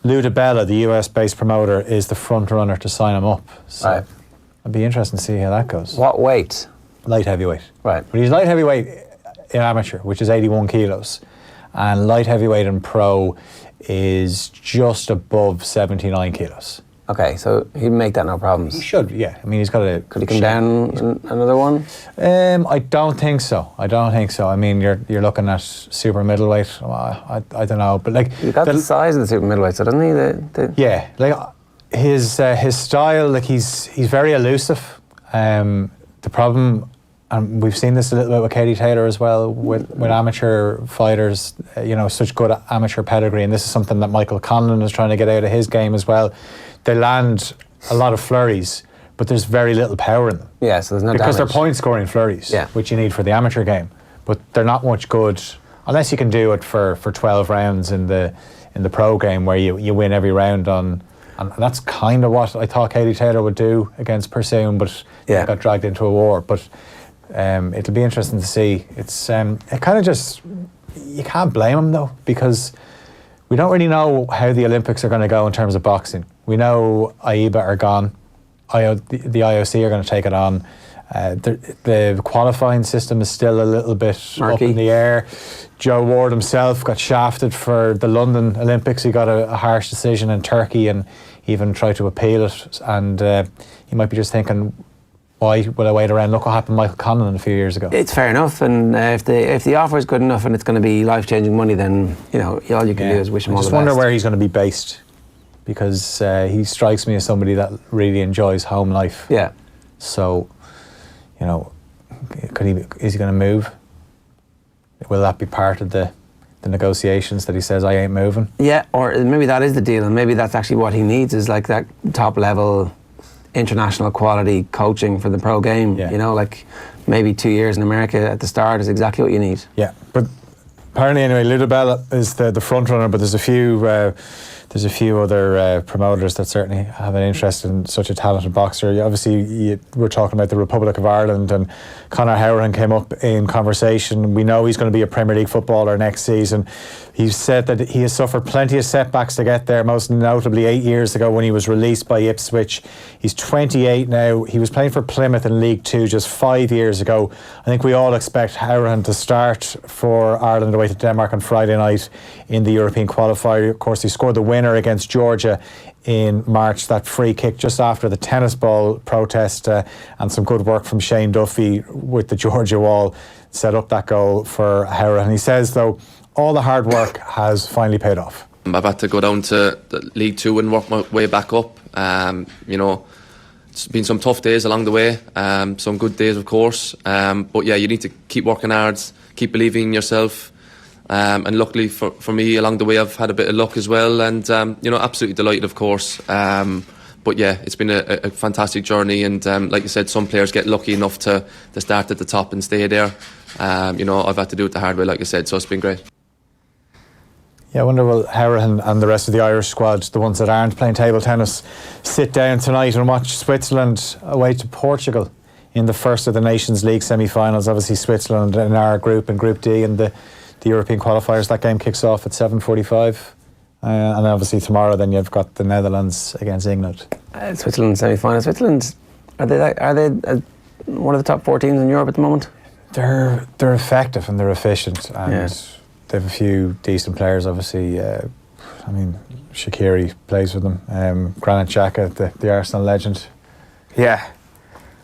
Lou DiBella, the US-based promoter, is the front runner to sign him up. So right. It'll be interesting to see how that goes. What weight? Light heavyweight. Right. But he's light heavyweight in amateur, which is 81 kilos. And light heavyweight in pro is just above 79 kilos. Okay, so he'd make that no problems. He should, yeah. I mean, he's got a... Could he come down another one? I don't think so. I mean, you're looking at super middleweight. I don't know, but like... He's got the size of the super middleweight, so doesn't he? Yeah, like his style, like he's very elusive. The problem, and we've seen this a little bit with Katie Taylor as well, with amateur fighters, you know, such good amateur pedigree, and this is something that Michael Quinlan is trying to get out of his game as well. They land a lot of flurries, but there's very little power in them. Yeah, so there's no because damage. they're point scoring flurries, yeah, which you need for the amateur game, but they're not much good unless you can do it for 12 rounds in the pro game where you win every round on. And that's kind of what I thought Katie Taylor would do against Pursoon, but got dragged into a war. But It'll be interesting to see. It's it kind of just, you can't blame him though, because we don't really know how the Olympics are going to go in terms of boxing. We know AIBA are gone. The IOC are going to take it on. The qualifying system is still a little bit murky, up in the air. Joe Ward himself got shafted for the London Olympics. He got a harsh decision in Turkey and even tried to appeal it. And he might be just thinking, why would I wait around? Look what happened to Michael Conlon a few years ago. It's fair enough, and if the offer is good enough and it's going to be life-changing money, then all you can do is wish him all the best. I just wonder where he's going to be based, because he strikes me as somebody that really enjoys home life. Yeah. So, is he going to move? Will that be part of the negotiations that he says, I ain't moving? Yeah, or maybe that is the deal, and maybe that's actually what he needs, is like that top level international quality coaching for the pro game. Like maybe 2 years in America at the start is exactly what you need. Yeah, but apparently anyway, Ludabella is the front runner, but there's a few other promoters that certainly have an interest in such a talented boxer. We're talking about the Republic of Ireland, and Conor Howran came up in conversation. We know he's going to be a Premier League footballer next season. He's said that he has suffered plenty of setbacks to get there, most notably 8 years ago when he was released by Ipswich. He's 28 now. He was playing for Plymouth in League Two just 5 years ago. I think we all expect Howran to start for Ireland away to Denmark on Friday night in the European qualifier. Of course, he scored the winner against Georgia in March, that free kick just after the tennis ball protest, and some good work from Shane Duffy with the Georgia wall set up that goal for Howran. And he says, though, all the hard work has finally paid off. I've had to go down to League Two and work my way back up. It's been some tough days along the way, some good days, of course. But yeah, you need to keep working hard, keep believing in yourself. And luckily for me, along the way, I've had a bit of luck as well. And, absolutely delighted, of course. But yeah, it's been a fantastic journey. And like you said, some players get lucky enough to start at the top and stay there. I've had to do it the hard way, like I said, so it's been great. Yeah, I wonder will Howran and the rest of the Irish squad, the ones that aren't playing table tennis, sit down tonight and watch Switzerland away to Portugal in the first of the Nations League semi-finals. Obviously Switzerland in our group, in Group D, and the European qualifiers. That game kicks off at 7:45. And obviously tomorrow then you've got the Netherlands against England. Switzerland semi-final. Switzerland, are they one of the top 4 teams in Europe at the moment? They're effective and they're efficient, and they have a few decent players. Obviously, Shaqiri plays with them. Granit Xhaka, the Arsenal legend. Yeah.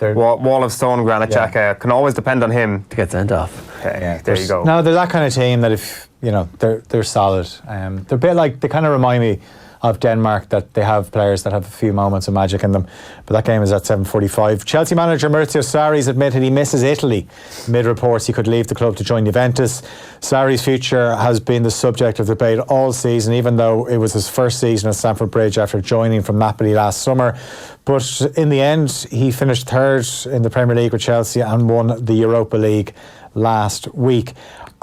Wall of stone, Granit Xhaka. Can always depend on him to get sent off. There you go. No, they're that kind of team that if they're solid. They're a bit like, they kind of remind me of Denmark, that they have players that have a few moments of magic in them. But that game is at 7:45. Chelsea manager Maurizio Sarri's admitted he misses Italy. Amid reports he could leave the club to join Juventus. Sarri's future has been the subject of debate all season, even though it was his first season at Stamford Bridge after joining from Napoli last summer. But in the end, he finished third in the Premier League with Chelsea and won the Europa League last week.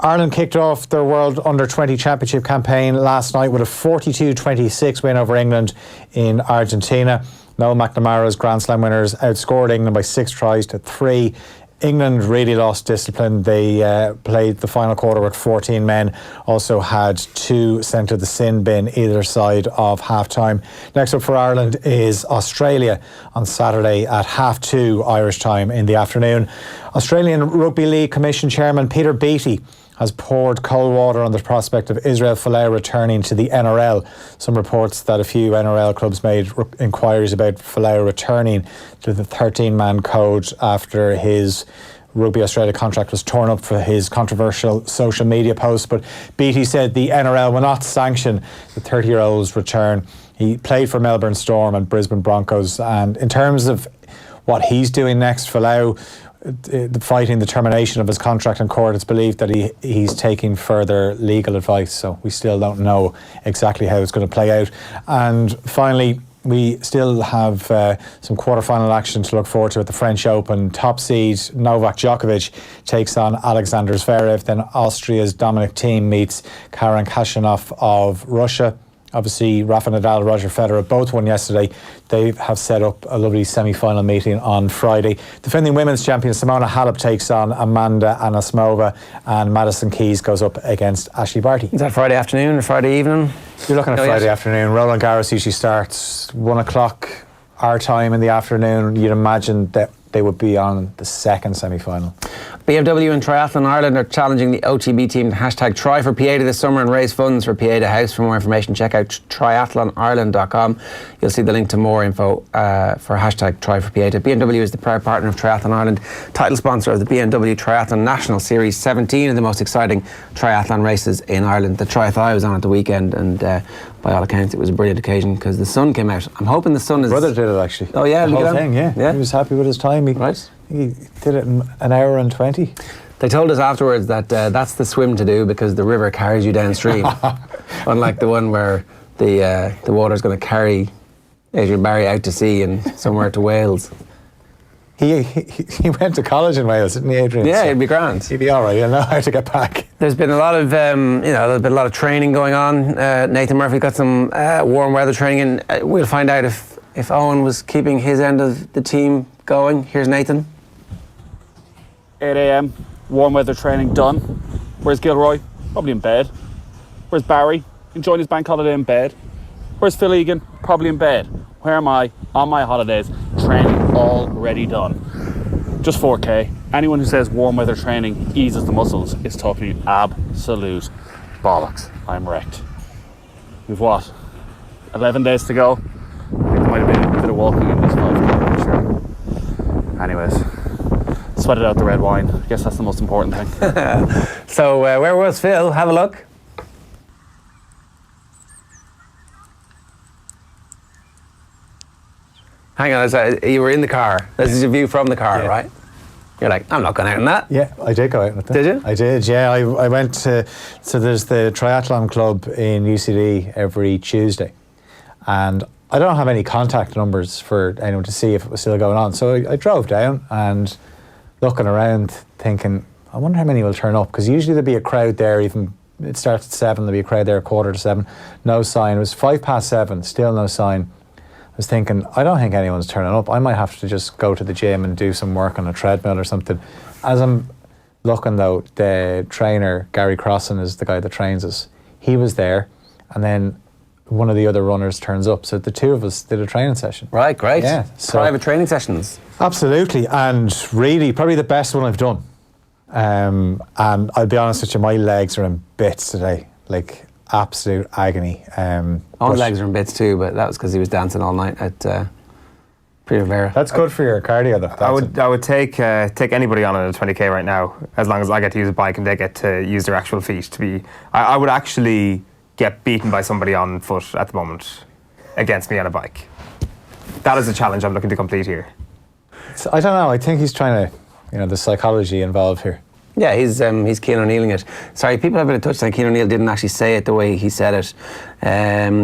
Ireland kicked off their World Under-20 Championship campaign last night with a 42-26 win over England in Argentina. Noel McNamara's Grand Slam winners outscored England by 6 tries to 3. England really lost discipline. They played the final quarter with 14 men, also had 2 sent to the sin bin either side of half-time. Next up for Ireland is Australia on Saturday at 2:30 Irish time in the afternoon. Australian Rugby League Commission Chairman Peter Beattie has poured cold water on the prospect of Israel Folau returning to the NRL. Some reports that a few NRL clubs made inquiries about Folau returning to the 13-man code after his Rugby Australia contract was torn up for his controversial social media post. But Beattie said the NRL will not sanction the 30-year-old's return. He played for Melbourne Storm and Brisbane Broncos. And in terms of what he's doing next, Folau, fighting the termination of his contract in court, it's believed that he's taking further legal advice, so we still don't know exactly how it's going to play out. And finally, we still have some quarter-final action to look forward to at the French Open. Top seed Novak Djokovic takes on Alexander Zverev. Then Austria's Dominic Thiem meets Karen Khachanov of Russia. Obviously, Rafa Nadal, Roger Federer both won yesterday. They have set up a lovely semi-final meeting on Friday. Defending women's champion Simona Halep takes on Amanda Anisimova, and Madison Keys goes up against Ashley Barty. Is that Friday afternoon or Friday evening? You're looking at Friday afternoon. Roland Garros usually starts 1 o'clock our time in the afternoon. You'd imagine that they would be on the second semi-final. BMW and Triathlon Ireland are challenging the OTB team to hashtag Try for Pieta this summer and raise funds for Pieta House. For more information, check out triathlonireland.com. You'll see the link to more info for hashtag Try for Pieta. BMW is the proud partner of Triathlon Ireland, title sponsor of the BMW Triathlon National Series 17 and the most exciting triathlon races in Ireland. The Triathlon was on at the weekend, and by all accounts it was a brilliant occasion because the sun came out. I'm hoping the sun is... Brother did it actually. Oh yeah, the whole thing, yeah. He was happy with his time. He did it in an hour and 20. They told us afterwards that that's the swim to do because the river carries you downstream. Unlike the one where the water's going to carry Adrian Barry out to sea and somewhere to Wales. He went to college in Wales, didn't he, Adrian? Yeah, he'd be grand. He'd be all right. He'll know how to get back. There's been a lot of there's been a lot of training going on. Nathan Murphy got some warm weather training, and we'll find out if Eoin was keeping his end of the team going. Here's Nathan. 8 a.m. warm weather training done. Where's Gilroy? Probably in bed. Where's Barry? Enjoying his bank holiday in bed. Where's Phil Egan? Probably in bed. Where am I? On my holidays. Training already done. Just 4K. Anyone who says warm weather training eases the muscles is talking absolute bollocks. I'm wrecked. We've what? 11 days to go. I think there might have been a bit of walking in this 5K, sure. Anyways. Sweated out the red wine. I guess that's the most important thing. So where was Phil? Have a look. Hang on, you were in the car. This is your view from the car, right? You're like, I'm not going out in that. Yeah, I did go out with them. Did you? I did, yeah. I went to, so there's the triathlon club in UCD every Tuesday. And I don't have any contact numbers for anyone to see if it was still going on. So I drove down and looking around thinking, I wonder how many will turn up, because usually there'd be a crowd there. Even it starts at 7, there'd be a crowd there 7:15. No sign. It was 7:05, still no sign. I was thinking, I don't think anyone's turning up. I might have to just go to the gym and do some work on a treadmill or something. As I'm looking though, the trainer, Gary Crossan, is the guy that trains us. He was there, and then one of the other runners turns up. So the two of us did a training session. Right, great. Yeah. So private training sessions. Absolutely, and really probably the best one I've done. And I'll be honest with you, my legs are in bits today, like absolute agony. Owen's legs are in bits too, but that was because he was dancing all night at Primavera. That's good for your cardio though. I would take anybody on a 20k right now, as long as I get to use a bike and they get to use their actual feet. I would actually get beaten by somebody on foot at the moment against me on a bike. That is a challenge I'm looking to complete here. I don't know. I think he's trying to, the psychology involved here. Yeah, he's Cian O'Neilling it. Sorry, people have been in touch saying Cian O'Neill didn't actually say it the way he said it.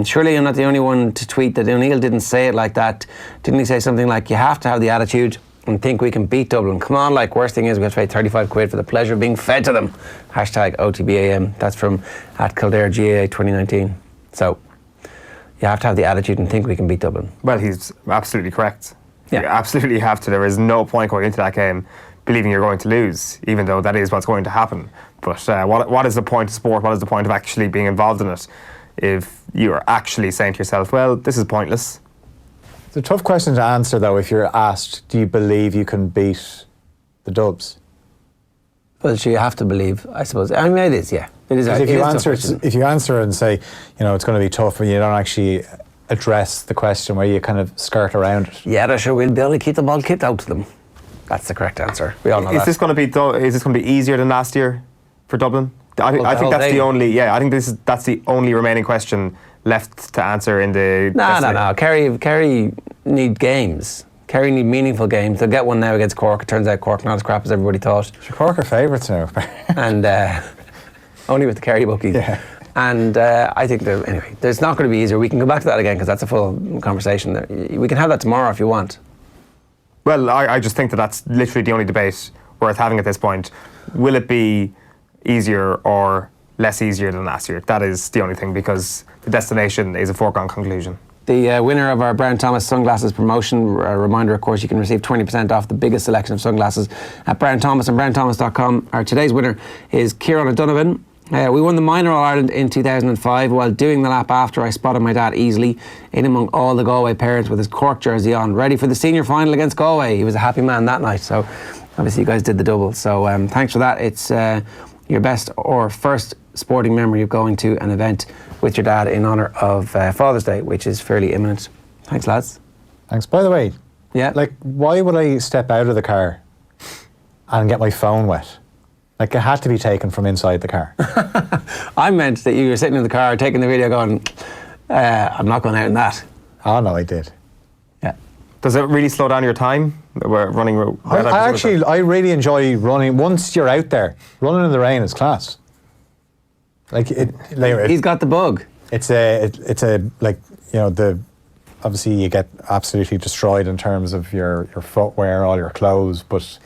Surely I'm not the only one to tweet that O'Neill didn't say it like that. Didn't he say something like, you have to have the attitude and think we can beat Dublin? Come on, worst thing is we have to pay 35 quid for the pleasure of being fed to them. Hashtag OTB AM. That's from @KildareGAA 2019. So, you have to have the attitude and think we can beat Dublin. Well, he's absolutely correct. Yeah. You absolutely have to. There is no point going into that game believing you're going to lose, even though that is what's going to happen. But what is the point of sport? What is the point of actually being involved in it if you're actually saying to yourself, well, this is pointless? It's a tough question to answer, though, if you're asked, do you believe you can beat the Dubs? Well, you have to believe, I suppose. I mean, it is, yeah. It is. If you answer and say, it's going to be tough, and you don't actually address the question where you kind of skirt around it. Yeah, sure, we'll be able to keep the ball kicked out to them. That's the correct answer. We all know that. Is this going to be easier than last year for Dublin? I think that's the only. Yeah, I think that's the only remaining question left to answer in the. No. Kerry need games. Kerry need meaningful games. They'll get one now against Cork. It turns out Cork not as crap as everybody thought. Cork are favourites now. And only with the Kerry bookies. Yeah. And I think that anyway, it's not going to be easier. We can go back to that again because that's a full conversation. We can have that tomorrow if you want. Well, I just think that's literally the only debate worth having at this point. Will it be easier or less easier than last year. That is the only thing, because the destination is a foregone conclusion. The winner of our Brown Thomas sunglasses promotion, a reminder, of course, you can receive 20% off the biggest selection of sunglasses at Brown Thomas and brownthomas.com. Our today's winner is Ciarán O'Donovan. We won the Minor All-Ireland in 2005. While doing the lap after, I spotted my dad easily in among all the Galway parents with his Cork jersey on, ready for the senior final against Galway. He was a happy man that night, so obviously you guys did the double. So thanks for that. It's your best or first sporting memory of going to an event with your dad in honour of Father's Day, which is fairly imminent. Thanks, lads. Thanks. By the way, yeah, like, why would I step out of the car and get my phone wet? Like, it had to be taken from inside the car. I meant that you were sitting in the car taking the video going, I'm not going out in that. Oh, no, I did. Yeah. Does it really slow down your time? We're running. I really enjoy running. Once you're out there, running in the rain is class. Like, he's got the bug. It's a like, you know, obviously you get absolutely destroyed in terms of your footwear, all your clothes, but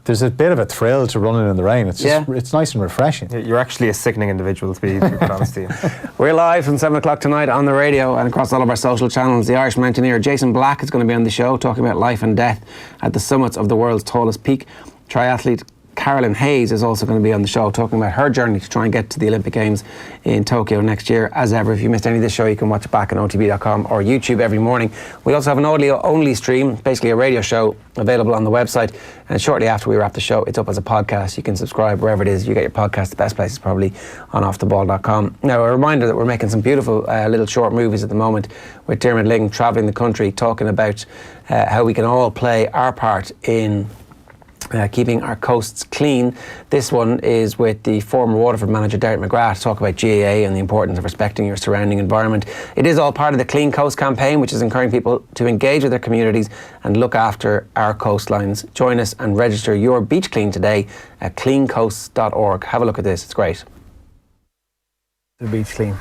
there's a bit of a thrill to running in the rain. It's just, it's nice and refreshing. You're actually a sickening individual, to be quite honest to you. We're live from 7 o'clock tonight on the radio and across all of our social channels. The Irish mountaineer Jason Black is going to be on the show talking about life and death at the summits of the world's tallest peak. Triathlete Carolyn Hayes is also going to be on the show talking about her journey to try and get to the Olympic Games in Tokyo next year. As ever, if you missed any of this show, you can watch it back on OTB.com or YouTube every morning. We also have an audio-only stream, basically a radio show, available on the website. And shortly after we wrap the show, it's up as a podcast. You can subscribe wherever it is you get your podcast. The best place is probably on offtheball.com. Now, a reminder that we're making some beautiful little short movies at the moment with Dermot Ling travelling the country, talking about how we can all play our part in keeping our coasts clean. This one is with the former Waterford manager Derek McGrath to talk about GAA and the importance of respecting your surrounding environment. It is all part of the Clean Coast campaign, which is encouraging people to engage with their communities and look after our coastlines. Join us and register your beach clean today at cleancoasts.org. Have a look at this, it's great. The beach clean.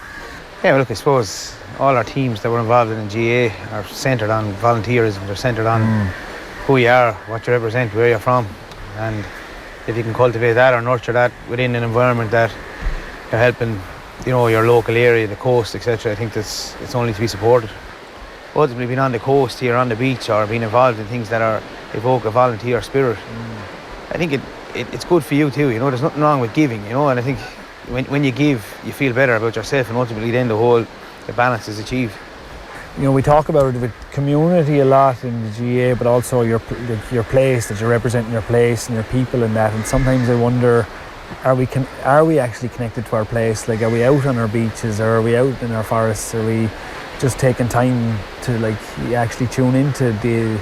Yeah, well, look, I suppose all our teams that were involved in GAA are centred on volunteerism. They're centred on who you are, what you represent, where you're from, and if you can cultivate that or nurture that within an environment that you're helping, you know, your local area, the coast, etc., I think it's only to be supported. Ultimately, being on the coast here, on the beach, or being involved in things that evoke a volunteer spirit, I think it's good for you too. You know, there's nothing wrong with giving. You know, and I think when you give, you feel better about yourself, and ultimately then the balance is achieved. You know, we talk about it with community a lot in the GAA, but also your place, that you're representing your place and your people in that. And sometimes I wonder, are we actually connected to our place? Like, are we out on our beaches, or are we out in our forests? Are we just taking time to actually tune into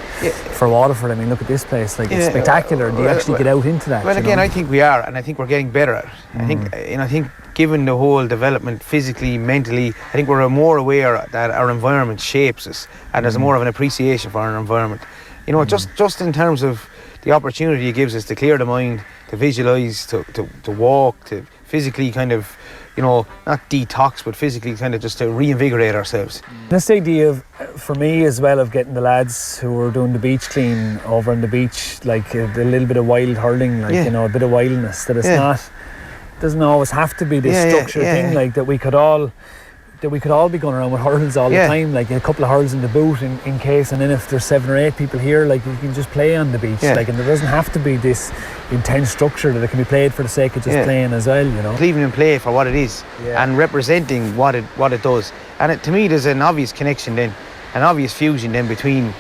for Waterford? I mean, look at this place, it's spectacular. Do you actually get out into that? Well, again, I think we are, and I think we're getting better at it. I think given the whole development physically, mentally, I think we're more aware that our environment shapes us, and there's more of an appreciation for our environment. You know, just in terms of the opportunity it gives us to clear the mind, to visualise, to walk, to physically kind of, you know, not detox, but physically kind of just to reinvigorate ourselves. This idea of, for me as well, of getting the lads who are doing the beach clean over on the beach, like a little bit of wild hurling, you know, a bit of wildness, that it's doesn't always have to be this structured thing, like that we could all be going around with hurls all the time, like a couple of hurls in the boot in case, and then if there's 7 or 8 people here, like you can just play on the beach, and there doesn't have to be this intense structure, that it can be played for the sake of just playing as well, you know. Leaving in play for what it is and representing what it does. And to me, there's an obvious connection then, an obvious fusion then between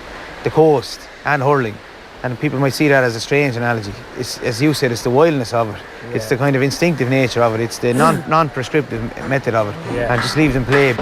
the coast and hurling. And people might see that as a strange analogy. It's, as you said, it's the wildness of it. Yeah. It's the kind of instinctive nature of it. It's the non-prescriptive method of it. Yeah. And just leave them play.